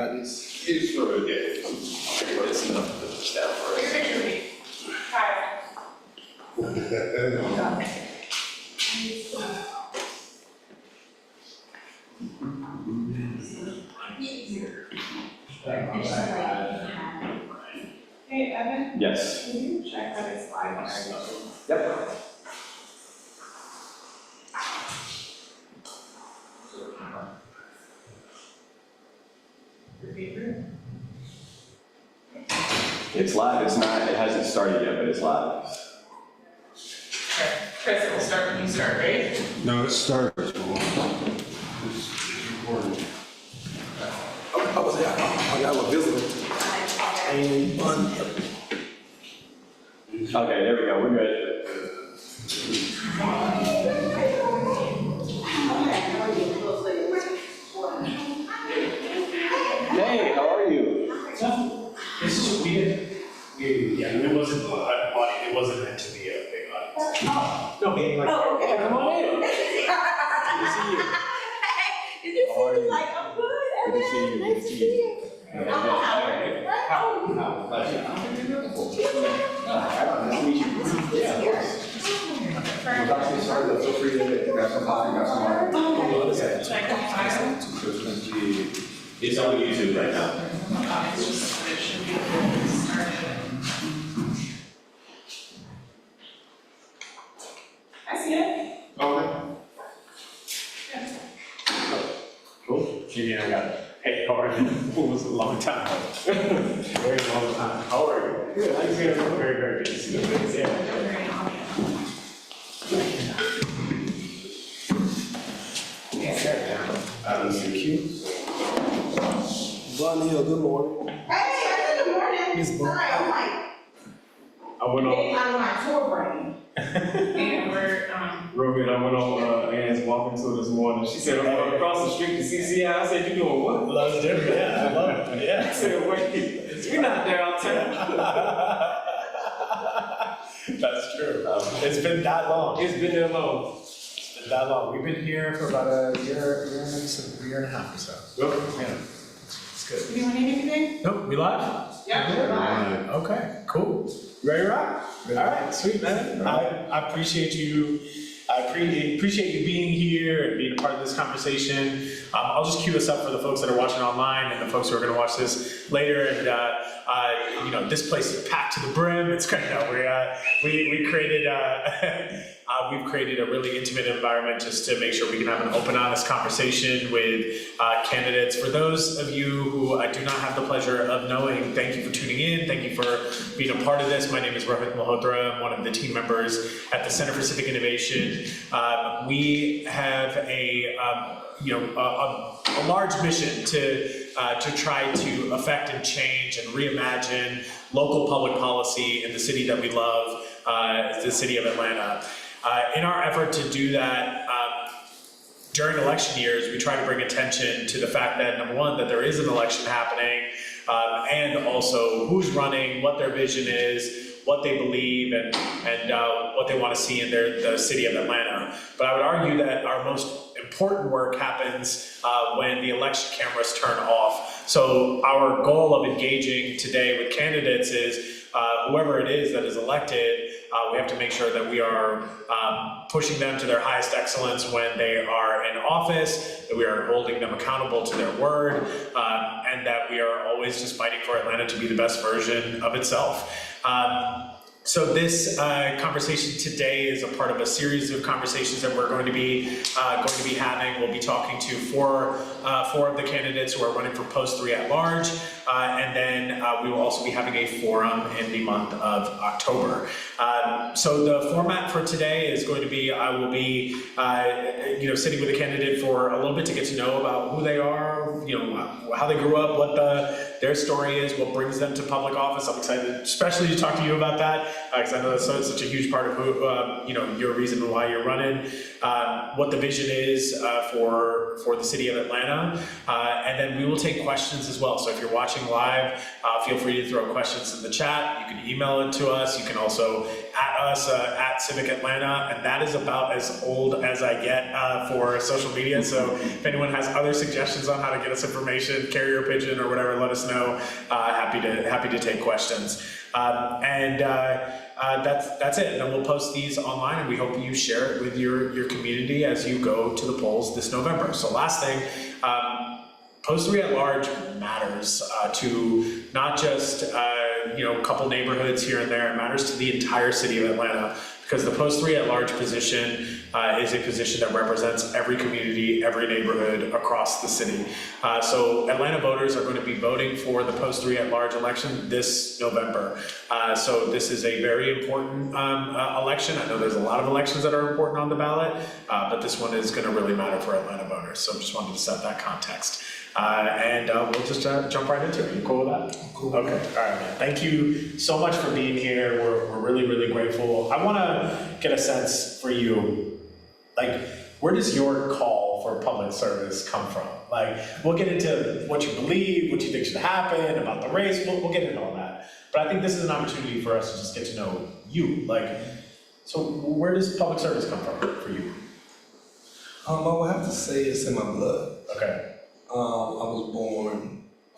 got this. It's for a day. It's enough to push down for us. Hey, Evan, Yes. can you check that it's live? Yep. Your favorite? It's live. It's not. It hasn't started yet, but it's live. Okay, Chris, it will start when you start, right? No, it starts. It's recording. I was there. I was visiting. And Okay, there we go. We're good. Hey, how are you? It's just weird. Yeah, it wasn't an audience. It wasn't meant to be a big audience. No, meaning like. Oh, okay. Come on in. Good to see you. Did you How are see me you? like, I'm good, Good to see you. Evan? Good to Nice to see see you. you. Nice to meet you. Yeah, of course. We're about to get started. Feel free to grab some coffee, grab some water. Check the file. It's on YouTube right now. It's just, it should be started. I see it. Okay. Yeah. Cool. Yeah, I got it. Hey, how are you? It was a long time. Very long time. How are you? Good. How you doing? Very, very good to see you. Yeah. Bonnie, good morning. Hey, good morning. Miss Bo- Sorry, I'm like, I went on, getting out of my tour brain. And we're, Rogan, I went on Anne's walking tour this morning. She said, I'm going across the street to CCI. I said, you doing what? Loves dinner, yeah, I love it, I yeah. said, wait, you're not there all the time. That's true. It's been that long. It's been that long. It's been that long. We've been here for about a year and a half or so. Yeah, it's good. do you want anything? Nope, we live? Yeah, we're live. Okay, cool. Ready to rock? All right, sweet, man. I appreciate you. I appreciate you being here and being a part of this conversation. I'll just cue us up for the folks that are watching online and the folks who are going to watch this later. And you know, this place is packed to the brim. It's kind of we created we've created a really intimate environment just to make sure we can have an open, honest conversation with candidates. For those of you who I do not have the pleasure of knowing, thank you for tuning in. Thank you for being a part of this. My name is Rohit Malhotra. I'm one of the team members at the Center for Civic Innovation. We have a large mission to try to affect and change and reimagine local public policy in the city that we love, the city of Atlanta. In our effort to do that, during election years, we try to bring attention to the fact that, number one, that there is an election happening, and also who's running, what their vision is, what they believe, and what they want to see in the city of Atlanta. But I would argue that our most important work happens when the election cameras turn off. So our goal of engaging today with candidates is whoever it is that is elected, we have to make sure that we are pushing them to their highest excellence when they are in office, that we are holding them accountable to their word, and that we are always just fighting for Atlanta to be the best version of itself. So this conversation today is a part of a series of conversations that we're going to be having. We'll be talking to four of the candidates who are running for post 3 at large, and then we will also be having a forum in the month of October. So the format for today is going to be I will be sitting with a candidate for a little bit to get to know about who they are, how they grew up, what their story is, what brings them to public office. I'm excited, especially to talk to you about that, because I know that's such a huge part of who, your reason why you're running, what the vision is for the city of Atlanta, and then we will take questions as well. So if you're watching live, feel free to throw questions in the chat. You can email it to us. You can also at us at Civic Atlanta, and that is about as old as I get for social media. So if anyone has other suggestions on how to get us information, carrier pigeon or whatever, let us know. Happy to take questions. That's it. And then we'll post these online, and we hope you share it with your community as you go to the polls this November. So last thing, Post 3 at large matters to not just a couple neighborhoods here and there. It matters to the entire city of Atlanta, because the Post 3 at large position is a position that represents every community, every neighborhood across the city. So Atlanta voters are going to be voting for the Post 3 at large election this November. So this is a very important election. I know there's a lot of elections that are important on the ballot, but this one is going to really matter for Atlanta voters. So just wanted to set that context. We'll just jump right into it. You cool with that? Cool. Okay, all right, man. Thank you so much for being here. We're really, really grateful. I want to get a sense for you, like, where does your call for public service come from? Like, we'll get into what you believe, what you think should happen, about the race, we'll get into all that. But I think this is an opportunity for us to just get to know you. Like, so where does public service come from for you? I would have to say it's in my blood. Okay. I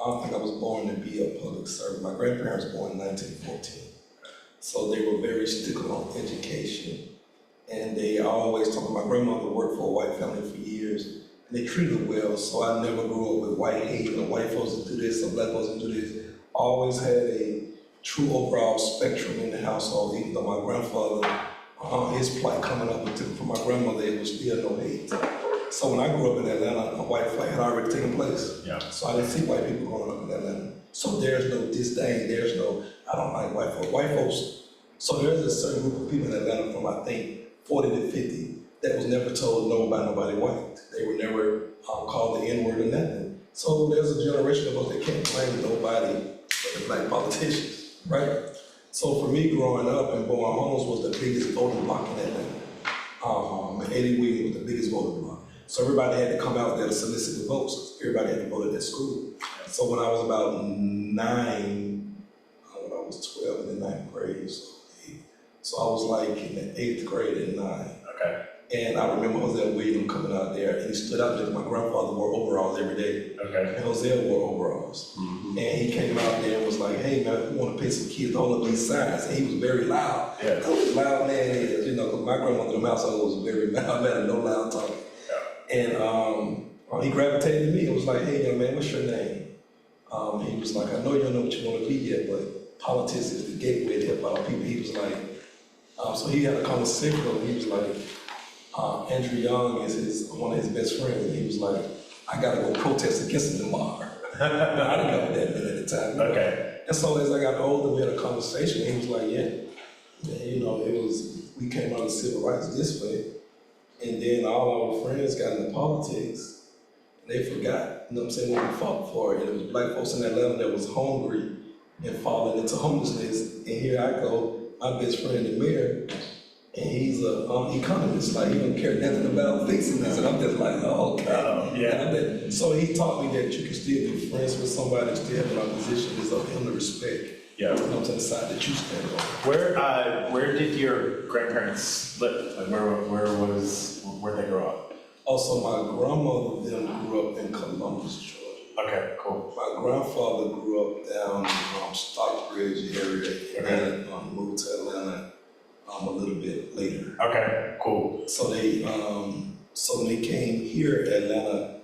don't think I was born to be a public servant. My grandparents were born in 1914. So they were very stickler on education. And they always talk, my grandmother worked for a white family for years, and they treated her well, so I never grew up with white hate, or white folks that do this, or black folks that do this. Always had a true overall spectrum in the household, even though my grandfather, his plight coming up from my grandmother, it was still no hate. So when I grew up in Atlanta, a white flight had already taken place. Yeah. So I didn't see white people growing up in Atlanta. So there's no disdain, there's no, I don't like white folks. White folks, so there's a certain group of people in Atlanta from, I think, 40 to 50 that was never told no by nobody white. They were never called the N-word or nothing. So there's a generation of us that can't blame nobody but the black politicians, right? So for me, growing up in Bowen Homes was the biggest voting block in Atlanta. Eddie Williams was the biggest voting block. So everybody had to come out there to solicit the votes. Everybody had to vote at that school. So when I was about 9, when I was 12 in the 9th grade, so I was like in the 8th grade at 9. Okay. And I remember Jose Williams coming out there, and he stood out there. My grandfather wore overalls every day. Okay. And Jose wore overalls. Mm-hmm. And he came out there and was like, hey man, we want to pay some kids to hold up these signs. And he was very loud. Yeah. That's what a loud man is, because my grandmother in the household was very loud man, no loud talking. And he gravitated to me and was like, hey young man, what's your name? He was like, I know you don't know what you want to be yet, but politics is the gateway to help out people. He was like, so he had a conversation with him. He was like, Andrew Young is one of his best friends. And he was like, I gotta go protest against him tomorrow. I didn't know what that meant at the time. Okay. And so as I got older, we had a conversation. And he was like, we came out of civil rights this way. And then all our friends got into politics, and they forgot, what I'm saying, what we fought for. And it was black folks in Atlanta that was hungry and falling into homelessness. And here I go, my best friend, the mayor, and he's an economist, like he don't care nothing about fixing this. And I'm just like, oh, okay. Yeah. So he taught me that you can still be friends with somebody and still have an opposition. It's up to him to respect. Yeah. To the side that you stand on. Where did your grandparents live? Like where'd they grow up? Also, my grandmother then grew up in Columbus, Georgia. Okay, cool. My grandfather grew up down in Stockbridge area, and then moved to Atlanta a little bit later. Okay, cool. So when they came here to Atlanta,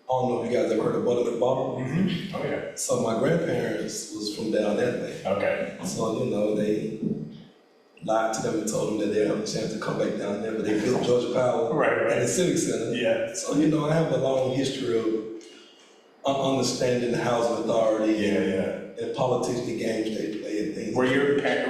I don't know if you guys ever heard of Butter the Bottle. Mm-hmm. Oh yeah. So my grandparents was from down that way. Okay. So they lied to them and told them that they have a chance to come back down there, but they built Georgia Power right. at the Civic Center. Yeah. So I have a long history of understanding the housing authority and politics, the games they play and things.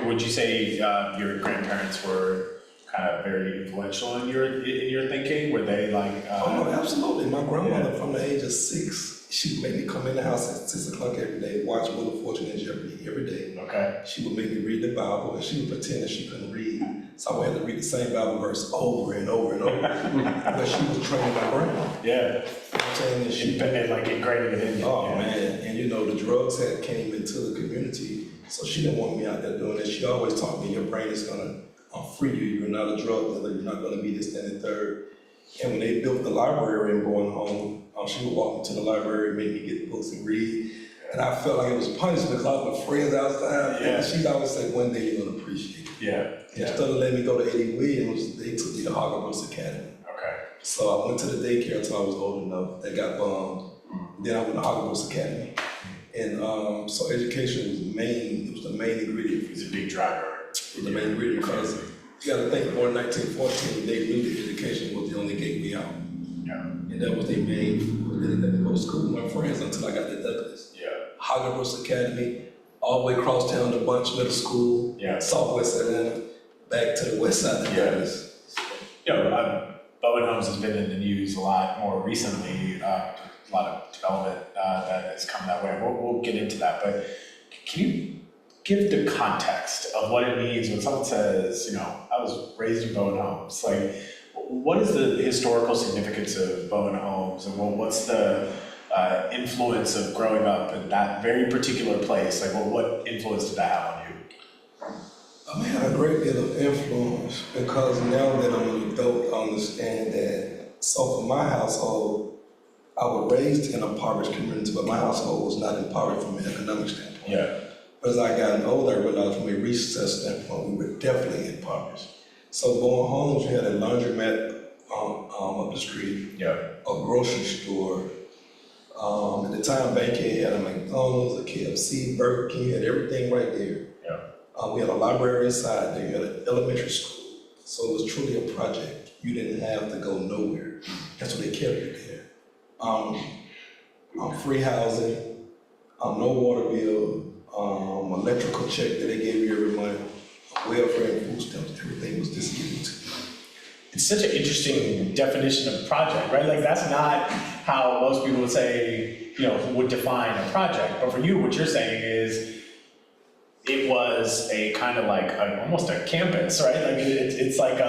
Would you say your grandparents were kind of very influential in your thinking? Were they like? Oh no, absolutely. My grandmother, from the age of 6, she would make me come in the house at 6 o'clock every day, watch Wheel of Fortune and Jeopardy every day. Okay. She would make me read the Bible, and she would pretend that she couldn't read, so I would have to read the same Bible verse over and over and over. But she was training my grandma. Yeah. I'm saying that she like ingrained it in you. Oh man, and the drugs had came into the community, so she didn't want me out there doing it. She always taught me your brain is gonna free you, you're not a drug dealer, you're not gonna be this, that, and the third. And when they built the library in Bowen Home, she would walk into the library, make me get books and read. And I felt like it was punishment because I was my friends outside. Yeah. And she'd always say, one day you're gonna appreciate it. Yeah. Instead of letting me go to Eddie Williams, they took me to Hogwarts Academy. Okay. So I went to the daycare until I was old enough. That got bombed. Then I went to Hogwarts Academy. And so education was the main ingredient. It's a big driver. It was the main ingredient because you gotta think more in 1914, they knew that education was the only gateway out. Yeah. And that was their main, they didn't let me go to school with my friends until I got to Douglas. Yeah. Hogwarts Academy, all the way across town to Bunch Middle School, Yeah. Southwest Atlanta, back to the west side of Douglas. You know, Bowen Homes has been in the news a lot more recently, a lot of development that has come that way. We'll get into that, but can you give the context of what it means when someone says, you know, I was raised in Bowen Homes? Like, what is the historical significance of Bowen Homes, and what's the influence of growing up in that very particular place? Like, what influence did that have on you? I mean, I had a great deal of influence because now that I'm an adult, I understand that. So for my household, I was raised in a impoverished community, but my household was not impoverished from an economic standpoint. Yeah. But as I got older, I realized from a research standpoint, we were definitely impoverished. So going homes, we had a laundromat up the street, Yeah. a grocery store. At the time, Bankhead had a McDonald's, a KFC, Burger King, had everything right there. Yeah. We had a library inside there, you had an elementary school. So it was truly a project. You didn't have to go nowhere. That's what they kept you there. Free housing, no water bill, electrical check that they gave you every month, welfare and food stamps, everything was just given to you. It's such an interesting definition of project, right? Like, that's not how most people would say, you know, would define a project. But for you, what you're saying is it was a kind of like almost a campus, right? Like, it's like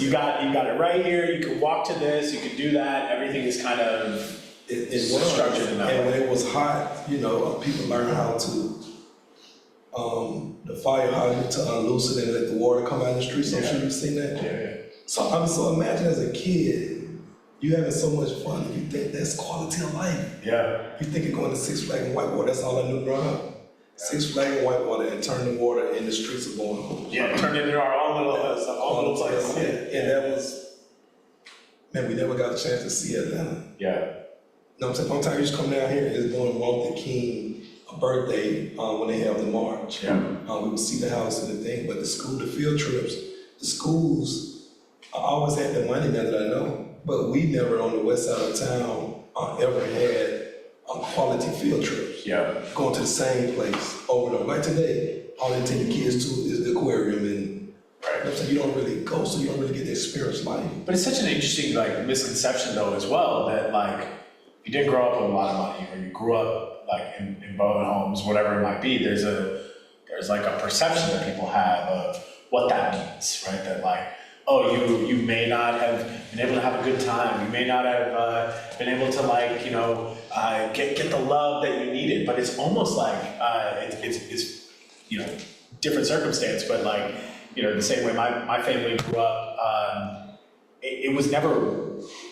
you got it right here. You can walk to this. You can do that. Everything is kind of It was structured in that and way. when it was hot, you know, people learned how to the fire hydrant to unloose it and let the water come out in the street. So I'm sure you've seen that. Yeah. So imagine as a kid, you having so much fun and you think that's quality of life. Yeah. You think of going to Six Flags and Whitewater, that's all I knew growing up. Six Flags and Whitewater and turn the water in the streets of Bowen Homes. Yeah, turned into our own little place. Yeah, and that was, man, we never got a chance to see Atlanta. Yeah. No, I'm saying, one time you just come down here, it's doing Martin Luther King a birthday when they have the march. Yeah. We would see the house and the thing, but the field trips, the schools, I always had the money now that I know, but we never on the west side of town ever had quality field trips. Yeah. Going to the same place over and over. Like today, all they take the kids to is the aquarium and Right. I'm saying you don't really go, so you don't really get the experience life. But it's such an interesting like misconception though as well that like you didn't grow up with a lot of money or you grew up like in Bowen Homes, whatever it might be. There's like a perception that people have of what that means, right? That like, oh, you may not have been able to have a good time. You may not have been able to like, you know, get the love that you needed. But it's almost like it's you know, different circumstance. But like, you know, the same way my family grew up, it was never.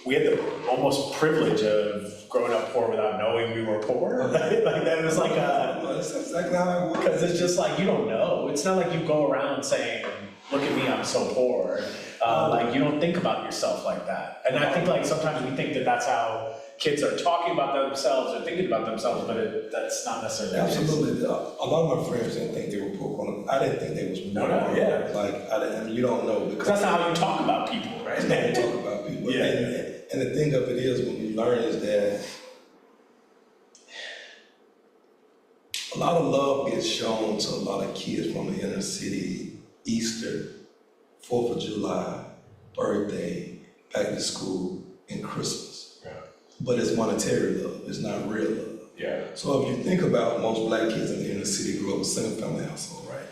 We had the almost privilege of growing up poor without knowing we were poor. Like that was like That's exactly how it was. because it's just like you don't know. It's not like you go around saying, "Look at me, I'm so poor." Like you don't think about yourself like that. And I think like sometimes we think that that's how kids are talking about themselves or thinking about themselves, but that's not necessarily the case. Absolutely. A lot of my friends didn't think they were poor. I didn't think they was poor. No, yeah. Like, I mean, you don't know because That's not how you talk about people, right? that's how you talk about people. Yeah. And the thing of it is, when you learn is that a lot of love gets shown to a lot of kids from the inner city, Easter, 4th of July, birthday, back to school, and Christmas. Yeah. But it's monetary love, it's not real love. Yeah. So if you think about most black kids in the inner city grew up in a single family household, right?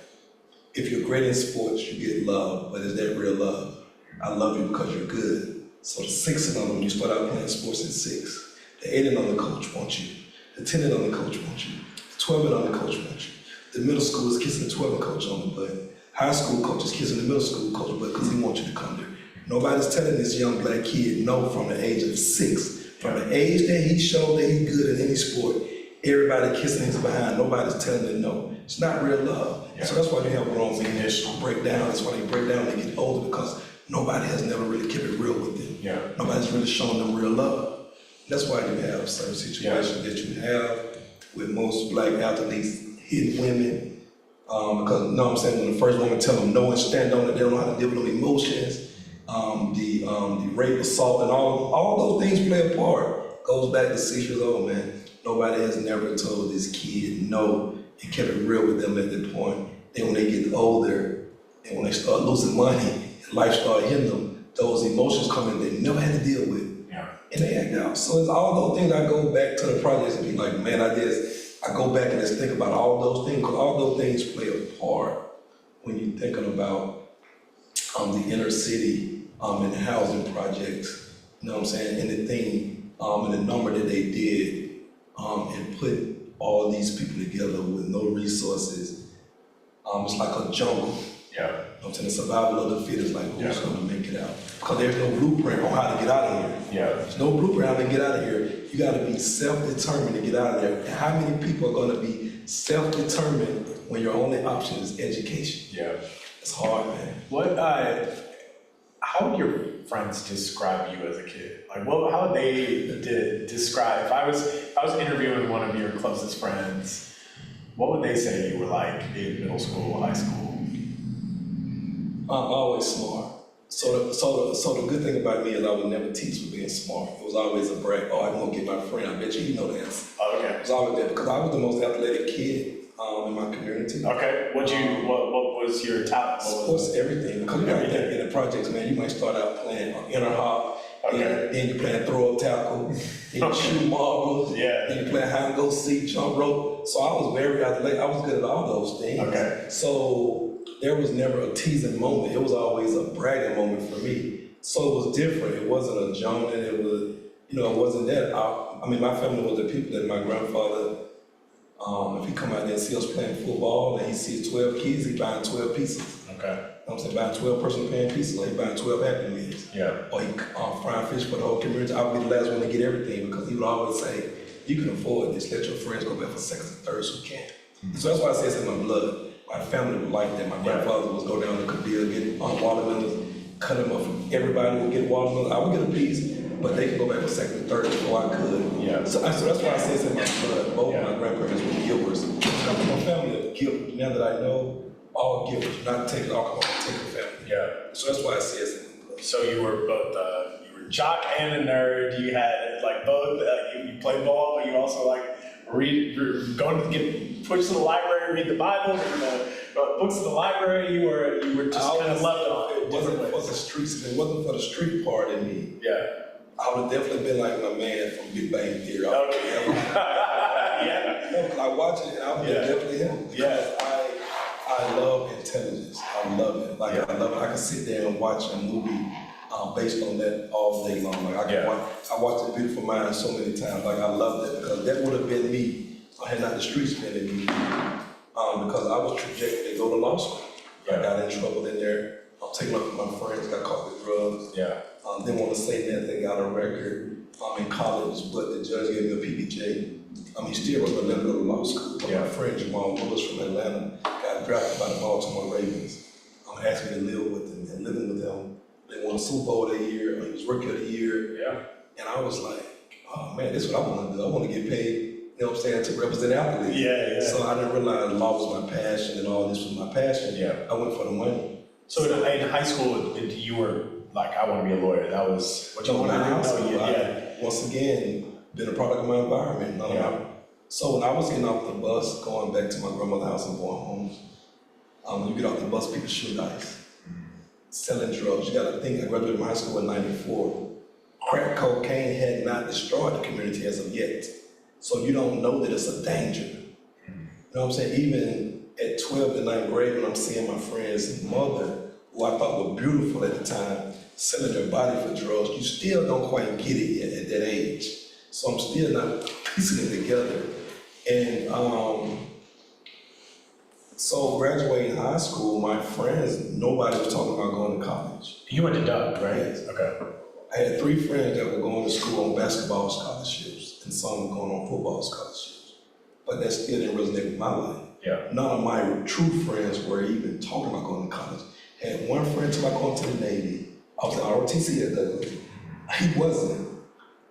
If you're great in sports, you get love, but is that real love? I love you because you're good. So the 6 and under, you start out playing sports at 6. The 8 and under coach wants you. The 10 and under coach wants you. The 12 and under coach wants you. The middle school is kissing the 12 and coach on the butt. high school coach is kissing the middle school coach, but because he wants you to come there. Nobody's telling this young black kid no from the age of 6. From the age that he showed that he's good at any sport, everybody kissing his behind. Nobody's telling him no. It's not real love. Yeah. So that's why you have grown men break down. That's why they break down when they get older, because nobody has never really kept it real with them. Yeah. Nobody's really shown them real love. That's why you have certain situations that you have with most black athletes hitting women. Because you know what I'm saying, when the first woman tell them no and stand on it, they don't know how to deal with them emotions. The rape, assault, and all those things play a part. Goes back to 6 years old, man. Nobody has never told this kid no and kept it real with them at that point. Then when they get older and when they start losing money and life start hitting them, those emotions come in they never had to deal with. Yeah. And they act out. So it's all those things. I go back to the projects and be like, man, I go back and just think about all those things, because all those things play a part when you're thinking about the inner city and the housing projects, you know what I'm saying, and the thing, and the number that they did, and put all these people together with no resources. It's like a jungle. Yeah. You know what I'm saying? The survival of the fittest, like who's gonna make it out? Because there's no blueprint on how to get out of here. Yeah. There's no blueprint how to get out of here. You gotta be self-determined to get out of there. And how many people are gonna be self-determined when your only option is education? Yeah. It's hard, man. How would your friends describe you as a kid? Like, how would they describe, if I was interviewing one of your closest friends, what would they say you were like in middle school, high school? I'm always smart. So the good thing about me is I would never teach for being smart. It was always a brag. Oh, I'm gonna get my friend. I bet you know the answer. Oh, okay. It was always that, because I was the most athletic kid in my community. Okay. What was your talent? Sports, everything. Because you gotta think in the projects, man, you might start out playing inner hop, then you're playing throw up tackle, then you shoot marbles, then you're playing hide and go seek, jump rope. So I was very athletic. I was good at all those things. Okay. So there was never a teasing moment. It was always a bragging moment for me. So it was different. It wasn't a joning. It was, it wasn't that. I mean, my family was the people that my grandfather, if he come out there and see us playing football and he sees 12 kids, he buying 12 pieces. Okay. You know what I'm saying? Buying 12 personal pan pieces, or he buying 12 Happy Meals. Yeah. Or he frying fish for the whole community. I would be the last one to get everything, because he would always say, you can afford this, let your friends go back for seconds and thirds who can't. So that's why I say it's in my blood. My family was like that. My grandfather would go down to Kabila, get watermelons, cut them up. Everybody would get watermelons. I would get a piece, but they could go back for second and third before I could. Yeah. So that's why I say it's in my blood. Both my grandparents were givers. I'm from a family of givers. Now that I know, all givers, not taking alcohol, taking family. Yeah. So that's why I say it's in my blood. So you were both, you were jock and a nerd. You had like both. You played ball, but you also like going to get pushed to the library, read the Bible, and the books in the library. You were just kind of loved it on. It wasn't for the streets. If it wasn't for the street part in me, Yeah. I would have definitely been like my man from Big Bang Theory. Okay. Yeah. No, 'cause I watch it and I would be definitely him. Yeah. I love intelligence. I love it. Like I love it. I can sit there and watch a movie based on that all day long. Like I watched The Beautiful Mind so many times. Like I love that, because that would have been me had not the streets been in me. Because I was trajected to go to law school. I got in trouble in there. I'm taking up with my friends, got caught with drugs. Yeah. Didn't want to say nothing, got a record in college, but the judge gave me a PBJ. He still was going to let me go to law school. But my friend Jamal Willis from Atlanta got drafted by the Baltimore Ravens. Asked me to live with him, and living with him. They won a Super Bowl that year. He was Rookie of the Year. Yeah. And I was like, oh man, this is what I want to do. I want to get paid, you know what I'm saying, to represent athletes. Yeah. So I didn't realize law was my passion and all this was my passion. Yeah. I went for the money. So in high school, you were like, I want to be a lawyer. That was what you wanted to do. Once again, been a product of my environment. So when I was getting off the bus, going back to my grandmother's house and going home, when you get off the bus, people shoot ice, selling drugs. You got to think, I graduated from high school in '94. Crack cocaine had not destroyed the community as of yet. So you don't know that it's a danger. You know what I'm saying? Even at 12th and 9th grade, when I'm seeing my friend's mother, who I thought were beautiful at the time, selling their body for drugs, you still don't quite get it yet at that age. So I'm still not piecing it together. And So graduating high school, my friends, nobody was talking about going to college. You went to Doug, right? Yes. Okay. I had 3 friends that were going to school on basketball scholarships and some were going on football scholarships. But that still didn't resonate with my life. Yeah. None of my true friends were even talking about going to college. Had one friend talking about going to the Navy. I was at ROTC at Douglas. He wasn't.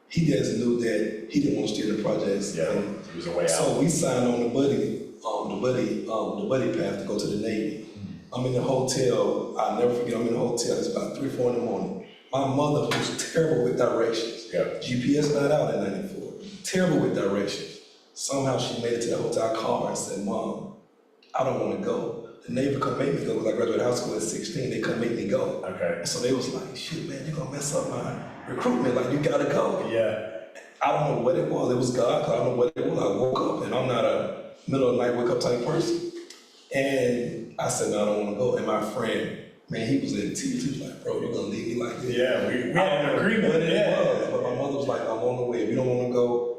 He just knew that he didn't want to stay in the projects. Yeah, And it was a way out. so we signed on the buddy path to go to the Navy. I'm in the hotel. I'll never forget. I'm in the hotel. It's about 3, 4 in the morning. My mother was terrible with directions. Yeah. GPS not out in '94. Terrible with directions. Somehow she made it to the hotel. I called her and said, "Mom, I don't want to go." The Navy couldn't make me go because I graduated high school at 16. They couldn't make me go. Okay. So they was like, "Shit, man, you're gonna mess up my recruitment. Like, you gotta go." Yeah. I don't know what it was. It was God. 'Cause I don't know what it was. I woke up, and I'm not a middle of the night wake up type person. And I said, "No, I don't want to go." And my friend, man, he was in tears. He was like, "Bro, you're gonna leave me like this?" Yeah, we I had don't an know agreement. what it Yeah. was, but my mother was like, "I'm on the way. If you don't want to go,"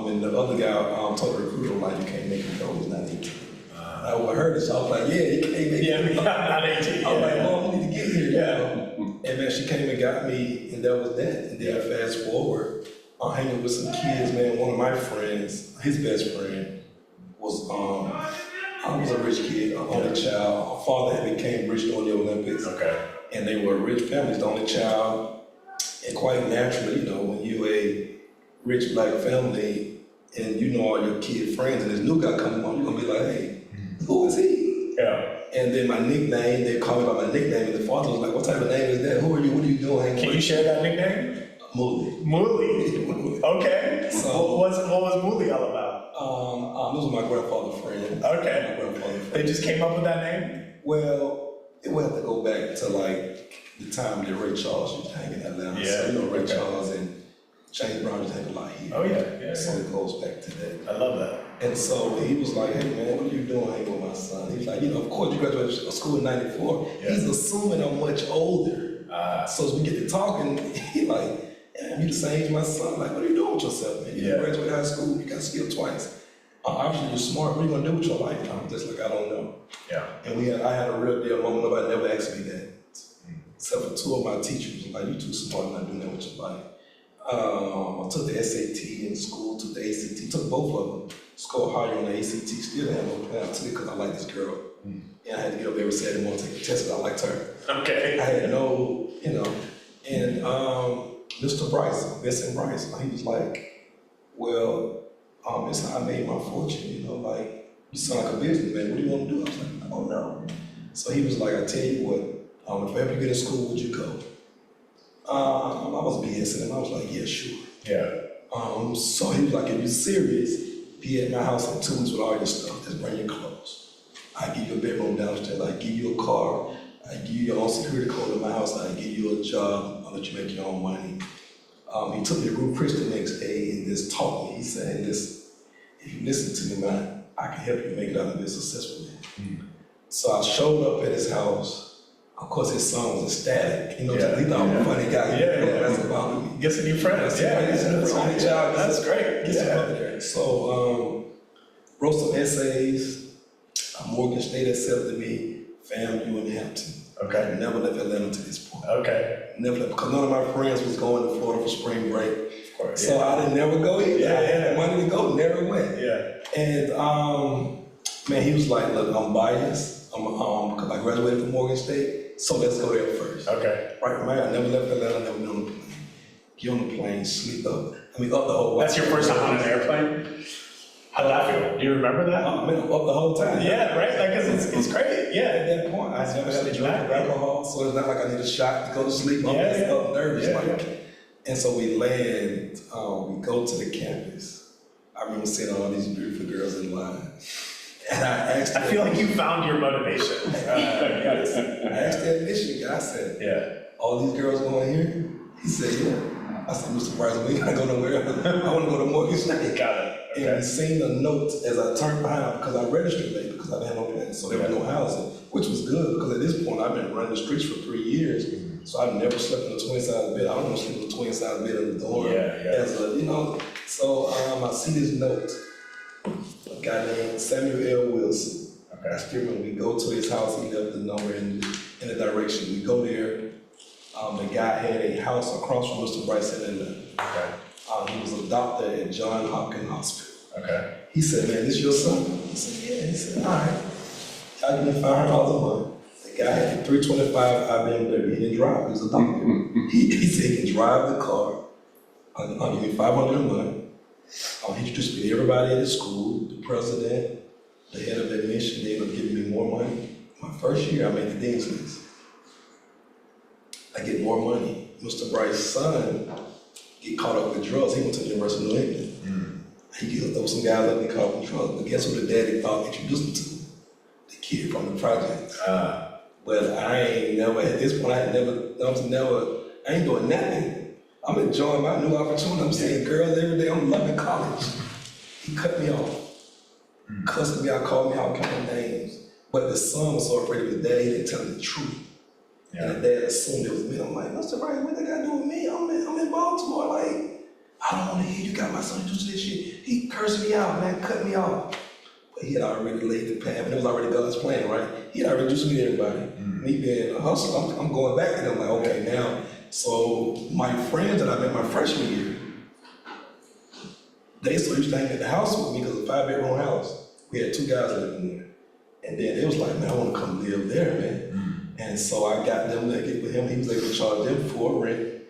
and the other guy told the recruiter, like, "You can't make him go. He's not 18." I overheard this. I was like, "Yeah, he can't make Yeah, me go." not 18. I was like, "Mom, we need to get here." Yeah. And man, she came and got me, and that was that. And then fast forward, I'm hanging with some kids, man. One of my friends, his best friend, was I was a rich kid, an only child. My father had became rich during the Olympics. Okay. And they were rich families, the only child. And quite naturally, you know, when you're a rich black family and you know all your kid friends and this new guy coming on, you're gonna be like, "Hey, who is he?" Yeah. And then my nickname, they called me by my nickname, and the father was like, "What type of name is that? Who are you? What are you doing?" Can you share that nickname? Mooley. Mooley. Okay. So- what was Mooley all about? This was my grandfather's friend. Okay. My grandfather's friend. They just came up with that name? Well, it would have to go back to like the time that Ray Charles used to hang in Atlanta. Yeah, So, you know, Ray okay. Charles and James Brown just hang a lot here. Oh, yeah. So it goes back to that. I love that. And so he was like, "Hey man, what are you doing hanging with my son?" He's like, "You know, of course you graduated school in '94. Yeah. He's assuming I'm much older. So as we get to talking, he like, "Yeah, you the same age as my son. Like, what are you doing with yourself, man? You Yeah. graduated high school, you got skilled twice. Obviously you're smart. What are you gonna do with your life?" I'm just like, "I don't know." Yeah. And I had a real deal moment. Nobody never asked me that, except for 2 of my teachers. Like, "You too smart, not doing that with your life." I took the SAT in school, took the ACT, took both of them. Scored higher on the ACT, still had no plan. I took it because I like this girl. And I had to get up every Saturday morning to take the test because I liked her. Okay. I had no, you know, and Mr. Bryce, Vincent Bryce, he was like, "Well, it's how I made my fortune, you know, like, you sound like a businessman, what do you want to do?" I was like, "I don't know." So he was like, "I tell you what, if I ever get in school, would you go?" I was BSing and I was like, "Yeah, sure." Yeah. So he was like, "If you're serious, be at my house in 2 weeks with all your stuff, just bring your clothes. I give you a bedroom downstairs, I give you a car, I give you your own security code in my house, I give you a job, I'll let you make your own money." He took me to Ruth Chris the next day and just taught me. He said, "Listen, if you listen to me, man, I can help you make it out of this successfully." So I showed up at his house. Of course, his son was ecstatic. You know, Yeah, he thought I'm a funny guy. Yeah, yeah. That's about me. Get some new friends. Yeah, That's that's the only great. job. That's great. Get some Yeah. up there. So, wrote some essays. Morgan State accepted me. FAMU in Hampton. Okay. I never left Atlanta to this point. Okay. Never left, because none of my friends was going to Florida for spring break. Of course. So I didn't never go either. Yeah, I had yeah. the money to go, never went. Yeah. And man, he was like, "Look, I'm biased. Because I graduated from Morgan State, so let's go there first." Okay. Right, man, I never left Atlanta, never been on the plane. Get on the plane, sleep up. I mean, up the whole way. That's your first time on an airplane? How'd that feel? Do you remember that? Man, up the whole time. Yeah, right? Like, 'cause it's great. Yeah. At that point, I never had to drink alcohol, so it's not like I need a shot to go to sleep. I'm Yeah, just yeah. up nervous. Yeah, like, yeah. And so we land, we go to the campus. I remember seeing all these beautiful girls in line. And I asked I feel like you found your motivation. Yes. I asked the admission guy, I said, Yeah. "All these girls going here?" He said, "Yeah." I said, "Mr. Bryce, we ain't gotta go nowhere. I wanna go to Morgan State." Got it. And we Okay. seen a note as I turned behind because I registered late because I didn't have no plans, so there was no housing, which was good because at this point I've been running the streets for 3 years, so I've never slept in a twin size bed. I don't want to sleep in a twin size bed in the dorm. Yeah. As a, you know, so I see this note, a guy named Samuel L. Wilson. I still remember we go to his house, he left the number in the direction. We go there. The guy had a house across from Mr. Bryson in there. Okay. He was a doctor at Johns Hopkins Hospital. Okay. He said, man, this your son? I said, yeah. He said, all right. I'll give you $500 a month. The guy had a 325 IBM. He didn't drive. He was a doctor. He said he can drive the car. I'll give you $500 a month. He introduced me to everybody at his school, the president, the head of admission. They ended up giving me more money. My first year, I made the dean's list. I get more money. Mr. Bright's son get caught up with drugs. He went to the University of New England. He get those some guys up and caught up with drugs. But guess what the daddy thought introduced him to? The kid from the project. But I ain't never, at this point, I ain't doing nothing. I'm enjoying my new opportunity. I'm seeing girls every day. I'm loving college. He cut me off. Cussed me out, called me all kind of names. But the son was so afraid of his dad, he didn't tell him the truth. And the dad assumed it was me. I'm like, Mr. Brian, what that got to do with me? I'm in Baltimore. Like, I don't want to hear you got my son do this shit. He cursed me out, man, cut me off. But he had already laid the path, and it was already God's plan, right? He had already introduced me to everybody. Me being a hustler, I'm going back to them like, okay, now. So my friends that I met my freshman year, they still used to hang at the house with me because it's a 5-bedroom house. We had 2 guys living there. And then it was like, man, I want to come live there, man. And so I got them to get with him. He was able to charge them for rent.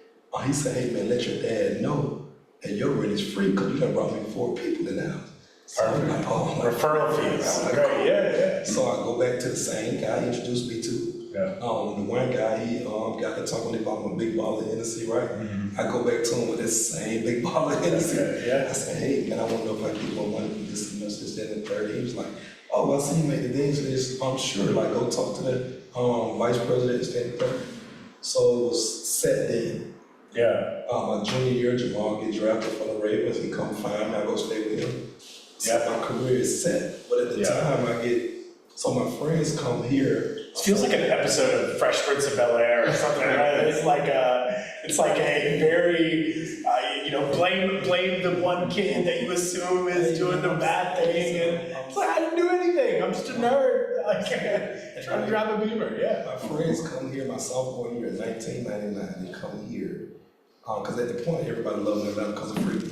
He said, hey, man, let your dad know that your rent is free because you done brought me 4 people in the house. So I'm like, oh, my Referral fees. like, Great, yeah. So I go back to the same guy he introduced me to. The one guy, he got to talk when they bought him a big bottle of Hennessy, right? I go back to him with that same big bottle of Hennessy. I said, hey, man, I want to know if I can get more money for this semester, this, that, and the third. He was like, oh, I see you made the dean's list. I'm sure, like, go talk to the vice president, this, that, and the third. So it was set then. My junior year, Jamal get drafted for the Ravens. He come find me, I go stay with him. So my career is set. But at the time so my friends come here. It feels like an episode of Fresh Prince of Bel-Air or something, right? It's like a very, blame the one kid that you assume is doing the bad thing, and it's like, I didn't do anything, I'm just a nerd, trying to drive a Beamer, My friends come here my sophomore year in 1999, they come here. Because at the point, everybody loved Atlanta because of freedom.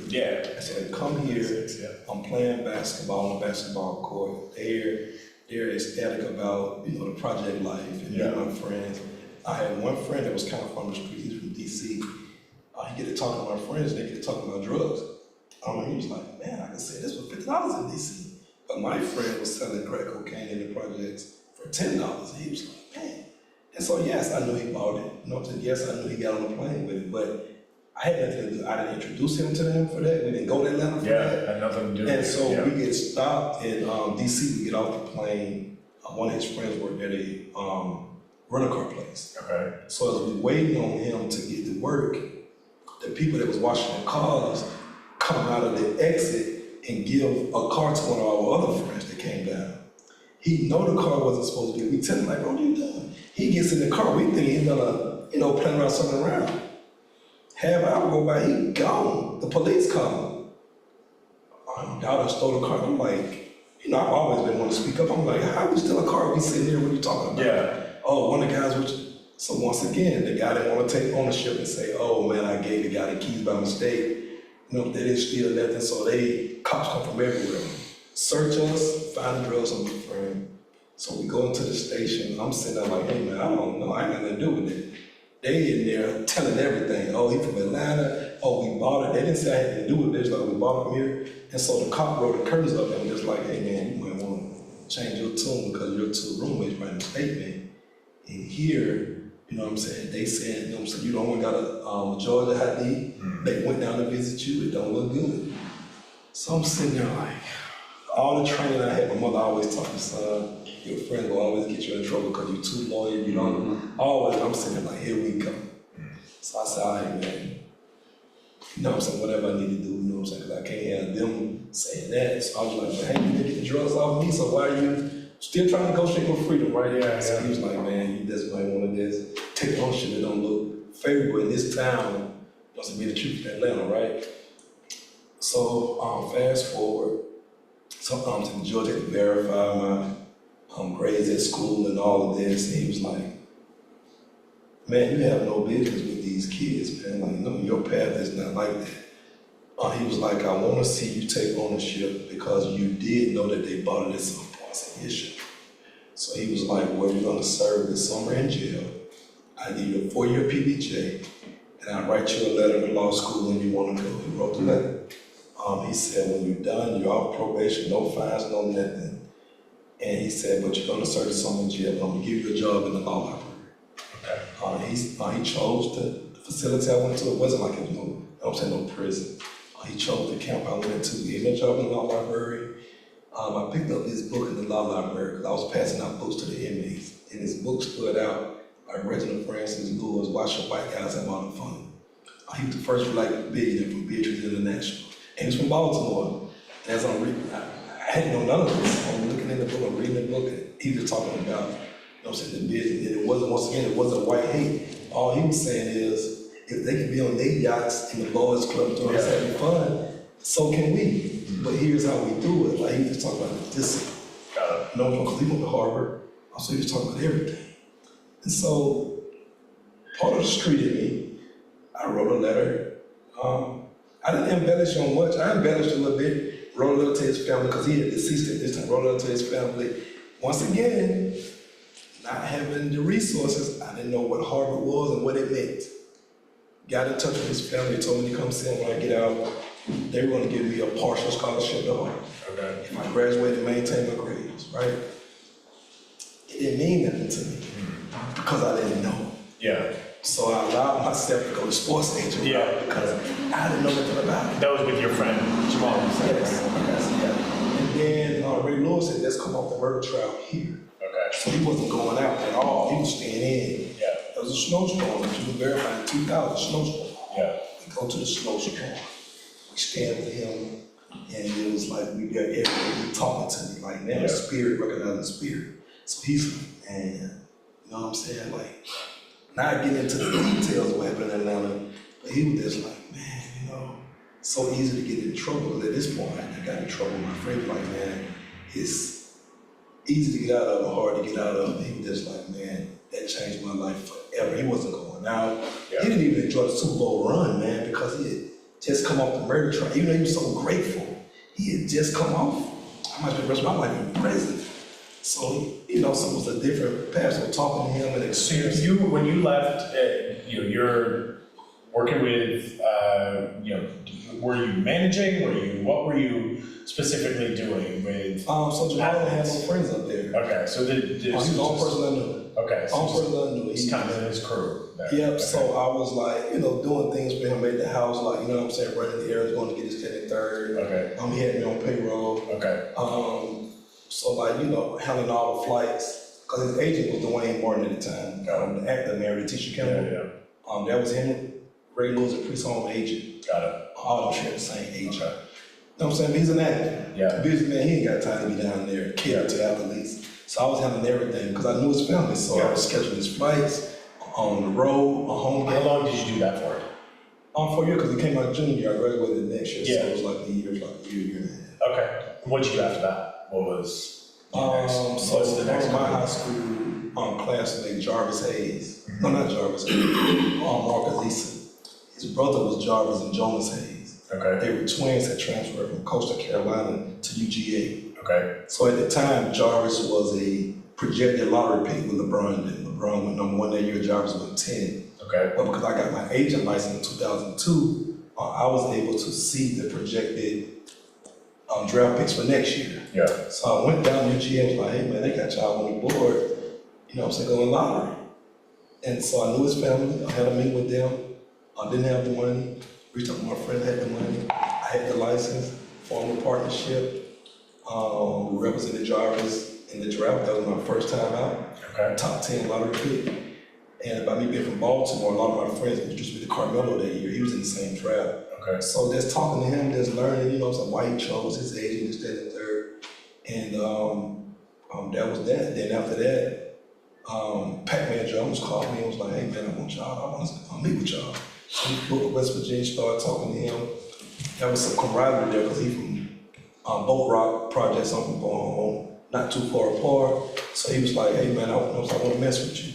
So they come here, I'm playing basketball on the basketball court. They're ecstatic about, the project life and meet my friends. I had one friend that was kind of from the street, he's from DC. He get to talking to my friends, they get to talking about drugs. He was like, man, I can say this for $50 in DC. But my friend was selling crack cocaine in the projects for $10. And he was like, man. And so yes, I knew he bought it. Yes, I knew he got on the plane with it, but I had nothing to do. I didn't introduce him to them for that. We didn't go to Atlanta for that. Had nothing to do with it. And so we get stopped in DC. We get off the plane. One of his friends worked at a rental car place. So as we waiting on him to get to work, the people that was washing the cars come out of the exit and give a car to one of our other friends that came down. He know the car wasn't supposed to be. We tell him like, bro, what are you doing? He gets in the car. We think he's gonna, playing around something around. Half hour go by, he gone. The police come. Y'all done stole the car. I'm like, I've always been wanting to speak up. I'm like, how we steal a car? We sitting here, what are you talking about? Oh, one of the guys, so once again, the guy didn't want to take ownership and say, oh man, I gave the guy the keys by mistake. They didn't steal nothing, so cops come from everywhere. Search us, find the drugs on my friend. So we go into the station. I'm sitting there like, hey man, I don't know. I ain't got nothing to do with it. They in there telling everything. Oh, he from Atlanta. Oh, we bought it. They didn't say I had to do with this. Like, we bought him here. And so the cop wrote the curtains up and was like, hey man, you might want to change your tune because your 2 roommates writing a statement. And here, they said, you don't got a Georgia ID. They went down to visit you. It don't look good. So I'm sitting there like, all the training I had, my mother always taught me, son, your friend will always get you in trouble because you're too loyal, you don't always, I'm sitting there like, here we go. So I said, all right, man. Whatever I need to do, because I can't have them saying that. So I was like, well, hey, you didn't get the drugs off me, so why are you still trying to negotiate for freedom, right? So he was like, man, you just might want to just take ownership that don't look favorable in this town. Doesn't mean the truth in Atlanta, right? So fast forward, sometimes the judge had to verify my grades at school and all of this, and he was like, man, you have no business with these kids, man. Like, no, your path is not like that. He was like, I want to see you take ownership because you did know that they bought it at some point. I said, yes, sir. So he was like, well, you're going to serve this summer in jail. I give you a 4-year PBJ, and I write you a letter to law school when you want to go. He wrote the letter. He said, when you're done, you're off probation, no fines, no nothing. And he said, but you're going to serve the summer in jail, but I'm going to give you a job in the law library. He chose the facility I went to. It wasn't like it was no prison. He chose the camp I went to. He gave me a job in the law library. I picked up this book in the law library because I was passing out books to the inmates. And this book stood out by Reginald Francis Lewis, Watch the White Guys Have All the Fun. He was the first black billionaire from Beatrice International. And he was from Baltimore. And as I'm reading, I hadn't known none of this. I'm looking in the book, I'm reading the book, and he was talking about, the business. And it wasn't, once again, it wasn't white hate. All he was saying is, if they can be on their yachts in the Boys Club doing having fun, so can we. But here's how we do it. Like, he was talking about this. Because he went to Harvard. So he was talking about everything. And so, part of the street in me, I wrote a letter. I didn't embellish on much. I embellished a little bit. Wrote a letter to his family because he had deceased at this time. Wrote a letter to his family. Once again, not having the resources, I didn't know what Harvard was and what it meant. Got in touch with his family, told me to come see him when I get out. They were going to give me a partial scholarship to Harvard. Okay. If I graduated, maintain my grades, right? It didn't mean nothing to me because I didn't know. Yeah. So I allowed myself to go to sports agent because I didn't know nothing about it. That was with your friend Jamal. Yes. And then Ray Lewis had just come off the murder trial here. So he wasn't going out at all. He was staying in. Yeah. There was a snowstorm. Which was verified in 2000, snowstorm. Yeah. We go to the snowstorm. We stand with him, and it was like we got everybody talking to me. Like, now spirit, recognizing spirit. So he's like, man, you know what I'm saying? Like, not getting into the details of what happened in Atlanta, but he was just like, man, so easy to get in trouble. Because at this point, I got in trouble. My friend was like, man, it's easy to get out of and hard to get out of. He was just like, man, that changed my life forever. He wasn't going out. Yeah. He didn't even enjoy the Super Bowl run, man, because he had just come off the murder trial. Even though he was so grateful, he had just come off. I might spend the rest of my life in prison. So, so it was a different path. So talking to him and experiencing. So when you left, you're working with, were you managing? What were you specifically doing with? So Jamal had no friends up there. Okay, so he's the only person I knew. Okay, so only person I knew. He's kind of in his crew. Yep. Okay. So I was like, doing things for him at the house, like running the errands, going to get his 10th and 3rd. Okay. He had me on payroll. Okay. So like handling all the flights, because his agent was Duvwon Martin at the time. The actor married the teacher Campbell. Yeah. That was him. Ray Lewis, a pre-song agent. Got it. All of them share the same agent. Okay. You know what I'm saying? But he's an actor. Yeah. Busy man, he ain't got time to be down there, cater to athletes. So I was handling everything because I knew his family. So I was scheduling his flights, on the road, on home. How long did you do that for? 4 years, because he came out junior year. I graduated next year. So it was like a year and a half. Okay. What did you do after that? What was what's the next my high school classmate, Jarvis Hayes. No, not Jarvis Hayes. Marcus Eason. His brother was Jarvis and Jonas Hayes. Okay. They were twins that transferred from Coastal Carolina to UGA. Okay. So at the time, Jarvis was a projected lottery pick with LeBron. And LeBron went number 1 that year. Jarvis went 10. Okay. But because I got my agent license in 2002, I was able to see the projected draft picks for next year. Yeah. So I went down to UGA and was like, hey man, they got y'all on the board, going lottery. And so I knew his family, I had a meeting with them. I didn't have the money. Reached out to my friend that had the money. I had the license, formed a partnership. We represented Jarvis in the draft. That was my first time out. Okay. Top 10 lottery pick. And by me being from Baltimore, a lot of my friends introduced me to Carmelo that year. He was in the same draft. Okay. So just talking to him, just learning, why he chose his agent, this, that, and third. And that was that. Then after that, Pac-Man Jones called me and was like, hey man, I want y'all, I want to meet with y'all. So he flew to West Virginia, started talking to him. There was some camaraderie there because he from Boat Rock Projects, I'm from not too far apart. So he was like, hey man, I want to mess with you.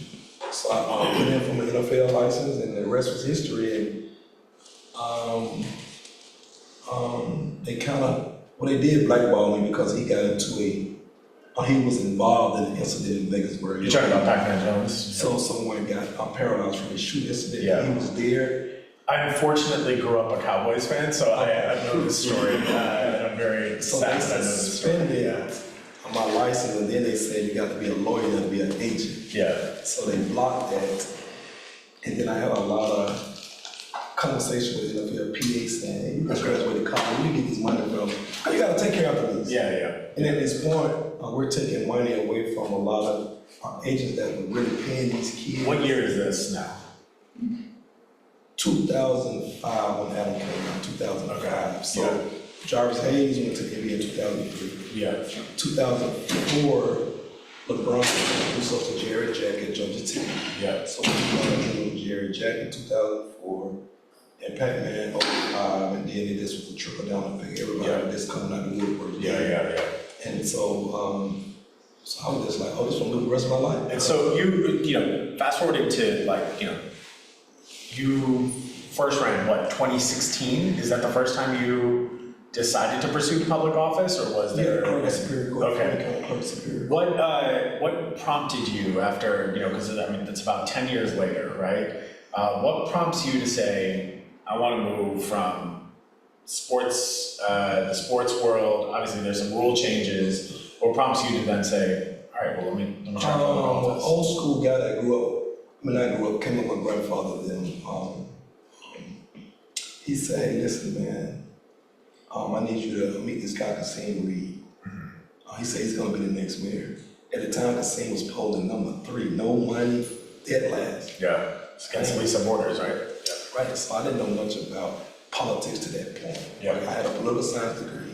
So I put in for my NFL license, and the rest was history. And they kind of, well, they did blackball me because he got into he was involved in an incident in Vegas where You're talking about Pac-Man Jones? so someone got paralyzed from a shoot incident. Yeah. He was there. I unfortunately grew up a Cowboys fan, so I know this story. I'm very So sad they that I know this story. suspended my license, and then they said you got to be a lawyer, you got to be an agent. Yeah. So they blocked that. And then I had a lot of conversation with NFL PA saying, hey, you just graduated college, where you get this money from? You got to take care of this. Yeah, yeah. And at this point, we're taking money away from a lot of agents that were really paying these kids. What year is this now? 2005 when Adam came out, 2005. So Jarvis Hayes went to the NBA in 2003. Yeah. 2004, LeBron introduced us to Jerry Jack at Georgia Tech. Yeah. So we started with Jerry Jack in 2004, and Pac-Man 05, and then it just was a trickle down effect. Everybody just coming out of the woodwork. Yeah. And so, so I was just like, oh, this is gonna live the rest of my life. And so you fast forwarding to you first ran what, 2016? Is that the first time you decided to pursue public office, or was there? Clerk of Superior Court. Okay. Clerk of Superior. What prompted you after, because I mean, it's about 10 years later, right? What prompts you to say, I want to move from sports, the sports world, obviously there's some rule changes. What prompts you to then say, all right, well, let me try public office? Old school guy that grew up, came up with my grandfather then. He said, hey, listen, man, I need you to meet this guy, Kasim Reed. He said he's gonna be the next mayor. At the time, Kasim was polling number 3, no money, dead last. Yeah, it's against Lisa Borders, right? Yeah. Right, so I didn't know much about politics to that point. Yeah. I had a political science degree,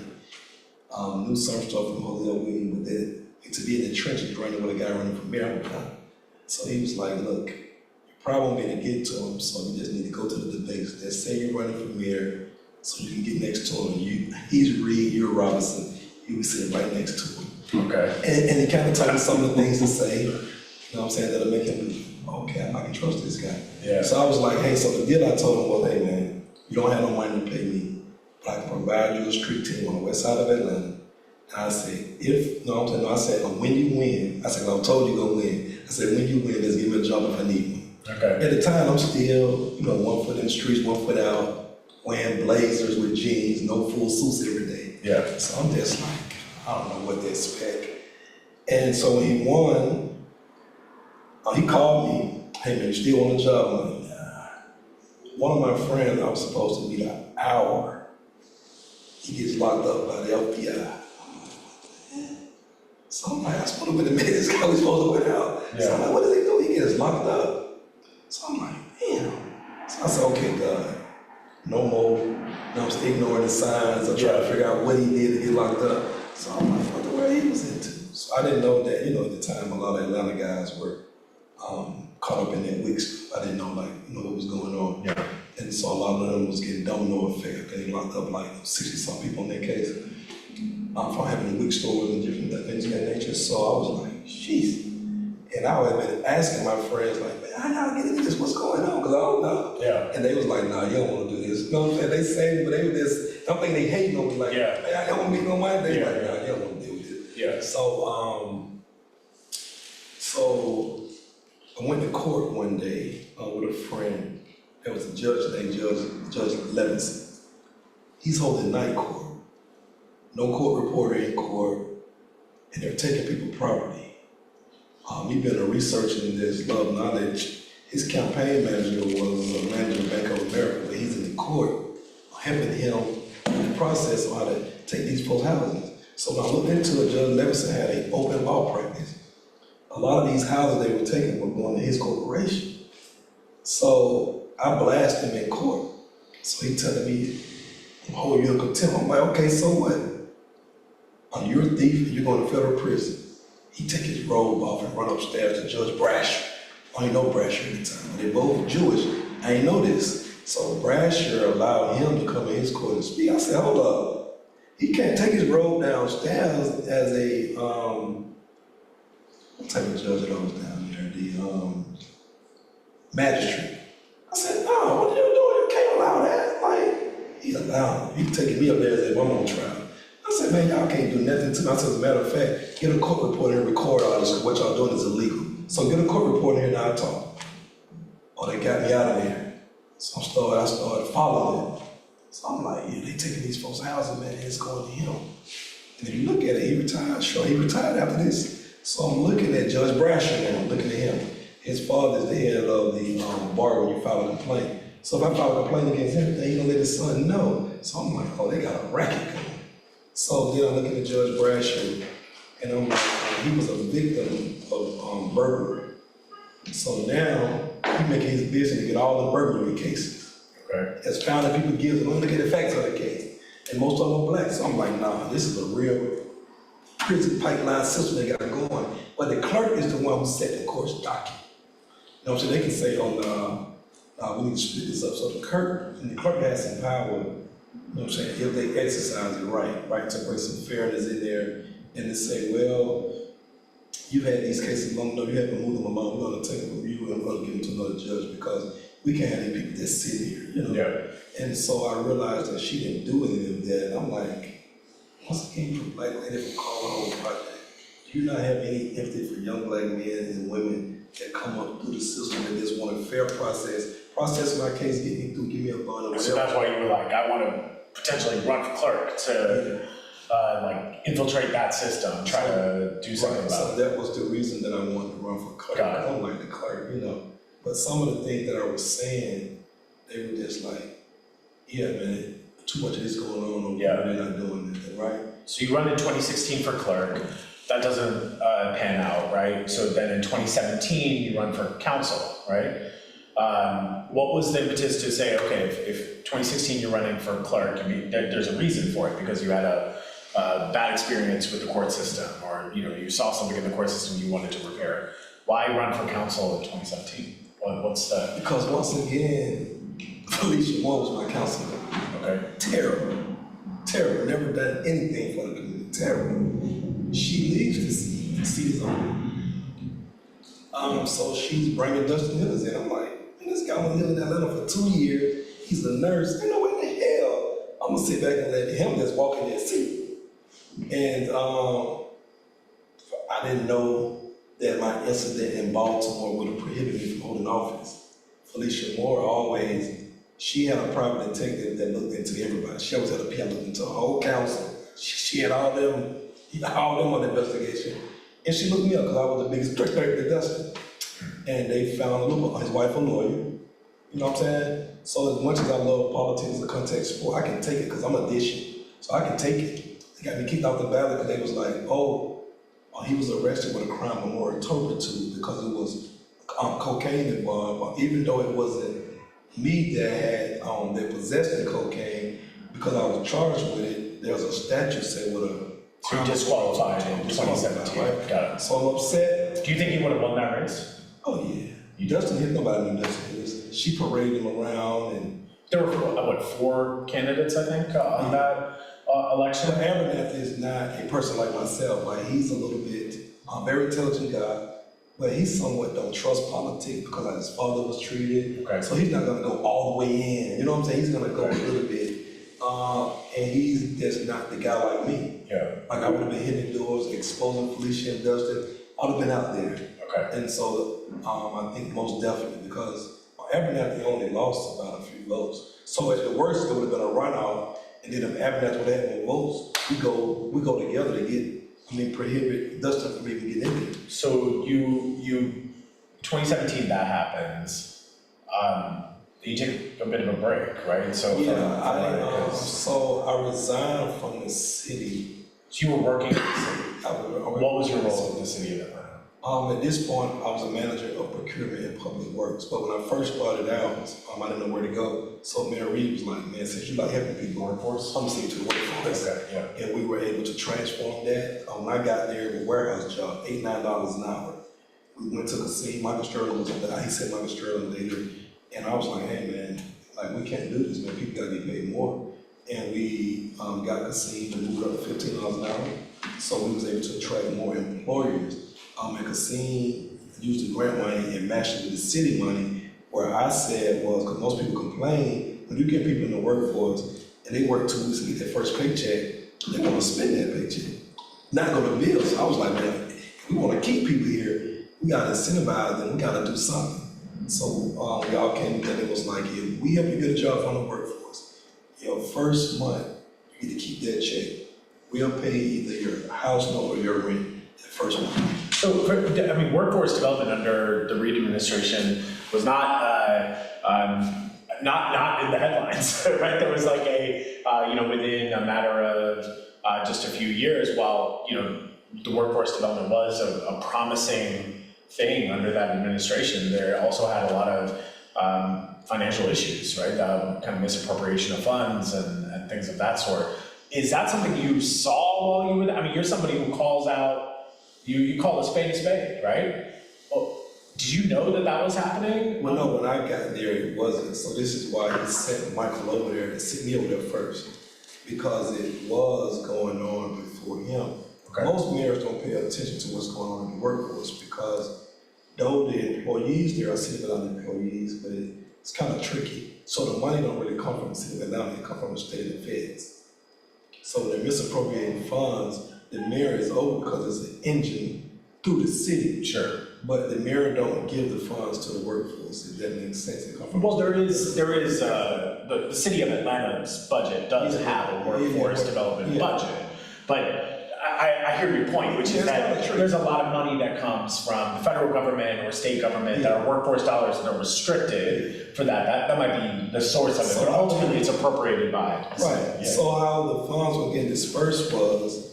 knew some stuff from Jose Williams, but then to be in the trenches running with a guy running for mayor, I would come. So he was like, look, you probably won't be able to get to him, so you just need to go to the debates. They say you're running for mayor, so you can get next to him. He's Reed, you're Robinson. He was sitting right next to him. Okay. And he kind of told me some of the things to say, you know what I'm saying, that'll make him be, okay, I can trust this guy. Yeah. So I was like, hey, so the deal I told him was, hey man, you don't have no money to pay me, but I can provide you a street team on the west side of Atlanta. And I said, I said, when you win, I said, I told you you're gonna win. I said, when you win, just give me a job if I need one. Okay. At the time, I'm still, 1 foot in the streets, 1 foot out, wearing blazers with jeans, no full suits every day. Yeah. So I'm just like, I don't know what to expect. And so when he won, he called me, hey man, you still want a job? I'm like, nah. One of my friends, I was supposed to meet an hour. He gets locked up by the FBI. So I'm like, I supposed to have been the this guy was supposed to win out. Yeah. So I'm like, what does he do? He gets locked up. So I'm like, damn. So I said, okay, God, no more. I'm just ignoring the signs of trying to figure out what he did to get locked up. So I'm like, what the world he was into? So I didn't know that, at the time, a lot of Atlanta guys were caught up in that wick stuff. I didn't know, what was going on. Yeah. And so a lot of them was getting domino effect, getting locked up 60-some people in that case. For having a wick stores and different things of that nature. So I was like, jeez. And I would have been asking my friends, like, man, how y'all get into this? What's going on? Because I don't know. Yeah. And they was like, nah, you don't want to do this. You know what I'm saying? They say, but they were just, I don't think they hating on me, like, Yeah. man, I don't want to make no money. They Yeah. like, nah, you don't want to deal with this. Yeah. So I went to court one day with a friend. There was a judge named Judge Levinson. He's holding night court. No court reporter in court, and they're taking people property. He's been researching this love knowledge. His campaign manager was a manager of Bank of America, but he's in the court helping him in the process of how to take these folks' houses. So when I looked into it, Judge Levinson had an open law practice. A lot of these houses they were taking were going to his corporation. So I blasted him in court. So he telling me, I'm holding you in contempt. I'm like, okay, so what? You're a thief and you're going to federal prison. He take his robe off and run upstairs to Judge Brasher. I didn't know Brasher at the time. They both Jewish. I didn't know this. So Brasher allowed him to come in his court and speak. I said, hold up. He can't take his robe downstairs as a type of judge that I was down there, the magistrate. I said, no, what are you doing? You can't allow that. Like, he's like, no, you taking me up there as if I'm on trial. I said, man, y'all can't do nothing to me. I said, as a matter of fact, get a court report and record all this. What y'all doing is illegal. So get a court report here and I'll talk. Oh, they got me out of there. So I started following them. So I'm like, yeah, they taking these folks' houses, man, and it's going to him. And if you look at it, he retired. Sure, he retired after this. So I'm looking at Judge Brasher and I'm looking at him. His father is the head of the bar when you file a complaint. So if I file a complaint against him, he gonna let his son know. So I'm like, oh, they got a racket going. So then I'm looking at Judge Brasher, and I'm like, he was a victim of burglary. So now he making his business to get all the burglary cases. Okay. Has found that people give them. Look at the facts of the case, and most of them are black. So I'm like, nah, this is a real prison pipeline system they got going. But the clerk is the one who set the court's docket. You know what I'm saying? They can say, oh, nah, we need to split this up. So the clerk has some power, you know what I'm saying, if they exercise it right, to bring some fairness in there and to say, well, you've had these cases long enough, you haven't moved them along, we're gonna take a review and we're gonna give them to another judge because we can't have any people that sit here, you know? Yeah. And so I realized that she didn't do any of that. I'm like, once again, for black lady from Colorado Project, do you not have any empathy for young black men and women that come up through the system and just want a fair process my case, get me through, give me a bond or whatever? So that's why you were like, I want to potentially run for clerk to like infiltrate that system, try to do something about So it. that was the reason that I wanted to run for clerk. Got it. I don't like the clerk, you know. But some of the things that I was saying, they were just like, yeah, man, too much of this going on, or Yeah. they're not doing anything, right? So you run in 2016 for clerk, that doesn't pan out, right? So then in 2017, you run for council, right? What was the impetus to say, okay, if 2016 you're running for clerk, I mean, there's a reason for it, because you had a bad experience with the court system, or you saw something in the court system you wanted to repair. Why run for council in 2017? What's the... Because once again, Felicia Moore was my counselor. Okay. Terrible, never done anything for the community, terrible. She leaves the seat is open. So she's bringing Dustin Hillers in. I'm like, man, this guy was living in Atlanta for 2 years. He's a nurse. Ain't no way in the hell I'm gonna sit back and let him just walk in that seat. And I didn't know that my incident in Baltimore would have prohibited me from holding office. Felicia Moore she had a private detective that looked into everybody. She always had a PI look into the whole council. She had all them on the investigation. And she looked me up because I was the biggest threat to Dustin. And they found his wife a lawyer. You know what I'm saying? So as much as I love politics and context sport, I can take it because I'm a dishie. So I can take it. They got me kicked off the ballot because they was like, he was arrested with a crime of moral turpitude because it was cocaine involved, even though it wasn't me that possessed the cocaine, because I was charged with it. There was a statute said with a So you disqualified in 2017, right? got it. So I'm upset. Do you think you would have won that race? Oh yeah, Dustin hit nobody knew Dustin Hillers. She paraded him around and. There were, 4 candidates, I think, on that election? But Abernathy is not a person like myself. Like he's a little bit very intelligent guy, but he somewhat don't trust politics because how his father was treated. Okay. So he's not gonna go all the way in. You know what I'm saying? He's gonna go a little bit, and he's just not the guy like me. Yeah. Like I would have been hitting doors, exposing Felicia and Dustin. I would have been out there. Okay. And so I think most definitely because Abernathy only lost about a few votes. So at the worst, it would have been a runoff, and then if Abernathy would have had more votes, we go together to prohibit Dustin from even getting in there. So you 2017 that happens. You take a bit of a break, right? So so I resigned from the city. So you were working in the city. What What was your role in the city of Atlanta? At this point, I was a manager of procurement and public works. But when I first started out, I didn't know where to go. So Mayor Reed was like, man, since you like helping people workforce, I'm sending you to the workforce. Okay, yeah. And we were able to transform that. When I got there, the warehouse job, $8, $9 an hour. We went to the scene, Michael Sterling was on that. He said Michael Sterling later. And I was like, hey man, like we can't do this, man. People gotta get paid more. And we got Cassine to move it up to $15 an hour. So we was able to attract more employers. And Cassine used the grant money and matched it with the city money. Where I said was, because most people complain, when you get people in the workforce and they work 2 weeks to get their first paycheck, they're gonna spend that paycheck, not go to bills. I was like, man, if we wanna keep people here, we gotta incentivize them, we gotta do something. So y'all came together and was like, if we help you get a job from the workforce, your first month, you get to keep that check. We'll pay either your house note or your rent that first month. So, workforce development under the Reid administration was not in the headlines, right? There was like within a matter of just a few years, while, the workforce development was a promising thing under that administration, there also had a lot of financial issues, right? Kind of misappropriation of funds and things of that sort. Is that something you saw while you were there? You're somebody who calls out, you call a spade, right? Well, did you know that was happening? Well, no, when I got there, it wasn't. So this is why he sent Michael over there to sit me over there first, because it was going on before him. Okay. Most mayors don't pay attention to what's going on in the workforce because though the employees there are city of Atlanta employees, but it's kind of tricky. So the money don't really come from the city of Atlanta, it come from the state and the feds. So when they're misappropriating funds, the mayor is over because it's an engine through the city. Sure. But the mayor don't give the funds to the workforce, if that makes sense. It come from Well, there is the city of Atlanta's budget does have a workforce development budget, but I hear your point, which is that there's a lot of money that comes from the federal government or state government that are workforce dollars that are restricted for that. That might be the source of it, but ultimately it's appropriated by the city. Right. Yeah. So how the funds were getting dispersed was,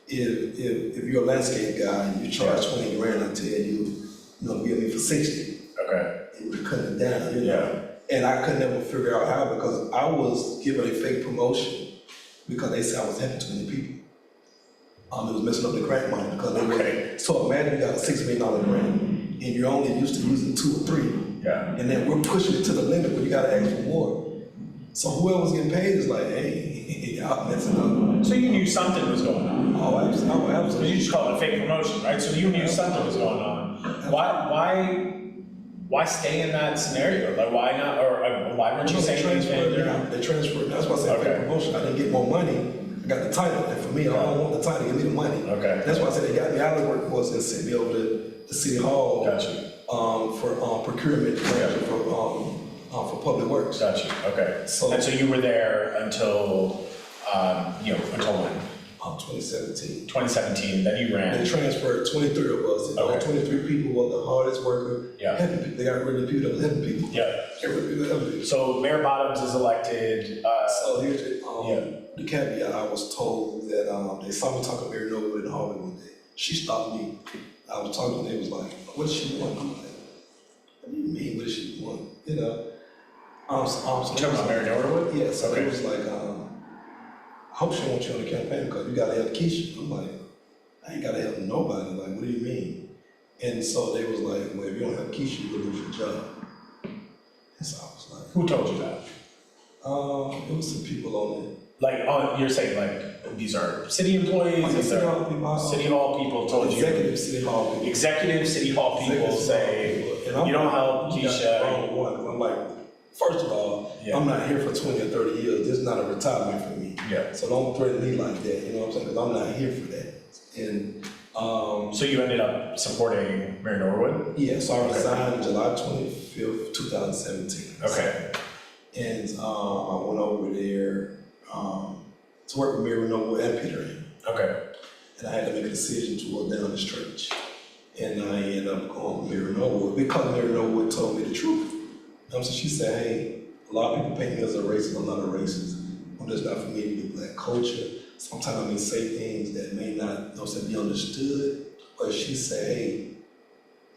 if you're a landscape guy and you charge 20 grand, I tell you, give me for 60. Okay. It would cut it down, And I could never figure out how, because I was given a fake promotion because they said I was helping too many people. It was messing up the grant money because they were. So imagine you got a $6 million grant and you're only used to using 2 or 3. Yeah. And then we're pushing it to the limit, but you gotta ask for more. So whoever's getting paid is like, hey, y'all messing up. So you knew something was going on. Oh, absolutely. You just called it a fake promotion, right? So you knew something was going on. Why stay in that scenario? Like, why not? Or why weren't you saying anything? They transferred. That's why I said fake promotion. I didn't get more money. I got the title, and for me, I don't want the title. Give me the money. Okay. That's why I said they got me out of the workforce and sent me over to the city hall. Gotcha. For procurement manager for public works. Gotcha. Okay. And so you were there until until when? 2017. 2017. Then you ran. They transferred 23 of us. All 23 people were the hardest worker. Yeah. Helping people. They got rid of people that were helping people. Yeah. Get rid of people that helping people. So Mayor Bottoms is elected. So here's the caveat. I was told that they saw me talking to Mary Noble in the hallway one day. She stopped me. I was talking to them. They was like, "What does she want?" I'm like, "What do you mean? What does she want?" You talking about Mary Norwood? Yeah. So it was like, "I hope she wants you on the campaign because you gotta help Keisha." I'm like, "I ain't gotta help nobody." Like, what do you mean? And so they was like, "Well, if you don't help Keisha, you'll lose your job." And so I was like, Who told you that? it was some people on it. Like, you're saying like these are city employees? Like These City are Hall people. City Hall people told you? Executive City Hall people. Executive City Hall people Executive say, City Hall people. you don't help You got the Keisha. wrong one. I'm like, first of all, I'm not here for 20 or 30 years. This is not a retirement for me. Yeah. So don't threaten me like that, you know what I'm saying? Because I'm not here for that. And So you ended up supporting Mayor Norwood? yeah, so I resigned July 25th, 2017. Okay. And I went over there to work with Mary Noble and Peter. Okay. And I had to make a decision to go down the stretch. And I ended up going with Mary Noble because Mary Noble told me the truth. So she said, hey, a lot of people paint me as a racist, I'm not a racist. I'm just not familiar with black culture. Sometimes I may say things that may not be understood. But she said, hey,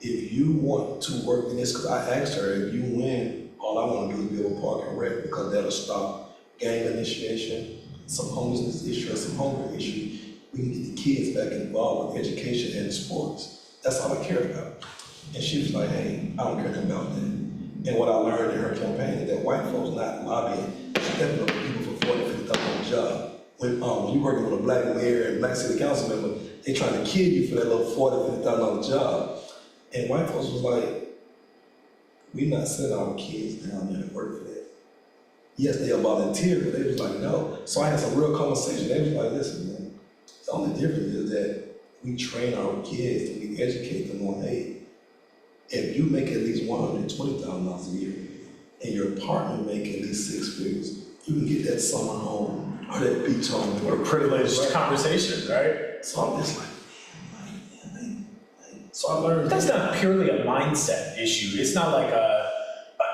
if you want to work in this, because I asked her, if you win, all I want to do is build a park and rec because that'll stop gang initiation, some homelessness issue, and some hunger issue. We can get the kids back involved with education and sports. That's all I care about. And she was like, hey, I don't care nothing about that. And what I learned in her campaign is that white folks not lobbying, stepping up people for $40,000, $50,000 a job. When you're working with a black mayor and black city council member, they trying to kill you for that little $40,000, $50,000 job. And white folks was like, we not sending our kids down there to work for that. Yes, they are volunteer, but they was like, no. So I had some real conversation. They was like, listen, man, the only difference is that we train our kids and we educate them on, hey, if you make at least $120,000 a year and your partner make at least 6 figures, you can get that summer home or that beach home. What a privileged conversation, right? So I'm just like, man. So I learned. That's not purely a mindset issue. It's not like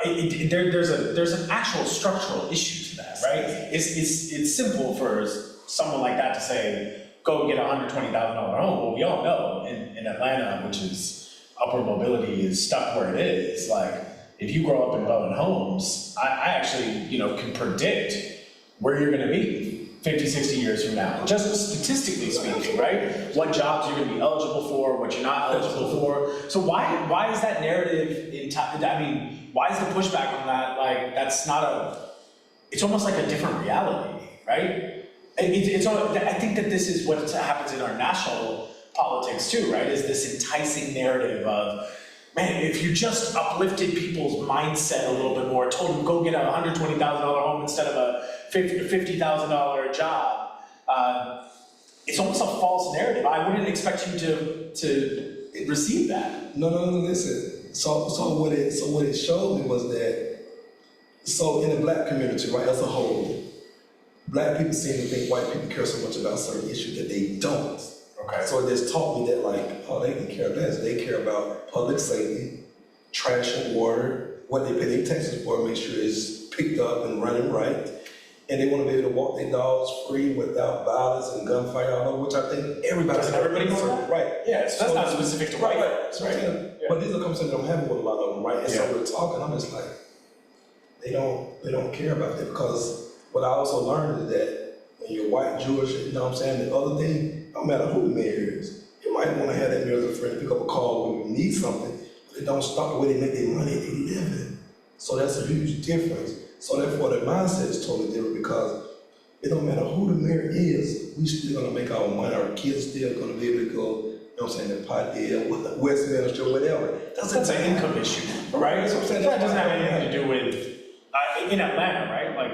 there's an actual structural issue to that, right? It's simple for someone like that to say, go get a $120,000 home. Well, we all know in Atlanta, which is upward mobility is stuck where it is. Like, if you grow up in Bowen Homes, I actually, can predict where you're gonna be 50, 60 years from now. Just statistically speaking, right? What jobs you're gonna be eligible for, what you're not eligible for. So why is that narrative why is the pushback on that, like, that's not it's almost like a different reality, right? I think that this is what happens in our national politics too, right? Is this enticing narrative of, man, if you just uplifted people's mindset a little bit more, told them go get a $120,000 home instead of a $50,000 job, it's almost a false narrative. I wouldn't expect you to receive that. No, listen. So what it showed me was that, so in the black community, right, as a whole, black people seem to think white people care so much about certain issues that they don't. Okay. So it just taught me that, like, oh, they can care less. They care about public safety, trash and water, what they pay their taxes for, make sure it's picked up and running right. And they want to be able to walk their dogs free without violence and gunfire all over, which I think everybody. Doesn't everybody know that? Right. Yeah, so that's not specific to white folks, right? Yeah. But these are conversations I'm having with a lot of them, right? And so we're talking, I'm just like, they don't care about that, because what I also learned is that when you're white, Jewish, you know what I'm saying, the other thing, no matter who the mayor is, you might want to have that mayor as a friend, pick up a call when you need something, but it don't stop the way they make their money, they live in. So that's a huge difference. So therefore, the mindset is totally different, because it don't matter who the mayor is, we still gonna make our money, our kids still gonna be able to go, you know what I'm saying, to Potdale, Westminster, whatever. That's an income issue, right? That's what I'm saying. That doesn't have anything to do with, in Atlanta, right? Like,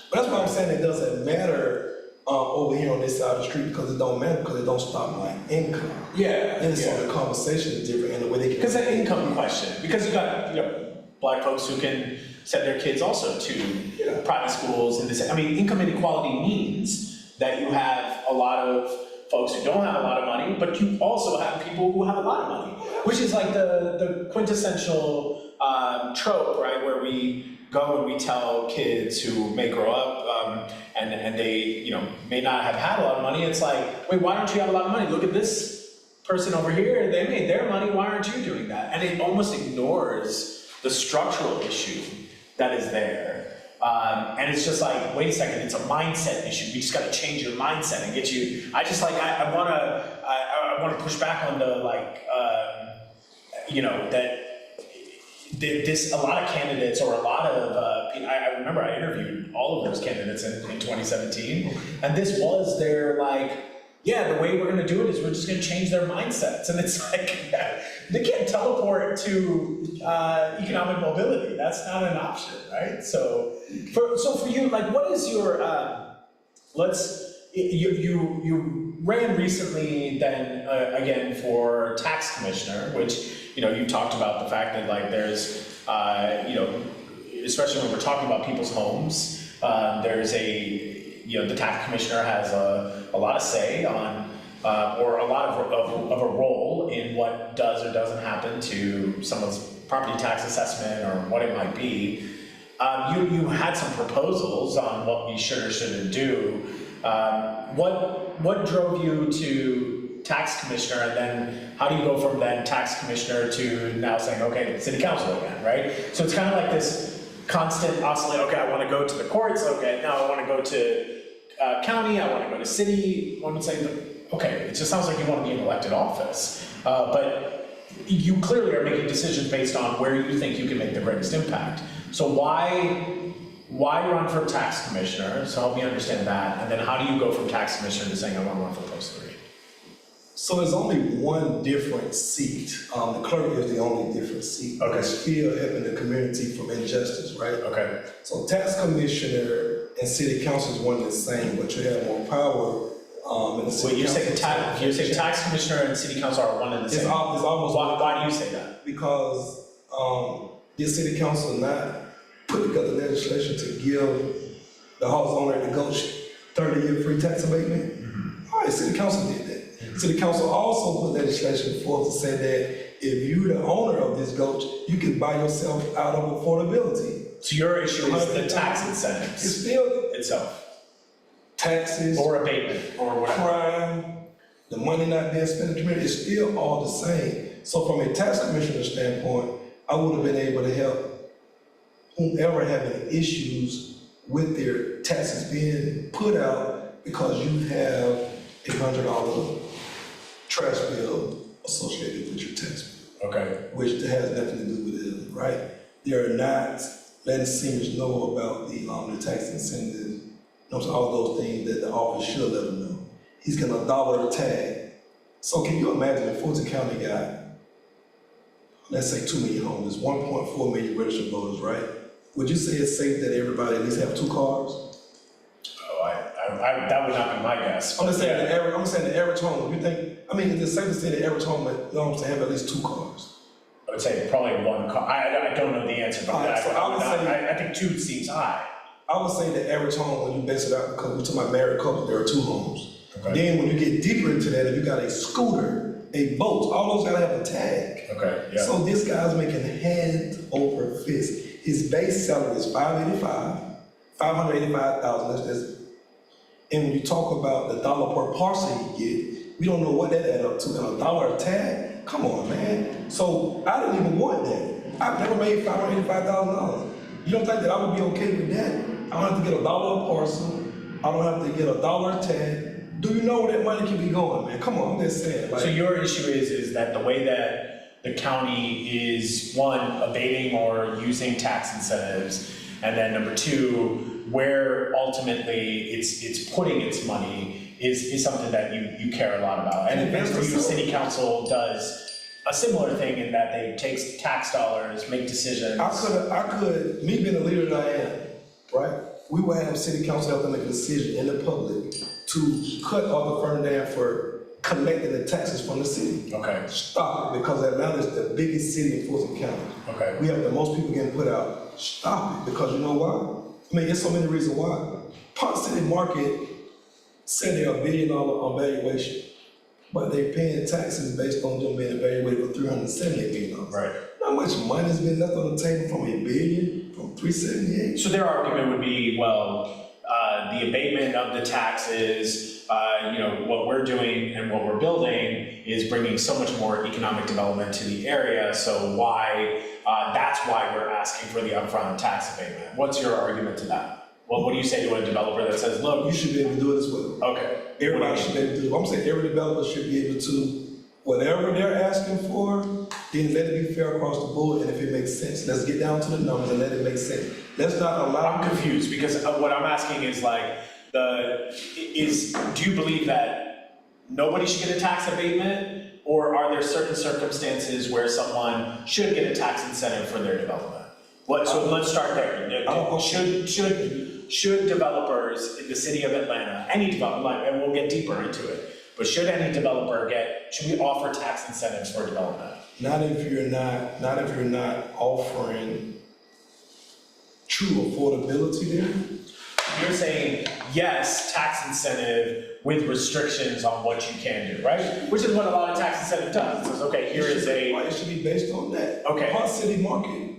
But that's why I'm saying it doesn't matter over here on this side of the street, because it don't matter, because it don't stop my income. And so the conversation is different, and the way they can. Because an income question, because you got, black folks who can send their kids also to private schools and this. I mean, income inequality means that you have a lot of folks who don't have a lot of money, but you also have people who have a lot of money, which is like the quintessential trope, right? Where we go and we tell kids who may grow up and they, may not have had a lot of money. It's like, wait, why don't you have a lot of money? Look at this person over here. They made their money. Why aren't you doing that? And it almost ignores the structural issue that is there. And it's just like, wait a second, it's a mindset issue. We just got to change your mindset and get you. I want to push back on the this a lot of candidates or a lot of I remember I interviewed all of those candidates in 2017, and this was their the way we're going to do it is we're just going to change their mindsets. And it's like, they can't teleport to economic mobility. That's not an option, right? So for you, what is your, you ran recently then, again, for tax commissioner, which, you talked about the fact that there's, especially when we're talking about people's homes, there's the tax commissioner has a lot of say on, or a lot of a role in what does or doesn't happen to someone's property tax assessment or what it might be. You had some proposals on what we should or shouldn't do. What drove you to tax commissioner, and then how do you go from then tax commissioner to now saying, okay, city council again, right? So it's kind of like this constant oscillate. Okay, I want to go to the courts. Okay, now I want to go to county. I want to go to city. One would say, okay, it just sounds like you want to be in elected office, but you clearly are making decisions based on where you think you can make the greatest impact. So why run for tax commissioner? So help me understand that. And then how do you go from tax commissioner to saying I want to run for post 3? So there's only one different seat. The clerk is the only different seat. Okay. It's still helping the community from injustice, right? Okay, So tax commissioner and city council is one and the same, but you have more power, in the city wait, council. you're saying tax commissioner and city council are one and the It's same? almost. Why do you say that? Because, this city council not put together legislation to give the house owner at the Gulch 30-year free tax abatement. All right, city council did that. City council also put legislation forth to say that if you're the owner of this Gulch, you can buy yourself out of affordability. So your issue is the tax It's incentives still itself, taxes, or abatement, or whatever. crime, the money not being spent in the community, it's still all the same. So from a tax commissioner standpoint, I would have been able to help whomever having issues with their taxes being put out because you have $100 trash bill associated with your tax bill, Okay, which has nothing to do with it, right? They're not letting seniors know about the tax incentives, all those things that the office should let them know. He's getting $1 tag. So can you imagine if Fulton County got, let's say 2 million homeless, 1.4 million registered voters, right? Would you say it's safe that everybody at least have 2 cars? that would not be my guess. I'm just saying Yeah. the average home, you think, is it safe to say the average home, have at least 2 cars? I would say probably one car, I don't know the answer, but Alright, so I would say- I think 2 seems high. I would say the average home, when you base it out, because we're talking about married couples, there are 2 homes. Okay. Then when you get deeper into that, if you got a scooter, a boat, all those gotta have a tag. Okay, yeah. So this guy's making hand over fist. His base salary is $585,000, that's, and when you talk about the dollar per parcel you get, we don't know what that add up to, and $1 a tag, come on, man. So I didn't even want that. I've never made $585,000. You don't think that I would be okay with that? I don't have to get $1 a parcel, I don't have to get $1 a tag. Do you know where that money can be going, man? Come on, I'm just saying, like. So your issue is that the way that the county is, one, abating or using tax incentives, and then number 2, where ultimately it's putting its money is something that you care a lot about. And for you, city council does a similar thing in that they take tax dollars, make decisions. Me being the leader that I am, right? We will have city council have to make a decision in the public to cut off the Fern Dam for collecting the taxes from the city. Okay, Stop it, because Atlanta is the biggest city in Fulton County. okay. We have the most people getting put out. Stop it, because you know why? There's so many reasons why. Park City Market said they're $1 billion on valuation, but they're paying taxes based on them being evaluated for $378 million. Right. How much money has been left on the table from $1 billion, from 378? So their argument would be, well, the abatement of the taxes, what we're doing and what we're building is bringing so much more economic development to the area, so that's why we're asking for the upfront tax abatement. What's your argument to that? Well, what do you say to a developer that says, look, You should be able to do it as well. okay. Everybody should be able to do it. I'm saying every developer should be able to, whatever they're asking for, then let it be fair across the board, and if it makes sense, let's get down to the numbers and let it make sense. Let's not allow. I'm confused because what I'm asking is do you believe that nobody should get a tax abatement? Or are there certain circumstances where someone should get a tax incentive for their development? So let's start there. Should developers in the city of Atlanta, any developer, and we'll get deeper into it, but should any developer should we offer tax incentives for development? Not if you're not offering true affordability there. You're saying, yes, tax incentive with restrictions on what you can do, right? Which is what a lot of tax incentive does. It says, okay, here is a. It should be based on that. Okay. Park City Market,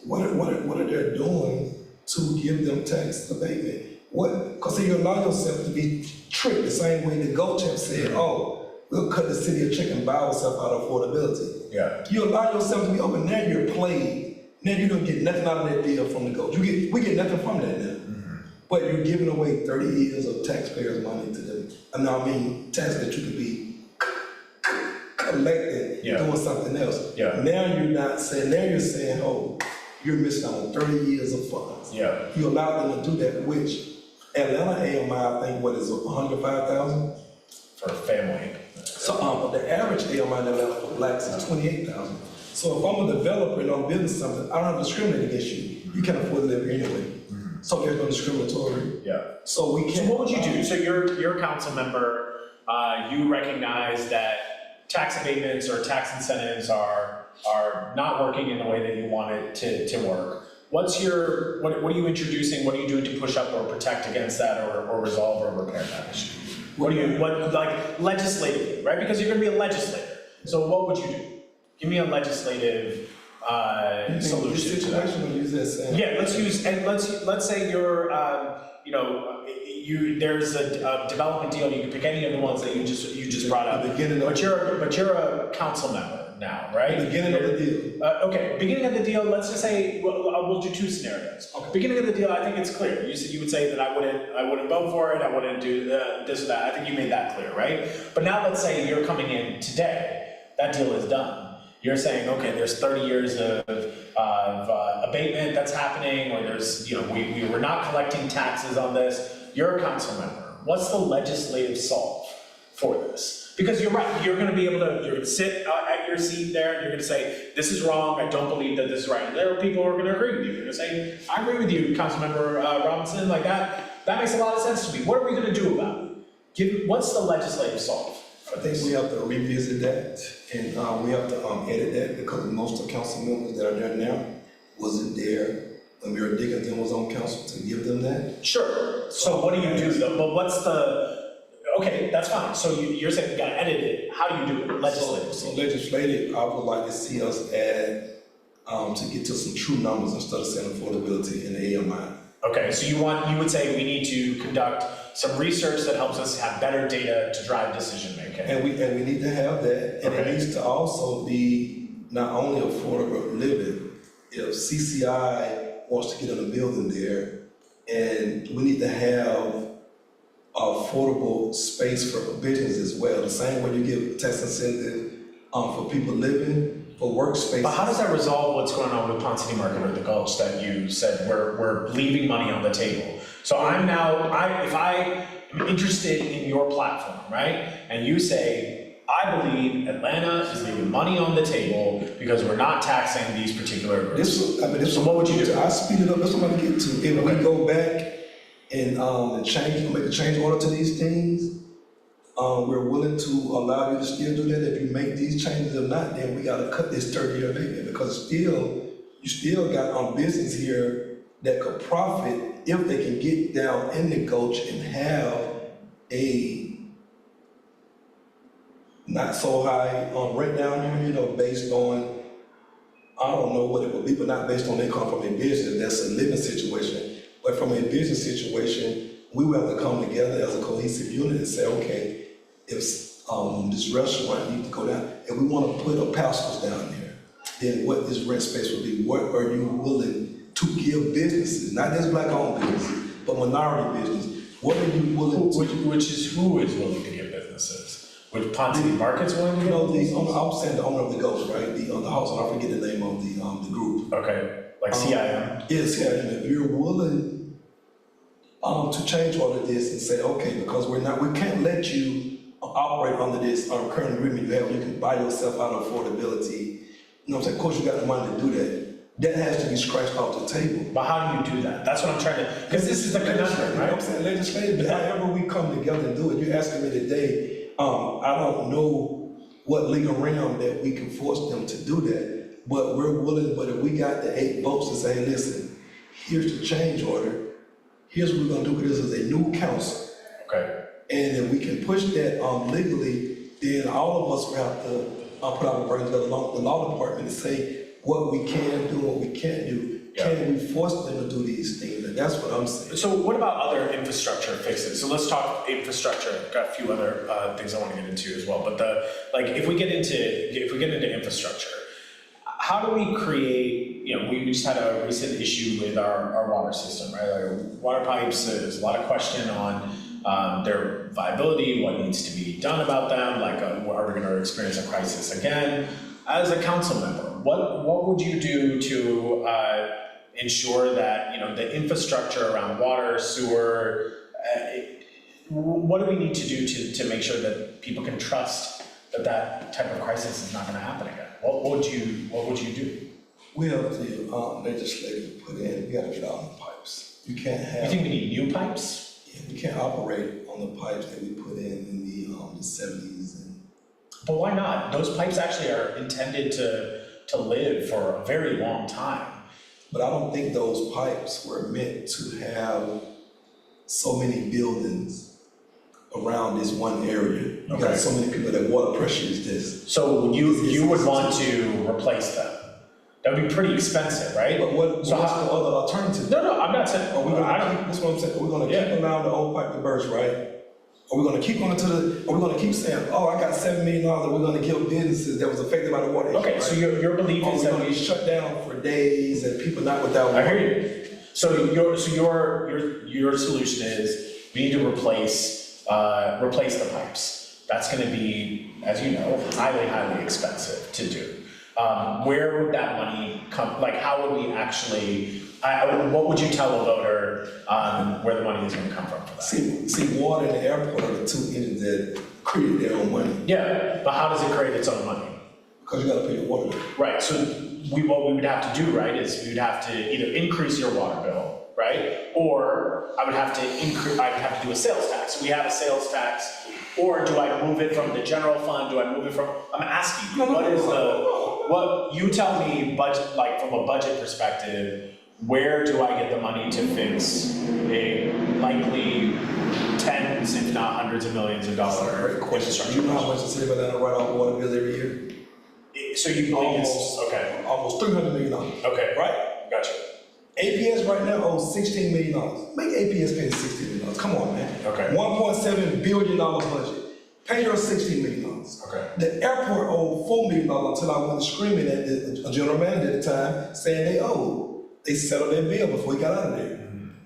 what are they doing to give them tax abatement? Because you allow yourself to be tricked the same way the Gulch have said, oh, we'll cut the city a check and buy ourselves out of affordability. Yeah. You allow yourself to be open, now you're played. Now you don't get nothing out of that deal from the Gulch. We get nothing from that now. But you're giving away 30 years of taxpayers' money to them. Tax that you could be collecting, doing something else. Yeah. Now you're saying, oh, you're missing out on 30 years of funds. Yeah. You allow them to do that, which Atlanta AMI, I think, what is it, 105,000? For a family. So, the average AMI in Atlanta for blacks is 28,000. So if I'm a developer and I'm building something, I don't have to discriminate against you. You can't afford to live here anyway. So there's no discriminatory. Yeah. So we So can't. what would you do? So you're a council member, you recognize that tax abatements or tax incentives are not working in the way that you want it to work. What are you introducing, what are you doing to push up or protect against that or resolve or repair that issue? Like legislatively, right? Because you're gonna be a legislator. So what would you do? Give me a legislative solution to that. Situation or use that saying? Yeah, let's say you're, there's a development deal, you can pick any of the ones that you just brought up. The beginning of- But you're a council member now, right? The beginning of the deal. Okay, beginning of the deal, let's just say, we'll do two scenarios. Okay. Beginning of the deal, I think it's clear. You would say that I wouldn't vote for it, I wouldn't do this or that. I think you made that clear, right? But now let's say you're coming in today, that deal is done. You're saying, okay, there's 30 years of abatement that's happening, or there's, we were not collecting taxes on this. You're a council member. What's the legislative solve for this? Because you're right, you're gonna sit at your seat there and you're gonna say, this is wrong, I don't believe that this is right. And there are people who are gonna agree with you. They're gonna say, I agree with you, Councilmember Robinson, like that makes a lot of sense to me. What are we gonna do about it? What's the legislative solve? I think we have to revisit that, and we have to edit that, because most of the council members that are there now wasn't there when Mayor Dickinson was on council to give them that. Sure, so what do you do though? But okay, that's fine, so you're saying we gotta edit it, how do you do it legislatively? So legislative, I would like to see us add, to get to some true numbers instead of saying affordability in the AMI. Okay, so you would say we need to conduct some research that helps us have better data to drive decision making. And we need to have that, and it Okay. needs to also be not only affordable living. If CCI wants to get in a building there, and we need to have affordable space for business as well. The same way you give tax incentive for people living, for workspace. But how does that resolve what's going on with Ponce City Market or the Gulch that you said we're leaving money on the table? So if I am interested in your platform, right? And you say, I believe Atlanta is leaving money on the table because we're not taxing these particular groups. So what would you do? I speed it up, that's what I'm gonna get to. If we go back and make a change order to these things, we're willing to allow you to still do that. If you make these changes or not, then we gotta cut this 30-year abatement, because you still got business here that could profit if they can get down in the Gulch and have a not so high rent down here, based on, I don't know what it would be, but not based on income from a business. That's a living situation. But from a business situation, we will have to come together as a cohesive unit and say, okay, if this restaurant needs to go down, and we want to put a pastor's down there, then what this rent space would be? What are you willing to give businesses, not just black-owned businesses, but minority business? What are you willing to? Which is who is willing to give businesses? Would Ponce City Market's willing to give businesses? I'm saying the owner of the Ghost, right? The house, and I forget the name of the group. Okay, like CIM? Yes, yeah, and if you're willing to change order this and say, okay, because we can't let you operate under this current agreement you have, you can buy yourself out of affordability. You know what I'm saying? Of course, you got the money to do that. That has to be scratched off the table. But how do you do that? That's what I'm trying to, because this is the conundrum, You know what I'm right? saying? Legislative, but however we come together and do it, you're asking me today, I don't know what legal realm that we can force them to do that, but we're willing, but if we got the 8 votes to say, hey, listen, here's the change order, here's what we're gonna do, because this is a new council. Okay. And if we can push that legally, then all of us will have to put our brains together, the law department, and say what we can do and what we can't do. Yeah. Can we force them to do these things? And that's what I'm saying. So what about other infrastructure fixes? So let's talk infrastructure. I've got a few other things I want to get into as well. But if we get into infrastructure, how do we create? We just had a recent issue with our water system, right? Our water pipes. There's a lot of question on their viability, what needs to be done about them. Are we going to experience a crisis again? As a council member, what would you do to ensure that the infrastructure around water, sewer, what do we need to do to make sure that people can trust that that type of crisis is not gonna happen again? What would you do? We have to, legislative put in, we gotta get out on the pipes. You can't You have, think we need new pipes? we can't operate on the pipes that we put in the seventies and. But why not? Those pipes actually are intended to live for a very long time. But I don't think those pipes were meant to have so many buildings around this one area. You Okay. got so many people that water pressure is this. So you would want to replace them? That would be pretty expensive, right? But what's So the how- other alternative? No, I'm not saying, Are we I gonna don't, keep, that's what I'm saying, are we gonna Yeah. keep allowing the old pipe to burst, right? Are we gonna keep going are we gonna keep saying, oh, I got $7 million that we're gonna give businesses that was affected by the water issue, okay, right? so your belief Are is we that gonna we be shut down for days and people not without water? I hear you. So your solution is we need to replace the pipes. That's gonna be, as you know, highly expensive to do. Where would that money come, like how would we actually, what would you tell a voter where the money is gonna come from for that? See, water and the airport are the two engines that create their own money, Yeah, but how does it create its own money? because you gotta pay your water bill. Right, so what we would have to do, right, is we would have to either increase your water bill, right? Or I'd have to do a sales tax. We have a sales tax, or do I move it from the general fund? Do I move it from, I'm asking you, what, you tell me budget, like from a budget perspective, where do I get the money to fix a likely tens, if not hundreds of millions of dollar Do infrastructure? you know how much the city of Atlanta write off water bills every year? So you believe it's, okay, Almost $300 million, okay, right? gotcha. APS right now owes $16 million. Make APS pay $16 million. Come on, man. Okay. $1.7 billion budget. Pay your $16 million. Okay. The airport owed $4 million until I went screaming at the general manager at the time saying they owed. They settled their bill before we got out of there.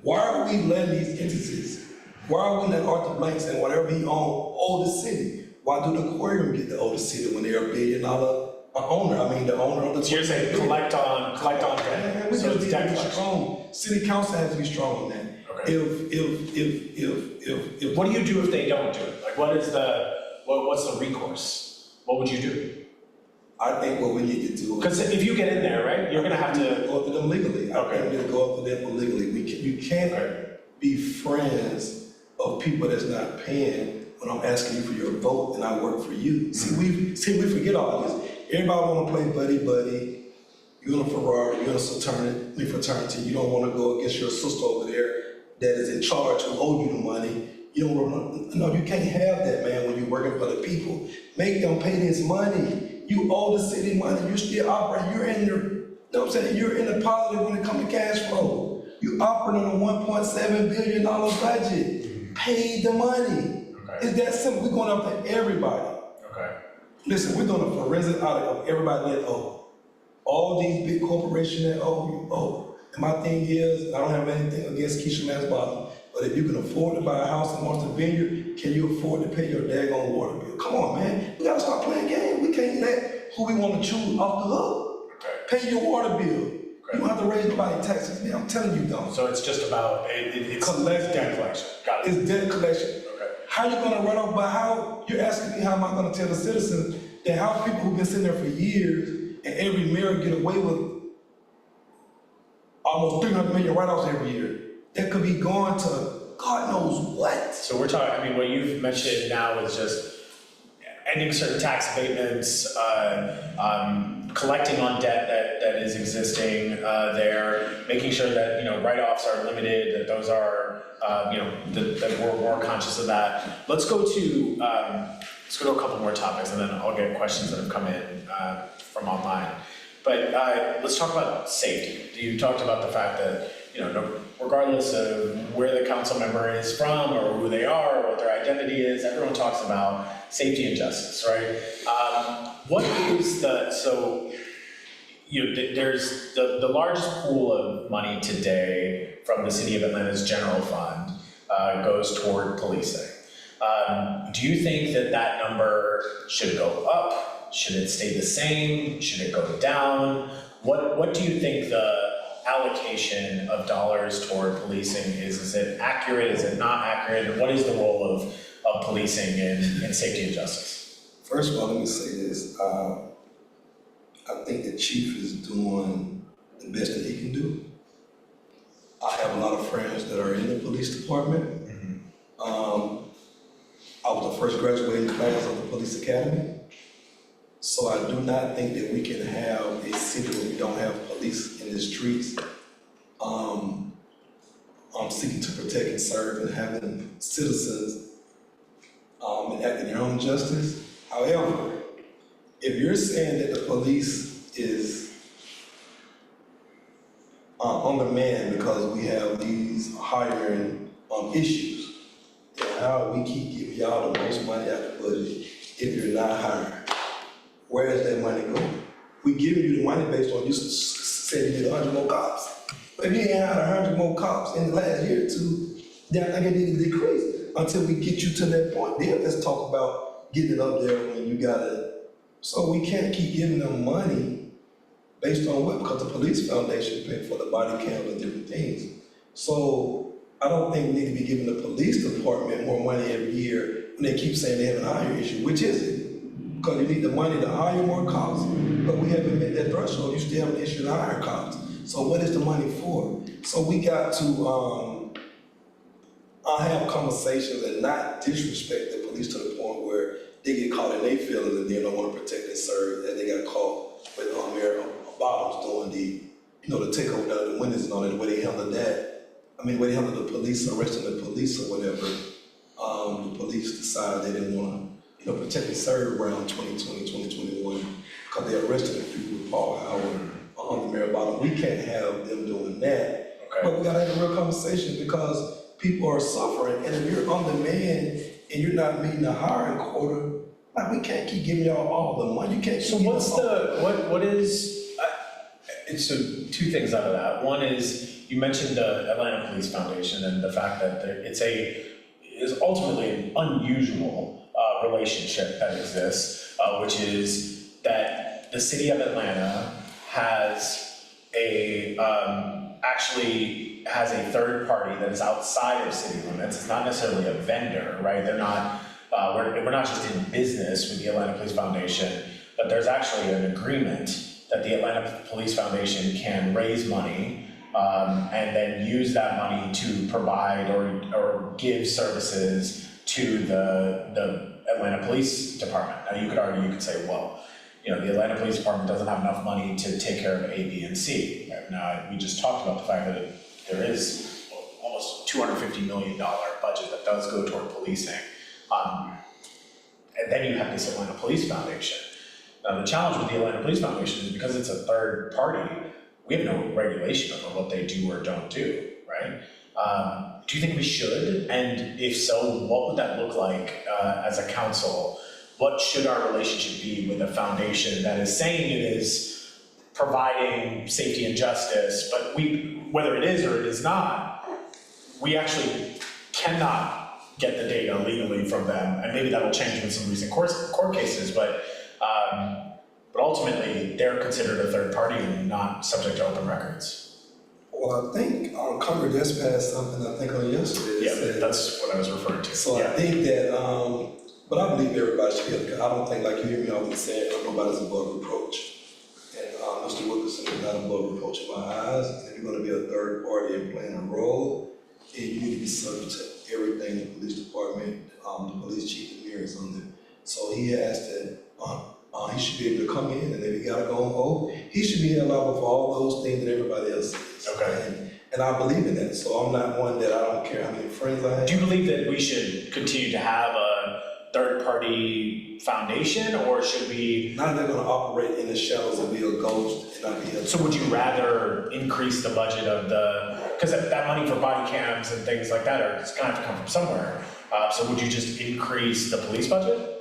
Why are we letting these entities, why are we letting Arthur Blanks and whatever he owe the city? Why do the aquarium get to owe the city when they're $1 billion owner? I mean, the owner of the. So you're saying collect on debt, We so just it's need debt to be collection. strong. City council has to be strong on that. Okay. If What do you do if they don't do it? Like what's the recourse? What would you do? I think what we need to do. Because if you get in there, right, you're gonna have to, Go after them legally. I think we need to go after them legally. You can't okay, be friends of people that's not paying when I'm asking you for your vote and I work for you. See, we forget all this. Everybody wanna play buddy. You're in a Ferrari, you're in a fraternity. You don't wanna go against your sister over there that is in charge who owe you the money. You don't wanna, no, you can't have that, man, when you're working for the people. Make them pay this money. You owe the city money, you still operate, you're in what I'm saying? You're in the positive when it comes to cash flow. You operate on a $1.7 billion budget. Pay the money. okay, It's that simple. We're going after everybody. okay, Listen, we're doing a forensic audit of everybody that owe. All these big corporations that owe, you owe. And my thing is, I don't have anything against Keisha Mansbottom, but if you can afford to buy a house in Martha Vineyard, can you afford to pay your daggone water bill? Come on, man. We gotta start playing games. We can't let who we want to choose off the hook. okay. Pay your water bill. You don't have to raise nobody's taxes, man. I'm telling you, don't. So it's just about, it's Collect debt collection, got it, It's debt collection. okay. How you gonna run off by how, you're asking me how am I gonna tell the citizens that how people who've been sitting there for years and every mayor get away with almost 300 million write-offs every year, that could be going to God knows what. So we're talking, I mean, what you've mentioned now is just ending certain tax abatements, collecting on debt that is existing there, making sure that, write-offs are limited, that those are, that we're more conscious of that. Let's go to a couple more topics and then I'll get questions that have come in from online. But let's talk about safety. You talked about the fact that, regardless of where the council member is from or who they are or what their identity is, everyone talks about safety and justice, right? What is there's the largest pool of money today from the City of Atlanta's general fund goes toward policing. Do you think that number should go up? Should it stay the same? Should it go down? What do you think the allocation of dollars toward policing is? Is it accurate? Is it not accurate? What is the role of policing in safety and justice? First of all, let me say this, I think the chief is doing the best that he can do. I have a lot of friends that are in the police department. I was the first graduating class of the police academy. So I do not think that we can have a city where we don't have police in the streets. I'm seeking to protect and serve and having citizens enact their own justice. However, if you're saying that the police is undermanned because we have these hiring issues, then how we keep giving y'all the most money out the budget if you're not hiring? Where is that money going? We giving you the money based on you said you need 100 more cops. But if you ain't hired 100 more cops in the last year or two, then I think it needs to decrease until we get you to that point. Then let's talk about getting it up there when you gotta. So we can't keep giving them money based on what? Because the police foundation pay for the body cams and different things. So I don't think we need to be giving the police department more money every year when they keep saying they have an hire issue. Which is it? Because you need the money to hire more cops, but we haven't met that threshold. You still haven't issued hire cops. So what is the money for? So we got to have conversations and not disrespect the police to the point where they get caught in their feelings and they don't want to protect and serve, and they got caught with Mayor Bottoms doing the takeover down of the windows and all that, the way they handled that. I mean, the way they handled the police, arresting the police or whatever. The police decided they didn't want to, protect and serve around 2020, 2021, because they arrested a few with Paul Howard, Mayor Bottoms. We can't have them doing that. Okay. But we gotta have a real conversation because people are suffering, and if you're undermanned and you're not meeting the hiring quota, like we can't keep giving y'all all the money. You can't. So what's what is? So two things out of that. One is you mentioned the Atlanta Police Foundation and the fact that is ultimately an unusual relationship that exists, which is that the city of Atlanta has actually has a third party that is outside of city limits. It's not necessarily a vendor, right? They're not. We're not just in business with the Atlanta Police Foundation, but there's actually an agreement that the Atlanta Police Foundation can raise money and then use that money to provide or give services to the Atlanta Police Department. Now you could say, well, the Atlanta Police Department doesn't have enough money to take care of A, B, and C. Now, we just talked about the fact that there is almost $250 million budget that does go toward policing. And then you have this Atlanta Police Foundation. Now, the challenge with the Atlanta Police Foundation is because it's a third party, we have no regulation over what they do or don't do, right? Do you think we should? And if so, what would that look like as a council? What should our relationship be with a foundation that is saying it is providing safety and justice, but whether it is or it is not, we actually cannot get the data legally from them, and maybe that'll change in some recent court cases, but ultimately they're considered a third party and not subject to open records. Well, I think Congress just passed something, I think on yesterday. Yeah, that's what I was referring to. So yeah. I think that, but I believe everybody should be able to, I don't think, like you hear me often saying, nobody's above reproach. And Mr. Wilkerson is not above reproach in my eyes. And if you're gonna be a third party and playing a role, then you need to be subject to everything the police department, the police chief and mayor is under. So he has to, he should be able to come in, and if he gotta go on hold, he should be liable for all those things that everybody else is. Okay. And I believe in that, so I'm not one that I don't care how many friends I have. Do you believe that we should continue to have a third-party foundation, or should we? Now they're gonna operate in the shadows and be a ghost and not be able to. So would you rather increase the budget of because that money for body cams and things like that it's gonna have to come from somewhere. So would you just increase the police budget?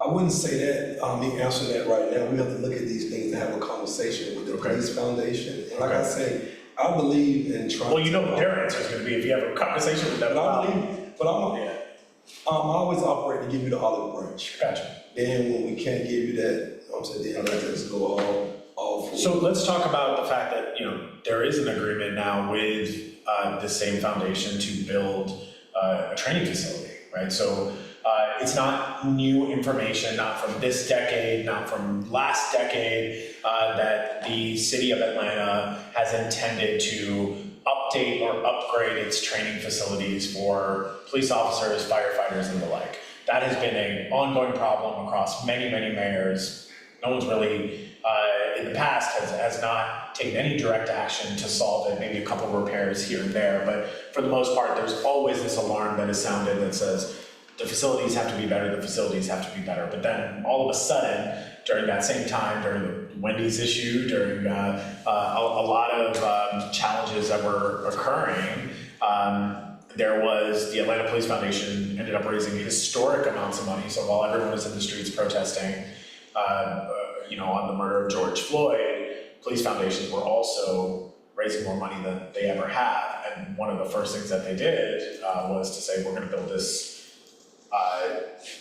I wouldn't say that, me answering that right now. We have to look at these things and have a conversation with the police foundation. And like I say, I believe in trying. Well, you know what their answer is gonna be if you have a conversation with them. But I always operate to give you the olive branch. Gotcha. Then when we can't give you that, I'm saying, then let's go all full. So let's talk about the fact that, there is an agreement now with the same foundation to build a training facility, right? So It's not new information, not from this decade, not from last decade, that the city of Atlanta has intended to update or upgrade its training facilities for police officers, firefighters, and the like. That has been an ongoing problem across many, many mayors. No one's really, in the past, has not taken any direct action to solve it, maybe a couple of repairs here and there, but for the most part, there's always this alarm that is sounded that says, the facilities have to be better, the facilities have to be better. But then all of a sudden, during that same time, during the Wendy's issue, during a lot of challenges that were occurring, there was the Atlanta Police Foundation ended up raising historic amounts of money. So while everyone was in the streets protesting, on the murder of George Floyd, police foundations were also raising more money than they ever have. And one of the first things that they did was to say, we're going to build this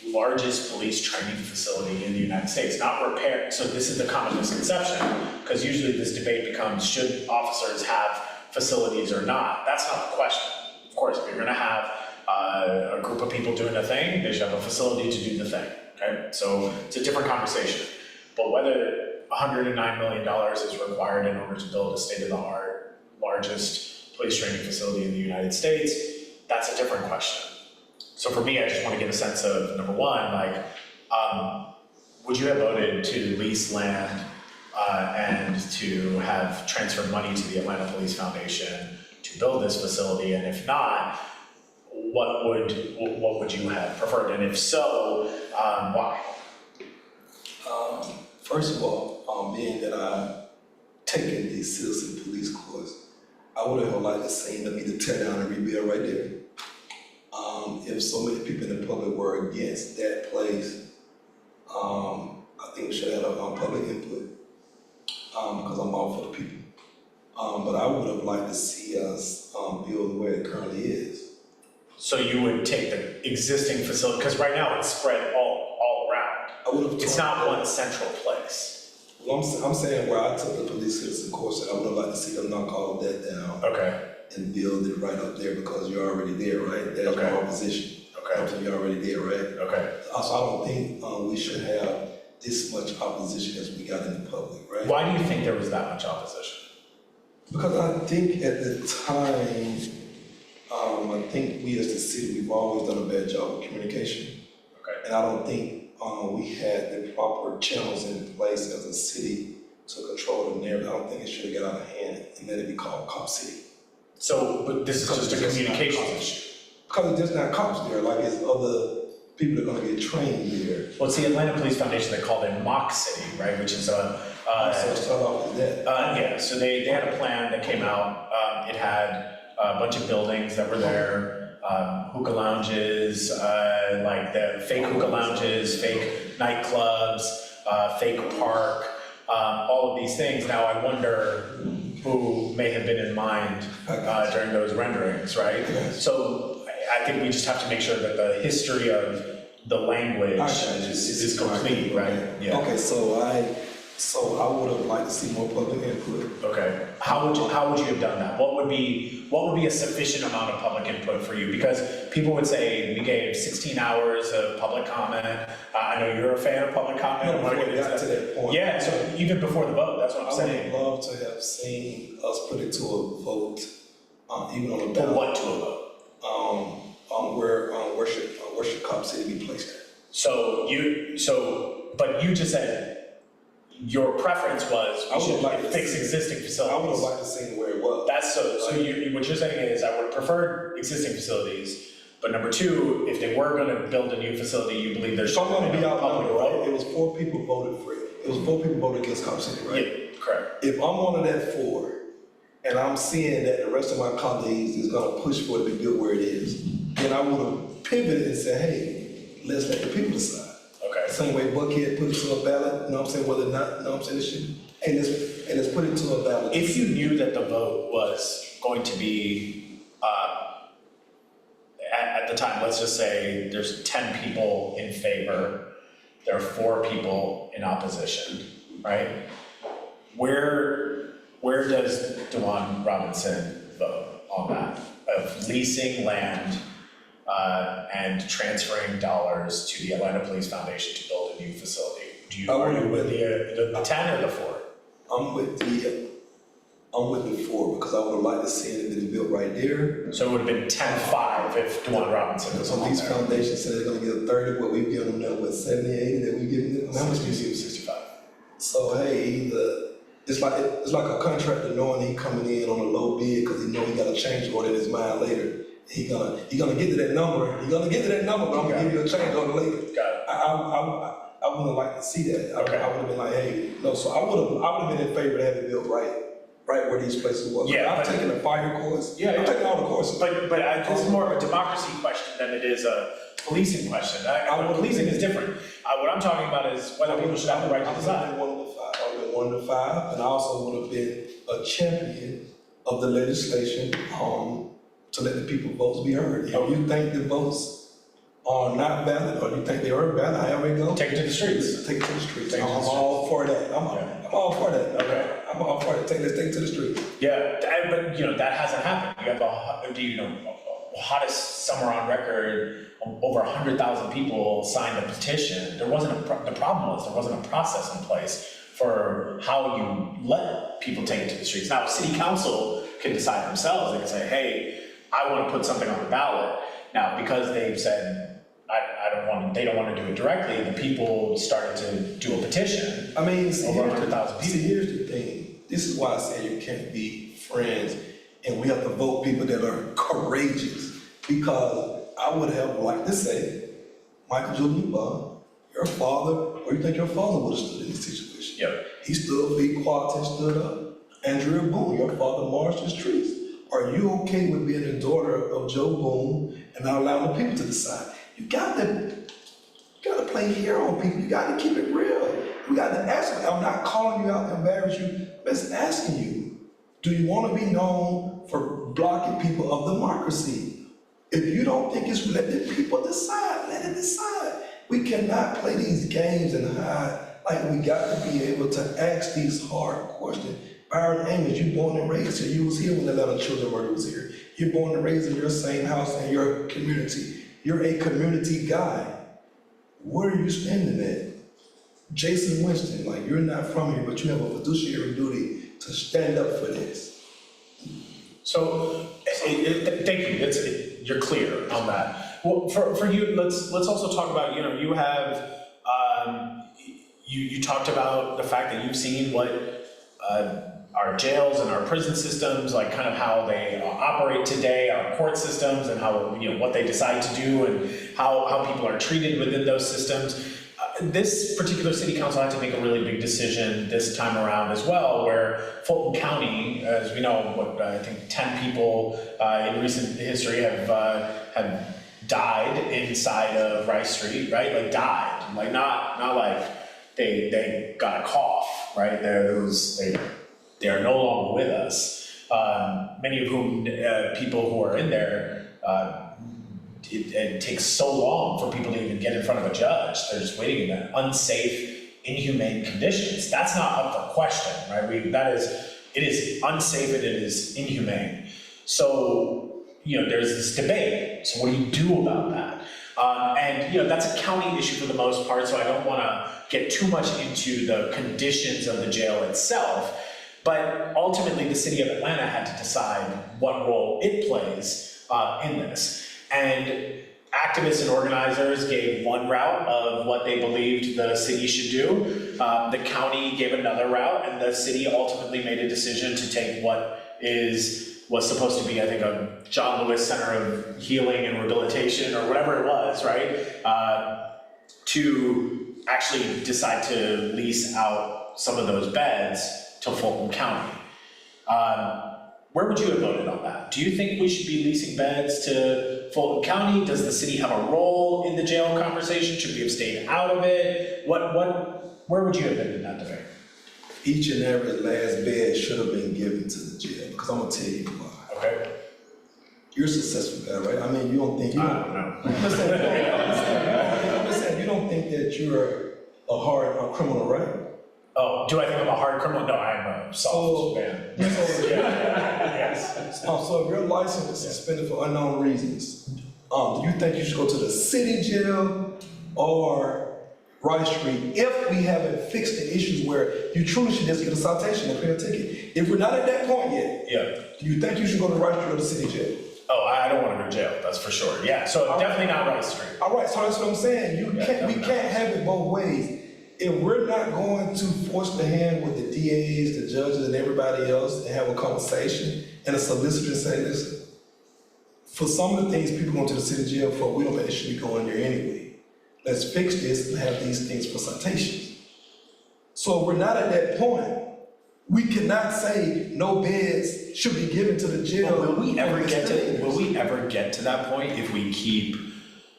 largest police training facility in the United States, not repair. So this is the common misconception, because usually this debate becomes, should officers have facilities or not? That's not the question. Of course, if you're going to have a group of people doing a thing, they should have a facility to do the thing, okay? So it's a different conversation. But whether $109 million is required in order to build a state-of-the-art, largest police training facility in the United States, that's a different question. So for me, I just want to get a sense of, number one, would you have voted to lease land and to have transferred money to the Atlanta Police Foundation to build this facility? And if not, what would you have preferred? And if so, why? First of all, being that I've taken the citizen police course, I would have liked to see them either tear down and rebuild right there. If so many people in the public were against that place, I think we should have public input, because I'm all for the people. But I would have liked to see us build the way it currently is. So you would take the existing facility, because right now it's spread all around. I would have. It's not one central place. Well, I'm saying where I took the police citizen course, I would have liked to see them knock all of that down. Okay. And build it right up there, because you're already there, right? There's Okay. no opposition. Okay. So you're already there, right? Okay. Also, I don't think we should have this much opposition as we got in the public, right? Why do you think there was that much opposition? Because I think at the time, I think we as the city, we've always done a bad job with communication. Okay. And I don't think we had the proper channels in place as a city to control the narrative. I don't think it should have got out of hand and let it be called Cop City. So, but this is just a communication issue. Because there's not cops there, like it's other people that are gonna get trained there. Well, it's the Atlanta Police Foundation, they called it Mock City, right, which is a, So start off with that. yeah, so they had a plan that came out, it had a bunch of buildings that were there, hookah lounges, like the fake hookah lounges, fake nightclubs, fake park, all of these things. Now I wonder who may have been in mind during those renderings, right? Yes. So I think we just have to make sure that the history of the language is complete, right? Yeah. Okay, so I would have liked to see more public input. Okay. How would you have done that? What would be a sufficient amount of public input for you? Because people would say we gave 16 hours of public comment. I know you're a fan of public comment. I wanna Before get we got into to that point. Yeah, so even before the vote, that's what I'm I would saying. have loved to have seen us put it to a vote, even on a Put ballot. what to a vote? Where should Cop City be placed at? But you just said your preference was I we would should like to fix see- existing I would have facilities. liked to see where it was. That's so what you're saying is I would have preferred existing facilities, but number two, if they were gonna build a new facility, you believe there If should I'm gonna be be a public outnumbered, right, vote? it was 4 people voted for it. It was 4 people voted against Cop City, right? Yeah, correct. If I'm one of that 4, and I'm seeing that the rest of my colleagues is gonna push for it to be built where it is, then I would have pivoted and said, hey, let's let the people decide. Okay. Same way Buckhead put it to a ballot, you know what I'm saying, whether or not, you know what I'm saying, it should, hey, let's put it to a ballot. If you knew that the vote was going to be, at the time, let's just say there's 10 people in favor, there are 4 people in opposition, right? Where does Duvwon Robinson vote on that, of leasing land and transferring dollars to the Atlanta Police Foundation to build a new facility. I Are you would- with the 10 or the 4? I'm with the 4 because I would have liked to see it been built right there. So it would have been 10-5 if Duvwon Robinson was Some of on these there. foundations said they're gonna get 30, but we've given them, what, 70, 80 that we giving them? How much do you see? 65. So hey, it's like a contractor knowing he coming in on a low bid because he know he got a change order in his mind later. He gonna get to that number. He gonna get to that number, but I'm gonna give you a change order later. Got it. I wouldn't like to see that. Okay. I would have been like, hey, no. So I would have been in favor of having it built right where these places was. Yeah, I'm but- taking the fire course. Yeah, I'm yeah. taking all the courses. But this is more of a democracy question than it is a policing question. Policing is different. What I'm talking about is whether people should have the right to I decide. would have been 1 to 5, and I also would have been a champion of the legislation to let the people votes be heard. If you think the votes are not valid, or you think they are valid, however it goes, Take it to the streets. take it to the streets. Take it to the I'm streets. all for that. I'm all for that. Okay. I'm all for it. Let's take it to the street. Yeah, but that hasn't happened. You have the hottest summer on record. Over 100,000 people signed a petition. The problem was there wasn't a process in place for how you let people take it to the streets. Now, city council can decide themselves. They can say, hey, I want to put something on the ballot. Now, because they've said they don't want to do it directly, the people started to do a petition. I mean, see, Over 100,000 people. See, here's the thing. This is why I say you can't be friends, and we have to vote people that are courageous. Because I would have liked to say, Michael Jordan, your father, or you think your father would have stood in this situation? Yep. He stood for equality, stood up. Andrea Boone, your father marched the streets. Are you okay with being the daughter of Joe Boone and not allowing the people to decide? You got to play hero on people. You got to keep it real. We got to ask. I'm not calling you out to embarrass you. I'm just asking you, do you want to be known for blocking people of democracy? If you don't think it's, let the people decide. Let it decide. We cannot play these games and hide. Like, we got to be able to ask these hard questions. Byron Amos, you born and raised here. You was here when the Atlanta children murder was here. You're born and raised in your same house in your community. You're a community guy. Where are you standing at? Jason Winston, like, you're not from here, but you have a fiduciary duty to stand up for this. So, thank you. You're clear on that. Well, for you, let's also talk about, you have, you talked about the fact that you've seen what our jails and our prison systems, like kind of how they operate today, our court systems, and how, what they decide to do and how people are treated within those systems. This particular city council had to make a really big decision this time around as well, where Fulton County, as we know, I think 10 people in recent history have died inside of Rice Street, right? Like died, like not like they got a cough, right? They are no longer with us. Many of whom people who are in there. It takes so long for people to even get in front of a judge. They're just waiting in unsafe, inhumane conditions. That's not up for question, right? It is unsafe and it is inhumane. So, there's this debate. So what do you do about that? And that's a county issue for the most part, so I don't want to get too much into the conditions of the jail itself. But ultimately, the city of Atlanta had to decide what role it plays in this. And activists and organizers gave one route of what they believed the city should do. The county gave another route, and the city ultimately made a decision to take what was supposed to be, I think, a John Lewis Center of Healing and Rehabilitation, or whatever it was, right? To actually decide to lease out some of those beds to Fulton County. Where would you have voted on that? Do you think we should be leasing beds to Fulton County? Does the city have a role in the jail conversation? Should we have stayed out of it? Where would you have been in that debate? Each and every last bed should have been given to the jail, because I'm gonna tell you why. Okay. You're a successful guy, right? I mean, you don't think, I don't know. I'm saying, you don't think that you're a hard criminal, right? Oh, do I think I'm a hard criminal? No, I'm a soft man. So, Yes. so if your license is suspended for unknown reasons, do you think you should go to the city jail or Rice Street if we haven't fixed the issues where you truly should just get a citation and pay a ticket? If we're not at that point yet, Yeah. do you think you should go to Rice Street or the city jail? Oh, I don't want to go to jail, that's for sure. Yeah, so definitely not Rice Street. All right, so that's what I'm saying. We definitely. can't have it both ways. If we're not going to force the hand with the DAs, the judges, and everybody else and have a conversation and a solicitor say, listen, for some of the things people go to the city jail for, we don't think they should be going there anyway. Let's fix this and have these things for citations. So if we're not at that point, we cannot say no beds should be given to the jail. Will we ever get to that point if we keep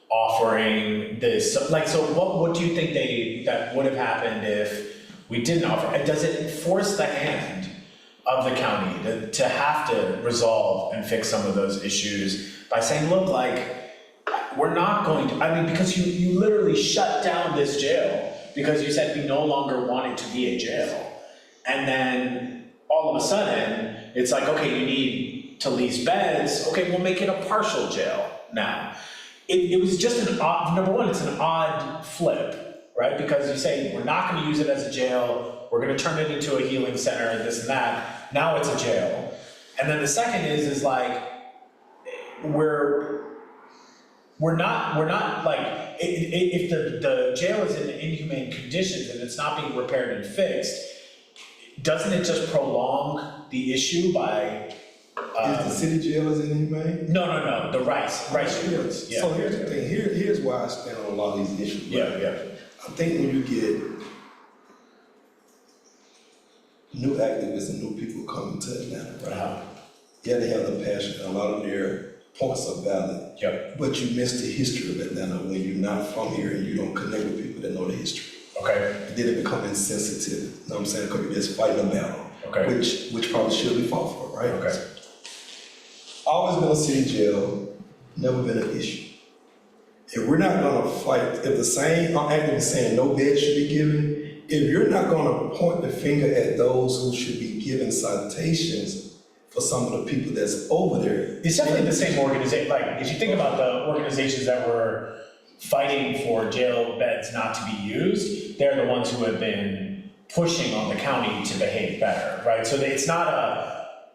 offering this? Like, so what do you think that would have happened if we didn't offer? And does it force the hand of the county to have to resolve and fix some of those issues by saying, look, like, we're not going to, I mean, because you literally shut down this jail because you said we no longer want it to be a jail. And then all of a sudden, it's like, okay, you need to lease beds. Okay, we'll make it a partial jail now. It was just an odd, number one, it's an odd flip, right? Because you say, we're not gonna use it as a jail, we're gonna turn it into a healing center and this and that. Now it's a jail. And then the second is like, we're not like, if the jail is in inhumane conditions and it's not being repaired and fixed, doesn't it just prolong the issue by? Is the city jail is inhumane? No, the Rice units, yeah. So here's the thing, here's why I stand on a lot of these issues. Yeah. I think when you get new activists and new people coming to Atlanta, right? Uh-huh. Yeah, they have the passion, and a lot of their points are valid. Yep. But you miss the history of Atlanta when you're not from here and you don't connect with people that know the history. Okay. And then it becomes insensitive, you know what I'm saying? Because you're just fighting a battle, Okay. which probably should be fought for, right? Okay. Always been a city jail, never been an issue. If we're not gonna fight, if the same activists saying no bed should be given, if you're not gonna point the finger at those who should be given citations for some of the people that's over there. It's definitely the same organization, like, if you think about the organizations that were fighting for jail beds not to be used, they're the ones who have been pushing on the county to behave better, right? So it's not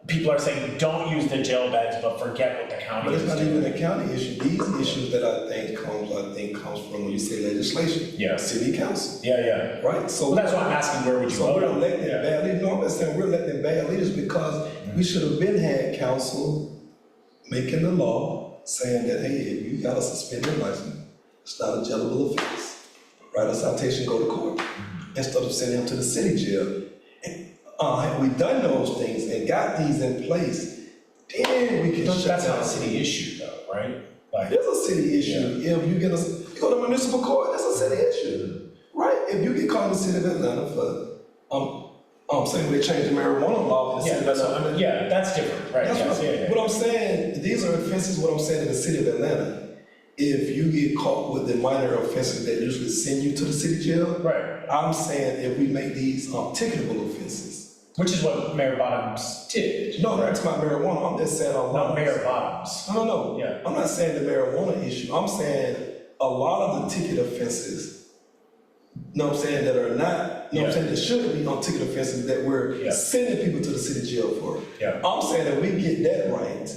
people are saying, don't use the jail beds, but forget what the county But is it's not doing. even a county issue. These issues that I think comes from when you say legislation. Yeah. City council, Yeah. right? So Well, that's why I'm asking, where would you So vote we're on? electing Yeah. bad leaders. No, I'm not saying we're electing bad leaders because we should have been had council making the law saying that, hey, if you got a suspended license, it's not a jailable offense. Write a citation, go to court, instead of sending them to the city jail. And had we done those things and got these in place, then we can shut That's down. not a city issue though, right? Like, It's a city issue. If you get you go to municipal court, that's a city issue, right? If you get caught in the city of Atlanta for, saying they changed the marijuana law in the city of Atlanta. that's different, right? That's Yes, right. yeah. What I'm saying, these are offenses, what I'm saying in the city of Atlanta. If you get caught with the minor offenses that usually send you to the city jail, Right, I'm saying if we make these ticketable offenses. which is what Mayor Bottoms did. No, that's not marijuana, I'm just saying a lot. Not Mayor Bottoms. No. Yeah. I'm not saying the marijuana issue. I'm saying a lot of the ticket offenses, you know what I'm saying, that are not, you know what I'm saying, that shouldn't be on ticket offenses that we're sending people to the city jail for. Yeah. I'm saying that we get that right,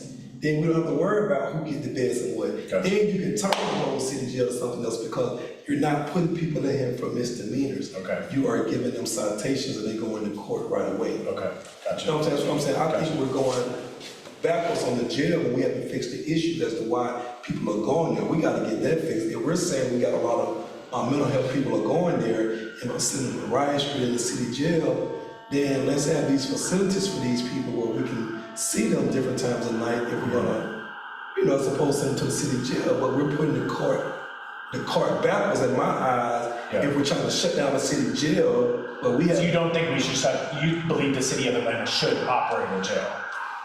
then we don't have to worry about who get the beds and what. Gotcha. Then you can turn the whole city jail to something else because you're not putting people in here for misdemeanors. Okay. You are giving them citations and they go into court right away. Okay, gotcha. You know what I'm saying? That's what I'm saying. I think we're going backwards on the jail when we haven't fixed the issues as to why people are going there. We gotta get that fixed. If we're saying we got a lot of mental health people are going there and are sitting in the Rice Street in the city jail, then let's have these facilities for these people where we can see them different times of night if we're gonna, as opposed to send them to the city jail, but we're putting the cart backwards in my eyes if we're trying to shut down the city jail, but we have. So you don't think we should you believe the city of Atlanta should operate a jail?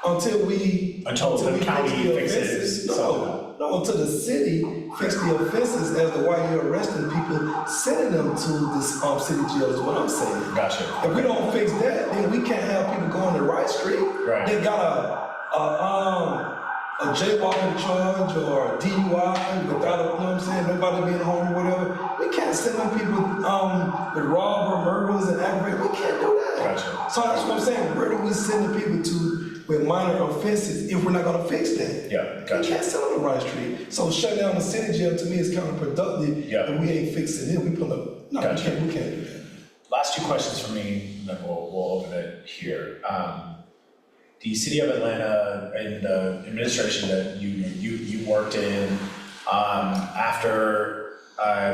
Until the county fixes offenses. something. No, until the city fix the offenses as to why you're arresting people, sending them to this city jail is what I'm saying. Gotcha. If we don't fix that, then we can't have people going to Rice Street. Right. They got a jaywalking charge or a DUI without a, you know what I'm saying, nobody being home or whatever, we can't send them people with robber, murders, and aggravated. We can't do that. Gotcha. So that's what I'm saying. Where do we send the people to with minor offenses if we're not gonna fix that? Yeah, We gotcha. can't send them to Rice Street. So shut down the city jail to me is counterproductive. Yeah. And we ain't fixing it. We put up. No, Gotcha. we can't do that. Last two questions from me, and then we'll open it here. The city of Atlanta and the administration that you worked in, after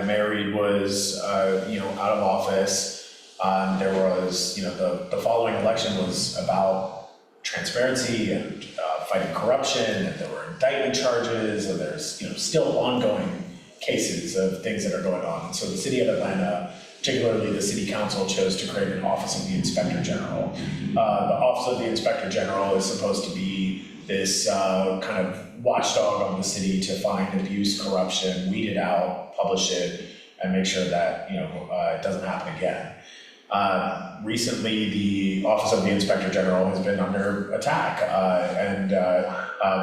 Mayor Reed was out of office, there was the following election was about transparency and fighting corruption, and there were indictment charges, and there's still ongoing cases of things that are going on. And so the city of Atlanta, particularly the city council, chose to create an office of the inspector general. The office of the inspector general is supposed to be this kind of watchdog on the city to find abuse, corruption, weed it out, publish it, and make sure that it doesn't happen again. Recently, the office of the inspector general has been under attack, and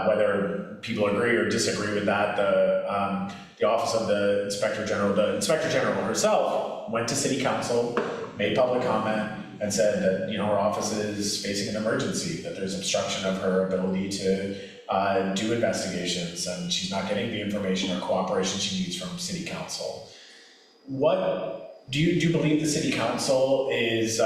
whether people agree or disagree with that, the office of the inspector general herself went to city council, made public comment, and said that her office is facing an emergency, that there's obstruction of her ability to do investigations, and she's not getting the information or cooperation she needs from city council. What do you believe the city council is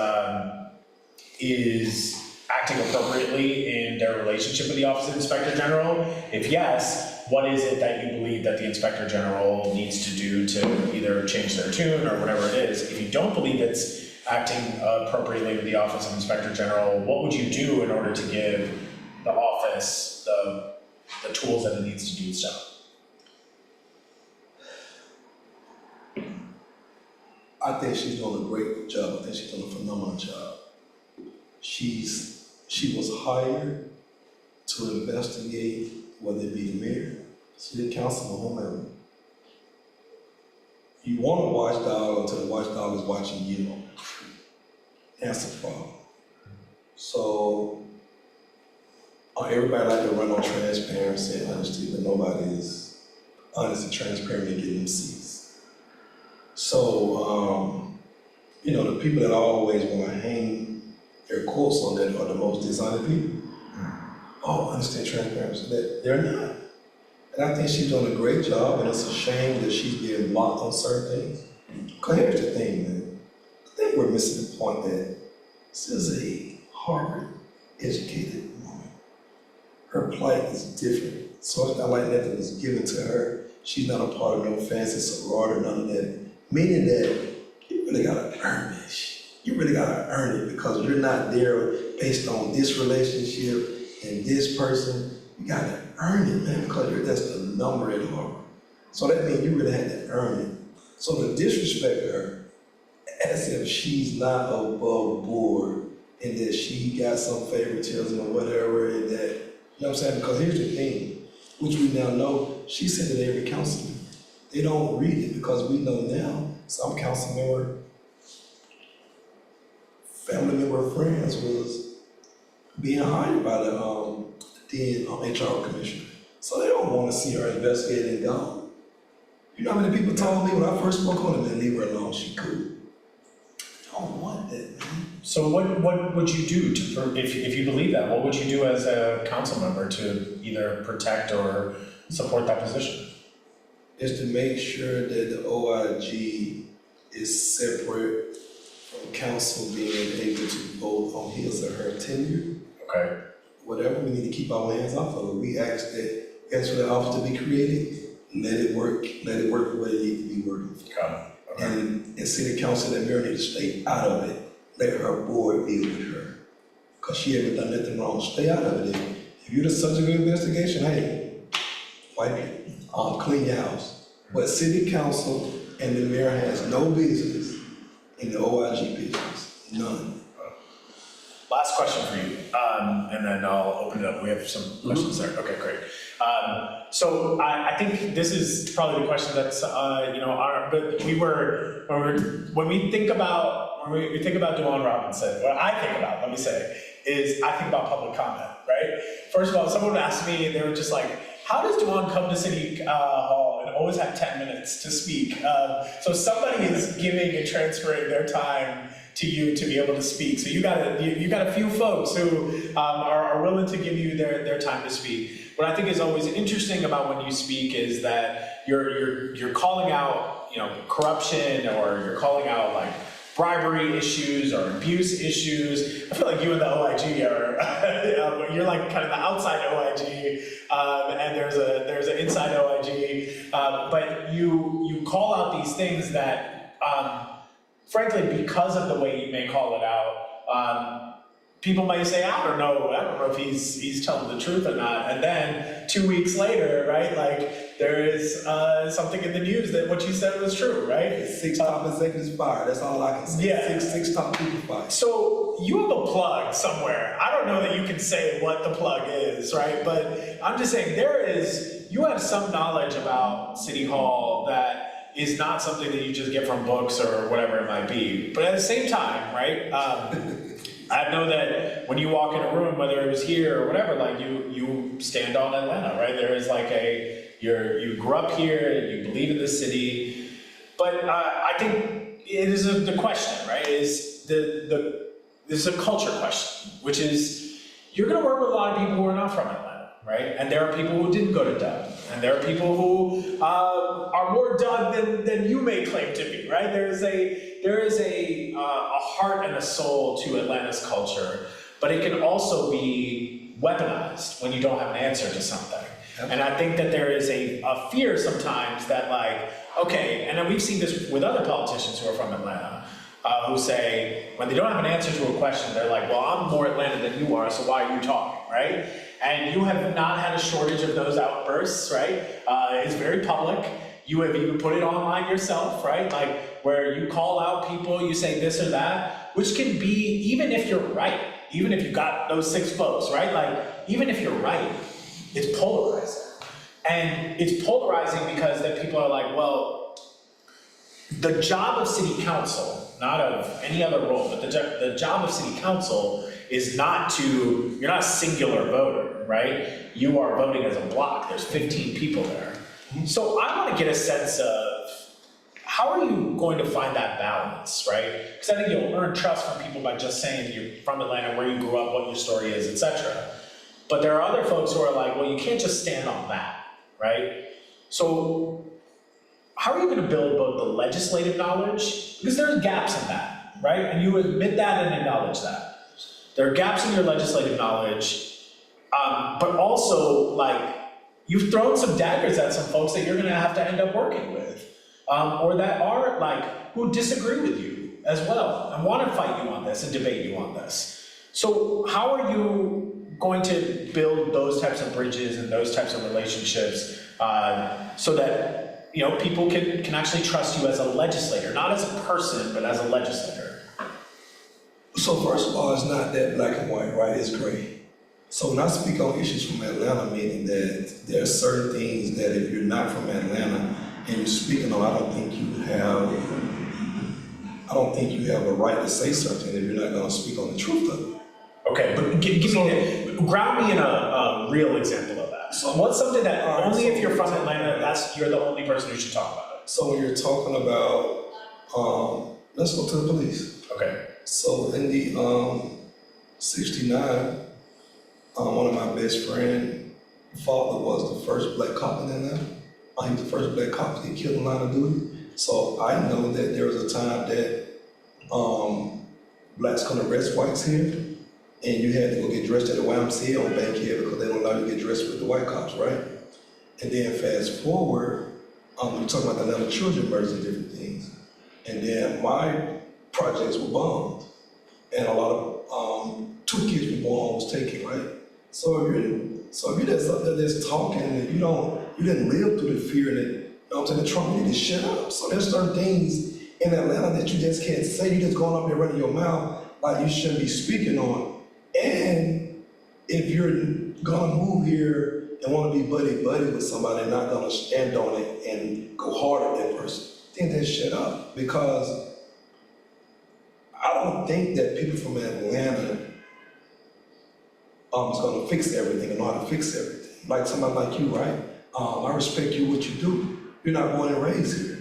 acting appropriately in their relationship with the office of the inspector general? If yes, what is it that you believe that the inspector general needs to do to either change their tune or whatever it is? If you don't believe it's acting appropriately with the office of inspector general, what would you do in order to give the office the tools that it needs to do its job? I think she's doing a great job. I think she's doing a phenomenal job. She was hired to investigate whether it be the mayor, city council, or whomever. You want a watchdog until the watchdog is watching you. That's the problem. So everybody like to run on transparency and honesty, but nobody is honest and transparent in getting them seats. So, the people that always want to hang their quotes on that are the most dishonest people. Oh, understand transparency. That they're not. And I think she's doing a great job, and it's a shame that she's being blocked on certain things. Because here's the thing, man. I think we're missing the point that this is a Harvard-educated woman. Her plight is different. So it's not like nothing was given to her. She's not a part of no fancy sorority, none of that. Meaning that you really gotta earn this. You really gotta earn it because you're not there based on this relationship and this person. You gotta earn it, man, because that's the number at Harvard. So that means you really had to earn it. So to disrespect her as if she's not above board and that she got some favoritism or whatever, and that, you know what I'm saying? Because here's the thing, which we now know, she sent it to every councilman. They don't read it because we know now some council member, family member, friends was being hired by the HR commissioner. So they don't want to see her investigated and gone. You know how many people told me when I first spoke on it, man, leave her alone, she cool. I don't want that, man. So what would you do if you believe that? What would you do as a council member to either protect or support that position? Is to make sure that the OIG is separate from council being able to vote on his or her tenure. Okay. Whatever, we need to keep our hands off of it. We ask for the office to be created, let it work the way it needs to be working. Got it. Okay. And city council and mayor need to stay out of it. Let her board deal with her. Cause she haven't done nothing wrong. Stay out of it. If you're the subject of investigation, hey, wipe it. Clean your house. But city council and the mayor has no business in the OIG business. None. Last question for you, and then I'll open it up. We have some questions there. Okay, great. So I think this is probably the question that's but when we think about Duvwon Robinson, what I think about, let me say, is I think about public comment, right? right? First of all, someone asked me, and they were just like, how does Duvwon come to City Hall and always have 10 minutes to speak? So somebody is giving and transferring their time to you to be able to speak. So you got a few folks who are willing to give you their time to speak. What I think is always interesting about when you speak is that you're calling out, you know, corruption, or you're calling out like bribery issues or abuse issues. I feel like you and the OIG are, you're like kind of the outside OIG, and there's an inside OIG, but you call out these things that, frankly, because of the way you may call it out, people may say, I don't know if he's telling the truth or not. And then 2 weeks later, right, like there is something in the news that what you said was true, right? 6 top executives fired, that's all I can say. Yeah. Six top people fired. So you have a plug somewhere. I don't know that you can say what the plug is, right? But I'm just saying you have some knowledge about City Hall that is not something that you just get from books or whatever it might be. But at the same time, right, I know that when you walk in a room, whether it was here or whatever, like you stand on Atlanta, right? There is like you grew up here, you believe in the city, but I think it is the question, right? Is this is a culture question, which is you're going to work with a lot of people who are not from Atlanta, right? And there are people who didn't go to Dub, and there are people who are more Dub than you may claim to be, right? There is a heart and a soul to Atlanta's culture, but it can also be weaponized when you don't have an answer to something. And I think that there is a fear sometimes that like, okay, and then we've seen this with other politicians who are from Atlanta, who say, when they don't have an answer to a question, they're like, well, I'm more Atlanta than you are, so why are you talking, right? And you have not had a shortage of those outbursts, right? It's very public. You have even put it online yourself, right? Like where you call out people, you say this or that, which can be, even if you're right, even if you got those 6 votes, right? Like, even if you're right, it's polarizing. And it's polarizing because then people are like, well, the job of city council, not of any other role, but the job of city council is you're not a singular voter, right? You are voting as a block, there's 15 people there. So I want to get a sense of how are you going to find that balance, right? Because I think you'll earn trust from people by just saying you're from Atlanta, where you grew up, what your story is, etc. But there are other folks who are like, well, you can't just stand on that, right? So how are you going to build both the legislative knowledge, because there are gaps in that, right? And you admit that and acknowledge that. There are gaps in your legislative knowledge, but also like, you've thrown some daggers at some folks that you're going to have to end up working with, or that are like, who disagree with you as well and want to fight you on this and debate you on this. So how are you going to build those types of bridges and those types of relationships so that, you know, people can actually trust you as a legislator, not as a person, but as a legislator? So first of all, it's not that black and white, right? It's gray. So when I speak on issues from Atlanta, meaning that there are certain things that if you're not from Atlanta and you're speaking on, I don't think you have a right to say something if you're not going to speak on the truth of it. Okay, but ground me in a real example of that. So what's something that only if you're from Atlanta, you're the only person who should talk about it? So when you're talking about, let's go to the police. Okay. So in the 69, one of my best friend's father was the first black cop in Atlanta. He was the first black cop to get killed in line of duty. So I know that there was a time that blacks couldn't arrest whites here, and you had to go get dressed at the YMCA on Bankhead because they don't allow you to get dressed with the white cops, right? And then fast forward, we're talking about the Atlanta children murders and different things. And then my projects were bombed, and a lot of 2 kids were born was taken, right? So if you're just up there that's talking and you didn't live through the fear and the trauma, you need to shut up. So there's certain things in Atlanta that you just can't say. You just going up there running your mouth like you shouldn't be speaking on. And if you're gonna move here and want to be buddy with somebody and not gonna stand on it and go hard at that person, then they shut up. Because I don't think that people from Atlanta is gonna fix everything and know how to fix everything. Like somebody like you, right? I respect you, what you do. You're not born and raised here.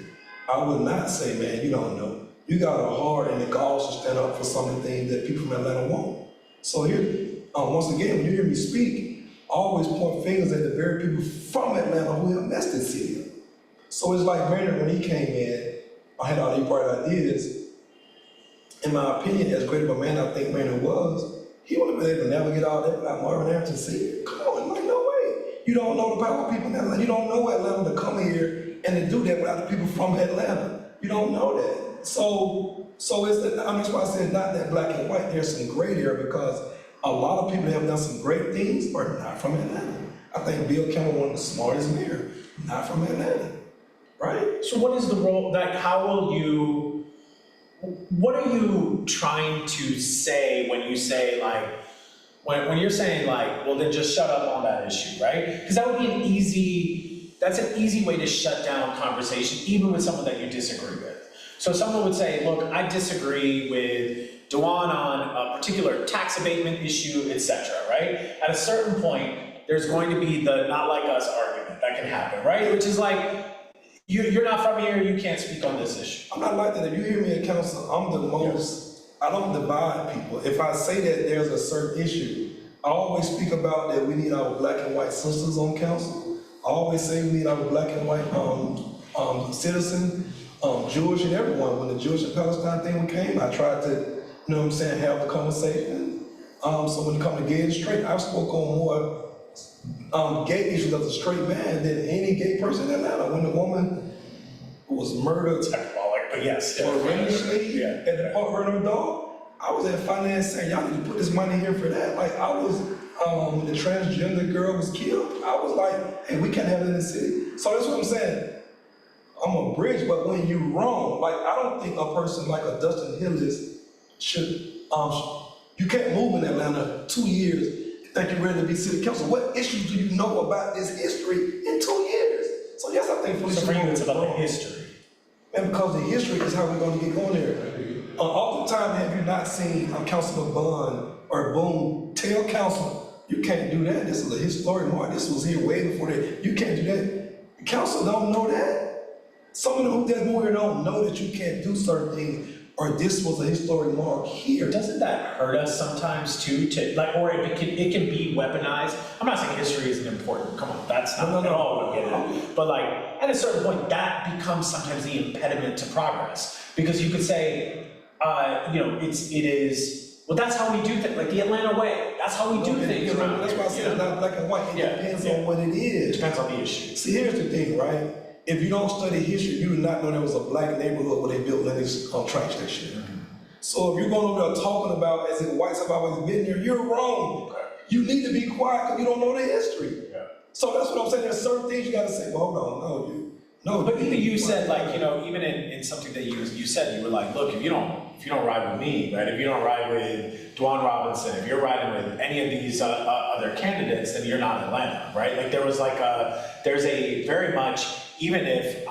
I would not say, man, you don't know. You got a heart and the cause to stand up for some of the things that people from Atlanta want. So here, once again, when you hear me speak, I always point fingers at the very people from Atlanta who have messed this city up. So it's like Maynard, when he came in, I had all these bright ideas. In my opinion, as great of a man I think Maynard was, he wouldn't have been able to navigate all that without Marvin Arrington Sr. Come on, like, no way. You don't know the power of people in Atlanta. You don't know Atlanta to come here and to do that without the people from Atlanta. You don't know that. So that's why I said it's not that black and white. There's some gray there because a lot of people that have done some great things are not from Atlanta. I think Bill Campbell, one of the smartest mayor, not from Atlanta, right? So what is the role, like, what are you trying to say when you say, like, when you're saying, like, well, then just shut up on that issue, right? Because that would be that's an easy way to shut down conversation, even with someone that you disagree with. So someone would say, look, I disagree with Duvwon on a particular tax abatement issue, etc., right? At a certain point, there's going to be the not like us argument that can happen, right? Which is like, you're not from here, you can't speak on this issue. I'm not like that. If you hear me at council, I'm the most, I don't divide people. If I say that there's a certain issue, I always speak about that we need our black and white sisters on council. I always say we need our black and white citizens, Jewish and everyone. When the Jewish and Palestine thing came, I tried to, you know what I'm saying, have the conversation. So when it comes to gay and straight, I've spoke on more gay issues as a straight man than any gay person in Atlanta. When the woman who was murdered, Hyperbolic, but yes. horrendously at the park, her and her dog, I was at finance saying, y'all need to put this money here for that. Like I was, when the transgender girl was killed, I was like, hey, we can't have it in the city. So that's what I'm saying. I'm a bridge, but when you're wrong, like I don't think a person like a Dustin Hillis should, you can't move in Atlanta 2 years think you're ready to be city council. What issues do you know about this history in 2 years? So yes, I think So for you, it's about the history. And because the history is how we're going to get going there. Oftentimes, have you not seen Councilman Bond or Boone tell council, you can't do that. This is a historic mark. This was here way before that. You can't do that. The council don't know that. Some of them who does more here don't know that you can't do certain things. Or this was a historic mark here. Doesn't that hurt us sometimes too? To like, or it can be weaponized. I'm not saying history isn't important. Come on, that's not at all what I'm getting at. But like, at a certain point, that becomes sometimes the impediment to progress because you could say, it is. Well, that's how we do things. Like the Atlanta way. That's how we do things. That's why I said it's not black and white. It depends on what it is. It depends on the issue. See, here's the thing, right? If you don't study history, you do not know there was a black neighborhood where they built Lennox train station. Mm-hmm. So if you're going over there talking about as if whites have always been here, you're wrong. Okay. You need to be quiet because you don't know the history. Yeah. So that's what I'm saying. There's certain things you got to say, well, hold on, no. But even you said, like, even in something that you said, you were like, look, if you don't ride with me, right? If you don't ride with Duvwon Robinson, if you're riding with any of these other candidates, then you're not Atlanta, right? Like there was there's a very much, even if,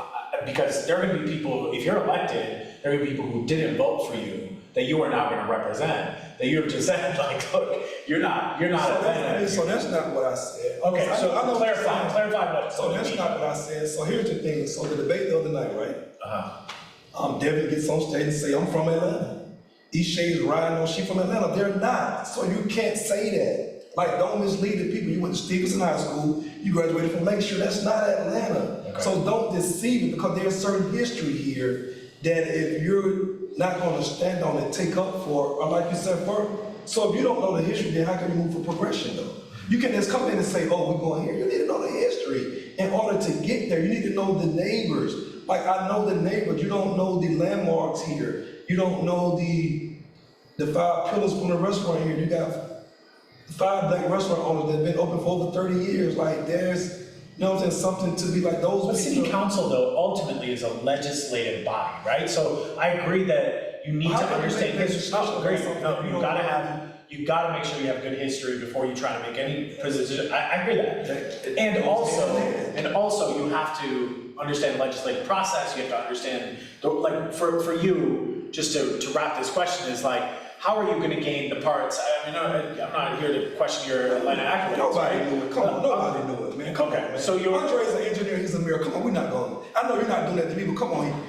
because there are going to be people, if you're elected, there are going to be people who didn't vote for you that you are not going to represent, that you have just said, like, look, you're not Atlanta. So that's not what I said. Okay, so I know clarify what. So that's not what I said. So here's the thing. So the debate the other night, right? Devin gets on stage and say, I'm from Atlanta. East Shades riding on, she from Atlanta. They're not. So you can't say that. Like, don't mislead the people. You went to Stevenson High School, you graduated from Lakeshore. That's not Atlanta. Okay. So don't deceive it because there's certain history here that if you're not going to stand on and take up for, or like you said, for. So if you don't know the history, then how can you move for progression though? You can just come in and say, oh, we're going here. You need to know the history. In order to get there, you need to know the neighbors. Like I know the neighbors, you don't know the landmarks here. You don't know the 5 pillars from the restaurant here. You got 5 black restaurant owners that have been open for over 30 years. Like there's, there's something to be like those. But city council though, ultimately is a legislative body, right? So I agree that you need to understand history. You've got to make sure you have good history before you try to make any position. I agree that. And also you have to understand legislative process. You have to understand, like for you, just to wrap this question is like, how are you gonna gain the parts? I mean, I'm not here to question your Atlanta accolades, Nobody right? knew it, come on, nobody knew it, man, come on, Okay, man. so you're- Andre's an engineer, he's a mayor, come on, we're not going, I know you're not doing that to people, come on.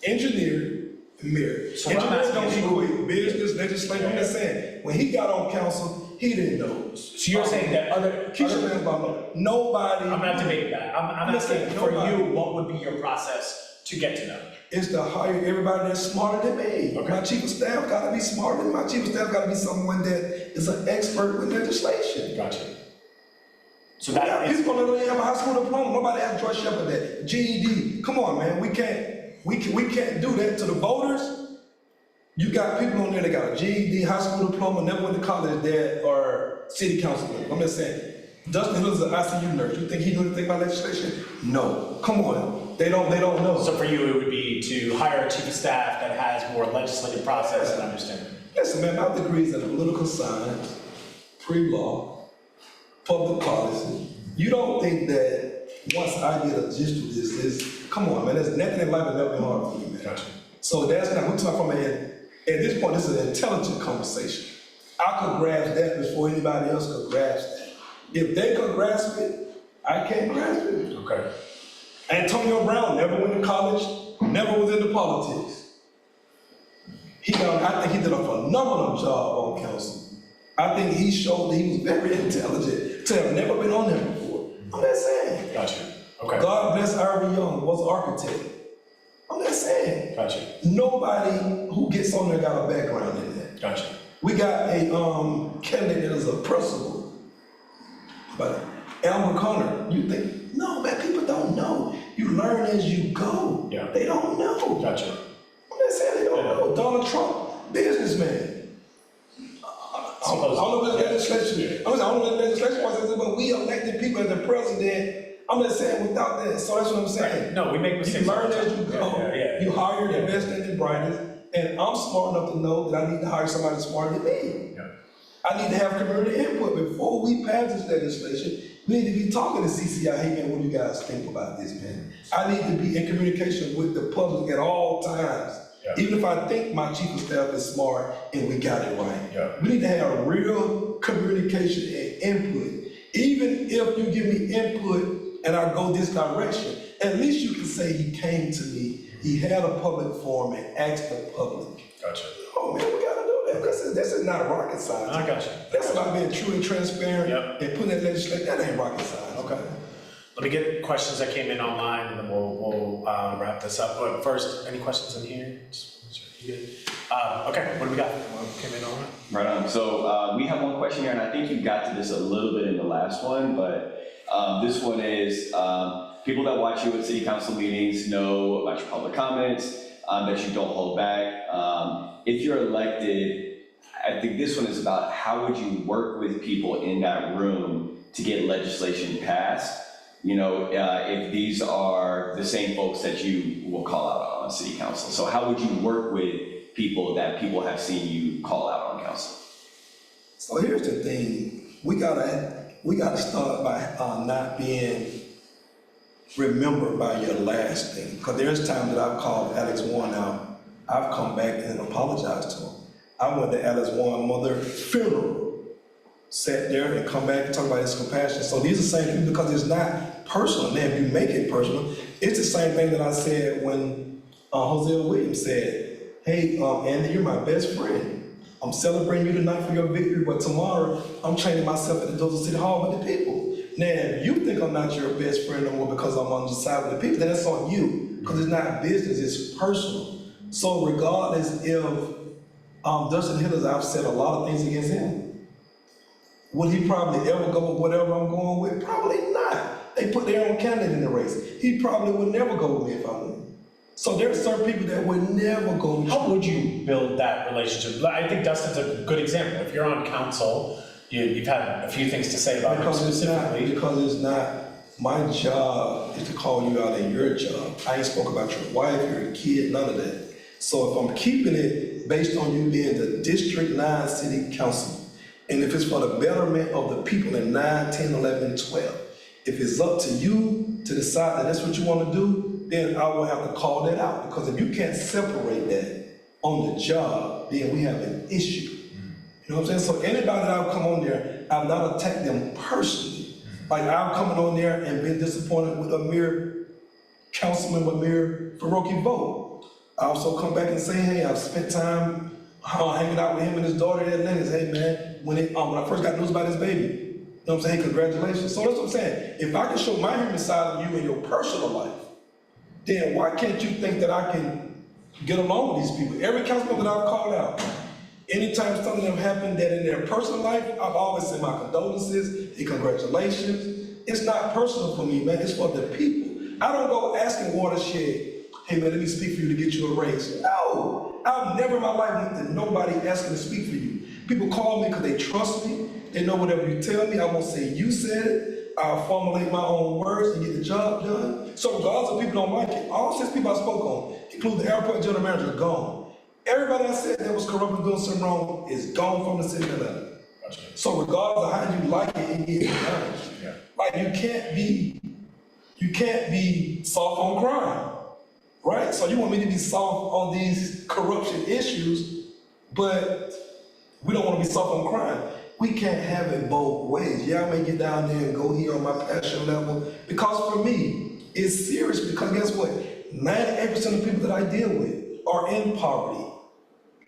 Engineer, mayor. So what I'm Engineers don't asking is equate business, legislation, I'm just saying, when he got on council, he didn't know. So you're saying that Keep your hands behind me. Nobody. I'm not debating that. I'm asking for Nobody. you, what would be your process to get to them? Is to hire everybody that's smarter than me. Okay. My chief of staff gotta be smarter than my chief of staff gotta be someone that is an expert with legislation. Gotcha. So Yeah, that is, people don't even have a high school diploma. Nobody has Joy Shepherd that. GED. Come on, man. We can't do that to the voters. You got people on there that got a GED, high school diploma, never went to college, that are city councilmen. I'm just saying. Dustin Hill is an ICU nurse. You think he knew anything about legislation? No. Come on. They don't know. so for you, it would be to hire a chief of staff that has more legislative process and understanding. Listen, man, my degree is in political science, pre-law, public policy. You don't think that once I get a gist of this, come on, man, there's nothing in life that never been hard for me, man. Gotcha. So that's not, we're talking from at this point, this is an intelligent conversation. I could grasp that before anybody else could grasp that. If they could grasp it, I can't grasp it. Okay. Antonio Brown never went to college, never was into politics. I think he did a phenomenal job on council. I think he showed that he was very intelligent to have never been on there before. I'm just saying. Gotcha. Okay. God bless Ivy Young, was an architect. I'm just saying. Gotcha. Nobody who gets on there got a background in that. Gotcha. We got a candidate that is a principal. But Elmer Connor, you think, no, man, people don't know. You learn as you go. Yeah. They don't know. Gotcha. I'm just saying they don't know. Donald Trump, businessman. I don't know what legislation, I don't know what legislation was, but we elected people as the president. I'm just saying without that, so that's what I'm saying. No, we make You mistakes. learn all the as time. you go. Yeah. You hire the best and the brightest, and I'm smart enough to know that I need to hire somebody smarter than me. Yeah. I need to have community input before we pass this legislation. We need to be talking to CCI, hey man, what do you guys think about this, man? I need to be in communication with the public at all times. Yeah. Even if I think my chief of staff is smart and we got it right. Yeah. We need to have real communication and input. Even if you give me input and I go this direction, at least you can say he came to me, he had a public forum and asked the public. Gotcha. Oh man, we gotta do that. This is not rocket science. I gotcha. That's about being true and transparent Yep. and putting that legislation, that ain't rocket science. Okay. Let me get questions that came in online and then we'll wrap this up. But first, any questions in here? You good? Okay, what do we got? What came in online? Right on. So we have one question here, and I think you got to this a little bit in the last one, but this one is, people that watch you at city council meetings know about your public comments, that you don't hold back. If you're elected, I think this one is about how would you work with people in that room to get legislation passed? You know, if these are the same folks that you will call out on city council. So how would you work with people that people have seen you call out on council? So here's the thing, we gotta start by not being remembered by your last thing. Because there's times that I've called Alex Warren out, I've come back and apologized to him. I went to Alex Warren's mother's funeral, sat there and come back and talk about his compassion. So these are the same people because it's not personal. Now, if you make it personal, it's the same thing that I said when Hosea Williams said, hey, Andy, you're my best friend. I'm celebrating you tonight for your victory, but tomorrow I'm training myself at the doors of City Hall with the people. Now, if you think I'm not your best friend no more because I'm on the side with the people, then that's on you, because it's not business, it's personal. So regardless if Dustin Hill, I've said a lot of things against him. Would he probably ever go with whatever I'm going with? Probably not. They put their own candidate in the race. He probably would never go with me if I win. So there are certain people that would never go with How would you build that relationship? I think Dustin's a good example. If you're on council, you've had a few things to say about him specifically. Because it's not, my job is to call you out in your job. I ain't spoke about your wife, your kid, none of that. So if I'm keeping it based on you being the District 9 City Councilman, and if it's for the betterment of the people in 9, 10, 11, 12, if it's up to you to decide that that's what you want to do, then I will have to call that out. Because if you can't separate that, on the job, then we have an issue. You know what I'm saying? So anybody that I've come on there, I've not attacked them personally. Like I've come on there and been disappointed with Councilman Amir Farouk's vote. I also come back and say, hey, I've spent time hanging out with him and his daughter at Atlanta. Hey man, when I first got news about his baby, you know what I'm saying? Hey, congratulations. So that's what I'm saying. If I can show my human side of you in your personal life, then why can't you think that I can get along with these people? Every councilman that I've called out, anytime something have happened that in their personal life, I've always said my condolences and congratulations. It's not personal for me, man, it's for the people. I don't go asking Watershed, hey man, let me speak for you to get you a raise. No, I've never in my life went to nobody asking to speak for you. People call me because they trust me. They know whatever you tell me, I won't say you said it. I'll formulate my own words and get the job done. So regardless of people don't like it, all 6 people I spoke on, including the airport general manager, gone. Everybody I said that was corrupt and doing something wrong is gone from the city of Atlanta. So regardless of how you like it, it is done. Yeah. Like you can't be soft on crime, right? So you want me to be soft on these corruption issues, but we don't want to be soft on crime. We can't have it both ways. Yeah, I may get down there and go here on my passion level, because for me, it's serious, because guess what? 98% of people that I deal with are in poverty,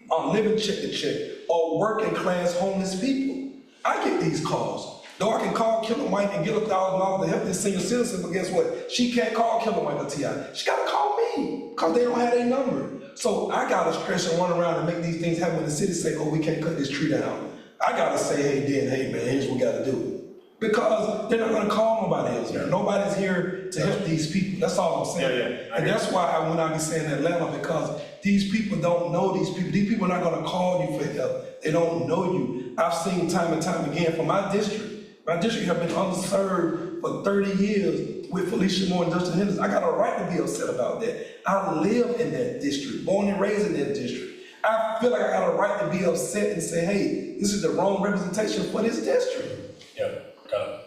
are living check to check, or working class homeless people. I get these calls. Though I can call Killer Mike and get $1,000 to help this senior citizen, but guess what? She can't call Killer Mike or T.I. She gotta call me, because they don't have their number. So I gotta stress and run around and make these things happen when the city say, oh, we can't cut this tree down. I gotta say, hey man, here's what we gotta do. Because they're not gonna call nobody else here. Nobody's here to help these people. That's all I'm saying. Yeah. And that's why I went out and saying Atlanta, because these people don't know these people. These people are not gonna call you for help. They don't know you. I've seen time and time again from my district. My district have been underserved for 30 years with Felicia Moore and Justin Henderson. I got a right to be upset about that. I live in that district, born and raised in that district. I feel like I got a right to be upset and say, hey, this is the wrong representation for this district. Yeah, got it.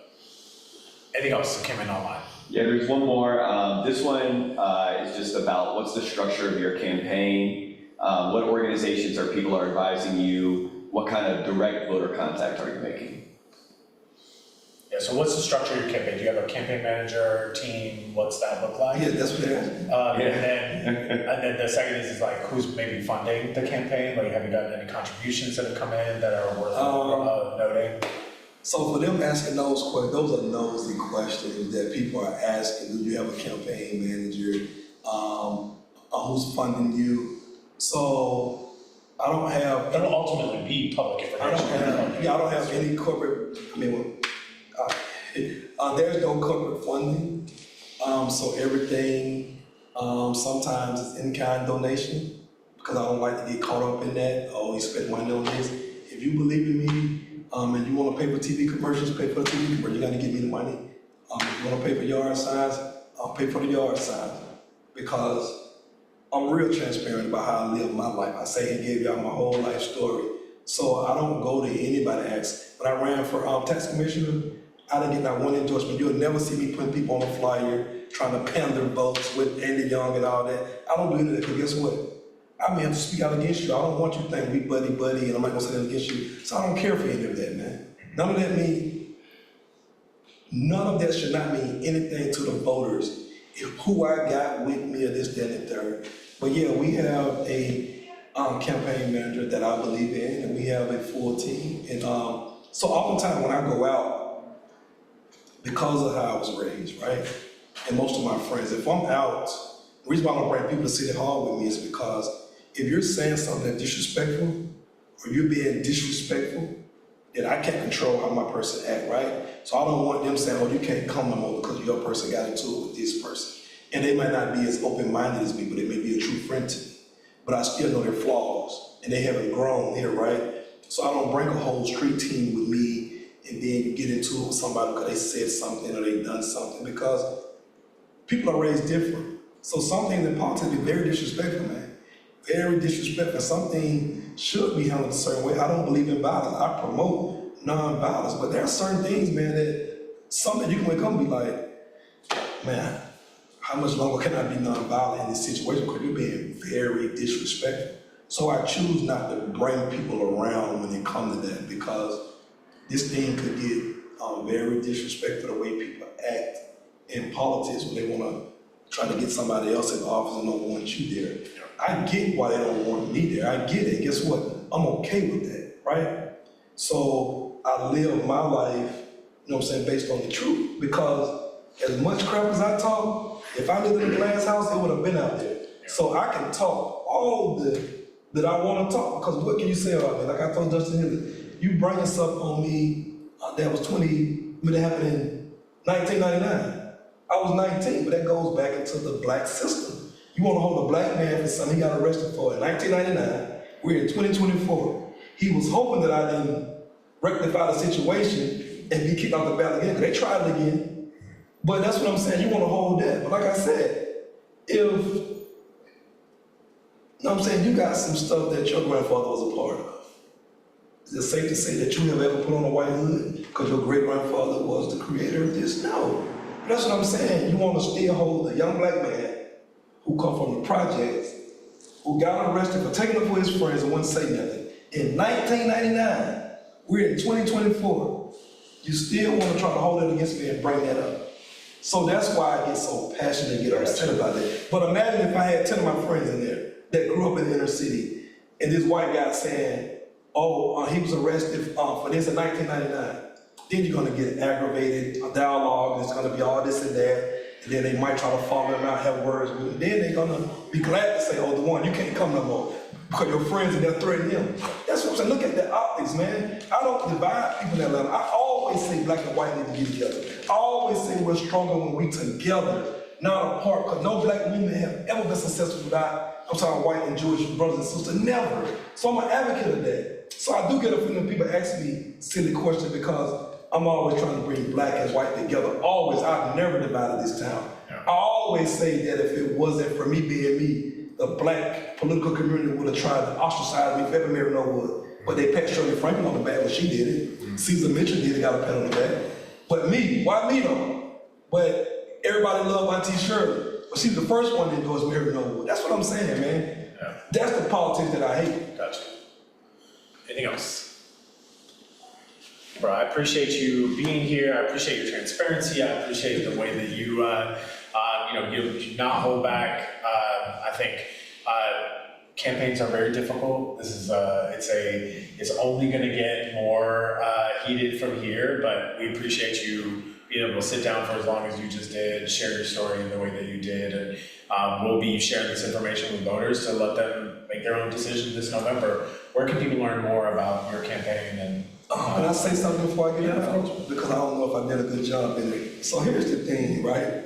Anything else that came in online? Yeah, there's one more. This one is just about what's the structure of your campaign, what organizations or people are advising you, what kind of direct voter contact are you making? Yeah, so what's the structure of your campaign? Do you have a campaign manager, team? What's that look like? Yeah, that's what they're asking. And then the second is like who's maybe funding the campaign? Like, have you gotten any contributions that have come in that are worth noting? So for them asking those questions, those are nosy questions that people are asking. Do you have a campaign manager? Who's funding you? So I don't have. It'll ultimately be public information. I don't have any corporate. There's no corporate funding. So everything sometimes is in-kind donation, because I don't like to get caught up in that. Oh, you spent money on this. If you believe in me and you want to pay for TV commercials, pay for the TV commercials. You got to give me the money. If you want to pay for yard signs, I'll pay for the yard signs, because I'm real transparent about how I live my life. I say and gave y'all my whole life story. So I don't go to anybody and ask. When I ran for tax commissioner, I didn't get not one endorsement. You'll never see me putting people on a flyer, trying to pander votes with Andy Young and all that. I don't do any of that, because guess what? I may have to speak out against you. I don't want you to think we buddy, and I'm not gonna say that against you. So I don't care for any of that, man. None of that should not mean anything to the voters. Who I got with me or this, that, and the third. But yeah, we have a campaign manager that I believe in, and we have a full team. And so oftentimes when I go out, because of how I was raised, right? And most of my friends, if I'm out, the reason why I don't bring people to City Hall with me is because if you're saying something that's disrespectful, or you're being disrespectful, then I can't control how my person act, right? So I don't want them saying, oh, you can't come no more because your person got into it with this person. And they might not be as open-minded as me, but they may be a true friend to me. But I still know their flaws, and they haven't grown here, right? So I don't bring a whole street team with me and then you get into it with somebody because they said something or they done something, because people are raised different. So some things in politics be very disrespectful, man. Very disrespectful. Something should be handled a certain way. I don't believe in violence. I promote non-violence, but there are certain things, man, that something you can wake up and be like, man, how much longer can I be non-violent in this situation? Because you're being very disrespectful. So I choose not to bring people around when it comes to that, because this thing could get very disrespectful the way people act in politics when they wanna try to get somebody else in office and don't want you there. I get why they don't want me there, I get it, guess what? I'm okay with that, right? So I live my life, you know what I'm saying, based on the truth, because as much crap as I talk, if I lived in a glass house, it would have been out there. So I can talk all that I want to talk, because what can you say about me? Like I told Justin Hill, you bringing stuff on me that was that happened in 1999. I was 19, but that goes back into the black system. You want to hold a black man for something he got arrested for in 1999. We're in 2024. He was hoping that I didn't rectify the situation and be kicked off the ballot again. They tried it again. But that's what I'm saying, you want to hold that. But like I said, you know what I'm saying, you got some stuff that your grandfather was a part of. Is it safe to say that you have ever put on a white hood because your great-grandfather was the creator of this? No. That's what I'm saying. You want to still hold a young black man who come from the projects, who got arrested for taking up for his friends and wouldn't say nothing. In 1999, we're in 2024. You still want to try to hold it against me and bring that up. So that's why I get so passionate and get upset about it. But imagine if I had 10 of my friends in there that grew up in the inner city, and this white guy saying, oh, he was arrested for this in 1999. Then you're gonna get aggravated, a dialogue, and it's gonna be all this and that, and then they might try to follow him out, have words with him. Then they're gonna be glad to say, oh, Duvwon, you can't come no more, because your friends are there threatening him. That's what I'm saying, look at the optics, man. I don't divide people in Atlanta. I always say black and white need to get together. I always say we're stronger when we together, not apart, because no black women have ever been successful without, I'm talking white and Jewish brothers and sisters, never. So I'm an advocate of that. So I do get a feeling people ask me silly questions, because I'm always trying to bring black and white together. Always, I've never divided this town. I always say that if it wasn't for me being me, the black political community would have tried to ostracize me if ever Mary Norwood. But they pat Shirley Franklin on the back when she did it. Caesar Mitchell did it, got a pat on the back. But me, why me though? But everybody loved Auntie Shirley. But she's the first one to endorse Mary Norwood. That's what I'm saying, man. Yeah. That's the politics that I hate. Gotcha. Anything else? Bro, I appreciate you being here. I appreciate your transparency. I appreciate the way that you, you do not hold back. I think campaigns are very difficult. This is it's only going to get more heated from here. But we appreciate you being able to sit down for as long as you just did, share your story in the way that you did, and we'll be sharing this information with voters to let them make their own decision this November. Where can people learn more about your campaign and? Can I say something before I get out? Because I don't know if I did a good job in it. So here's the thing, right?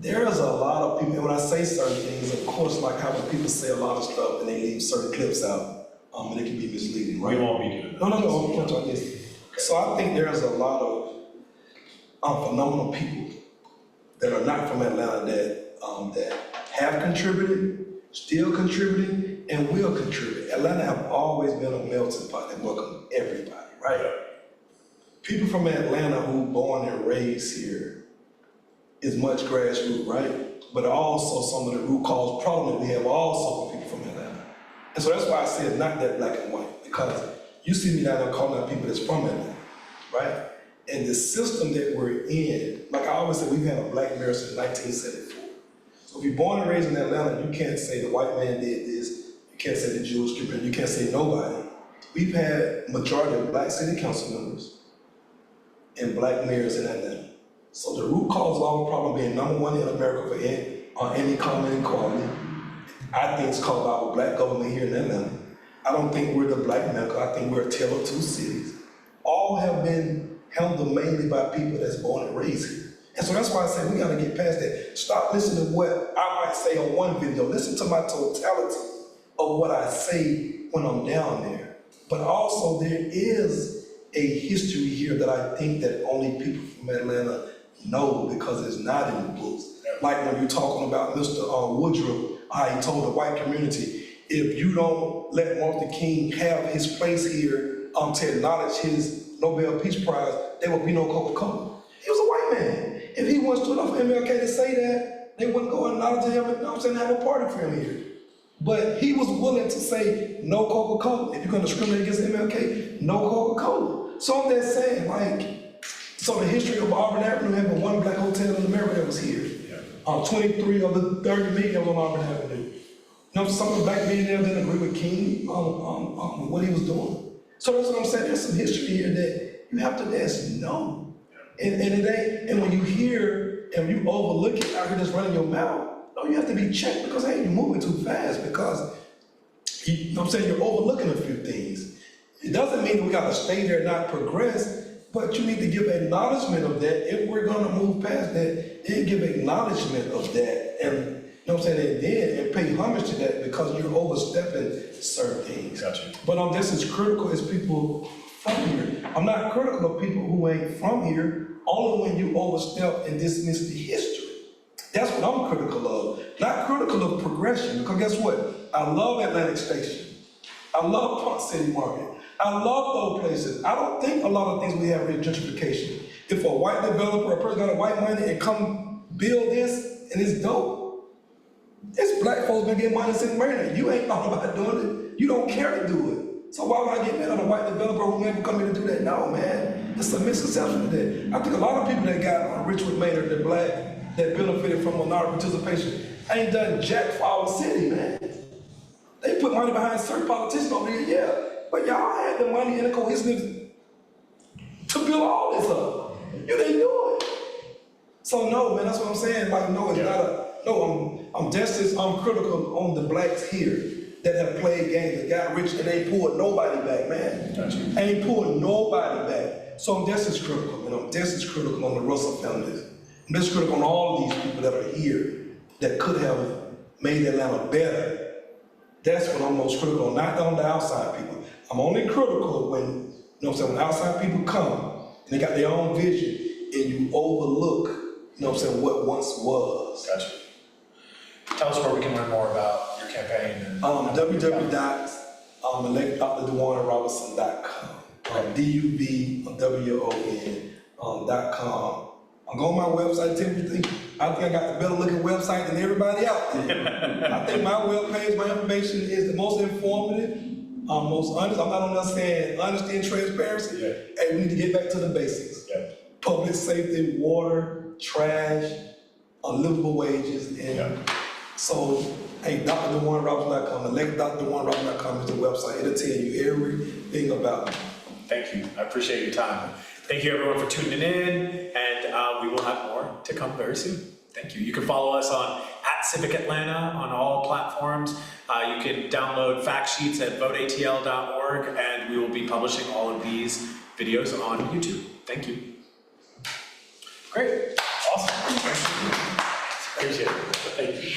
There's a lot of people, and when I say certain things, of course, like how when people say a lot of stuff and they leave certain clips out, and it can be misleading, right? We won't be doing that. No, I'm talking this. So I think there's a lot of phenomenal people that are not from Atlanta that have contributed, still contributing, and will contribute. Atlanta have always been a melting pot that welcomes everybody, right? People from Atlanta who born and raised here is much grassroots, right? But also some of the root cause problem that we have also from people from Atlanta. And so that's why I say it's not that black and white, because you see me down there calling out people that's from Atlanta, right? And the system that we're in, like I always say, we've had a black mayor since 1974. So if you're born and raised in Atlanta, you can't say the white man did this, you can't say the Jewish community, you can't say nobody. We've had majority of black city council members and black mayors in Atlanta. So the root cause of our problem being #1 in America for any common inequality, I think it's called our black government here in Atlanta. I don't think we're the black America, I think we're a tale of two cities. All have been handled mainly by people that's born and raised here. And so that's why I say we gotta get past that. Stop listening to what I might say on one video. Listen to my totality of what I say when I'm down there. But also there is a history here that I think that only people from Atlanta know, because it's not in the books. Like when you're talking about Mr. Woodruff, how he told the white community, if you don't let Martin Luther King have his place here to acknowledge his Nobel Peace Prize, there will be no Coca-Cola. He was a white man. If he once stood up for MLK to say that, they wouldn't go and acknowledge him and have a party for him here. But he was willing to say no Coca-Cola. If you're gonna discriminate against MLK, no Coca-Cola. So I'm just saying, like, so the history of Auburn Avenue having one black hotel in America that was here. 23 of the 30 million was on Auburn Avenue. You know, some of the black millionaires didn't agree with King on what he was doing. So that's what I'm saying. There's some history here that you have to just know. And it ain't, and when you hear and you overlook it out here just running your mouth, no, you have to be checked because, hey, you're moving too fast because, you know what I'm saying, you're overlooking a few things. It doesn't mean that we gotta stay there and not progress, but you need to give acknowledgement of that. If we're gonna move past that, then give acknowledgement of that. And, you know what I'm saying, and pay homage to that because you're overstepping certain things. Gotcha. But I'm just as critical as people from here. I'm not critical of people who ain't from here, only when you overstep and dismiss the history. That's what I'm critical of. Not critical of progression, because guess what? I love Atlantic Station. I love Pont City Market. I love those places. I don't think a lot of things we have here is gentrification. If a white developer, a person got a white money and come build this, and it's dope. It's black folks been getting money since Marina. You ain't thought about doing it. You don't care to do it. So why would I get mad at a white developer who never come here to do that? No, man. It's a misconception of that. I think a lot of people that got rich with Maynard, that black, that benefited from minority participation, ain't done jack for our city, man. They put money behind certain politicians over here, yeah. But y'all had the money and the cohesiveness to build all this up. You didn't do it. So no, man, that's what I'm saying. Like, no, it's not a, no, I'm just as critical on the blacks here that have played games, that got rich and ain't pulled nobody back, man. Gotcha. Ain't pulled nobody back. So I'm just as critical, and I'm just as critical on the Russell families. I'm just critical on all of these people that are here that could have made Atlanta better. That's what I'm most critical on, not on the outside people. I'm only critical when, you know what I'm saying, when outside people come and they got their own vision and you overlook, you know what I'm saying, what once was. Gotcha. Tell us where we can learn more about your campaign and www.electdrDuvwonRobinson.com. DUVWON.com. I'm going on my website, tell everything. I think I got the better looking website than everybody out there. I think my webpage, my information is the most informative, most honest. I'm not on there saying honesty and transparency. Yeah. Hey, we need to get back to the basics. Yeah. Public safety, water, trash, unlivable wages, and so, hey, DrDuvwonRobinson.com, electdrDuvwonRobinson.com is the website. It'll tell you everything about it. Thank you. I appreciate your time. Thank you everyone for tuning in, and we will have more to come very soon. Thank you. You can follow us on @CivicAtlanta on all platforms. You can download fact sheets at voteatl.org, and we will be publishing all of these videos on YouTube. Thank you. Great. Awesome. Appreciate it. Thank you.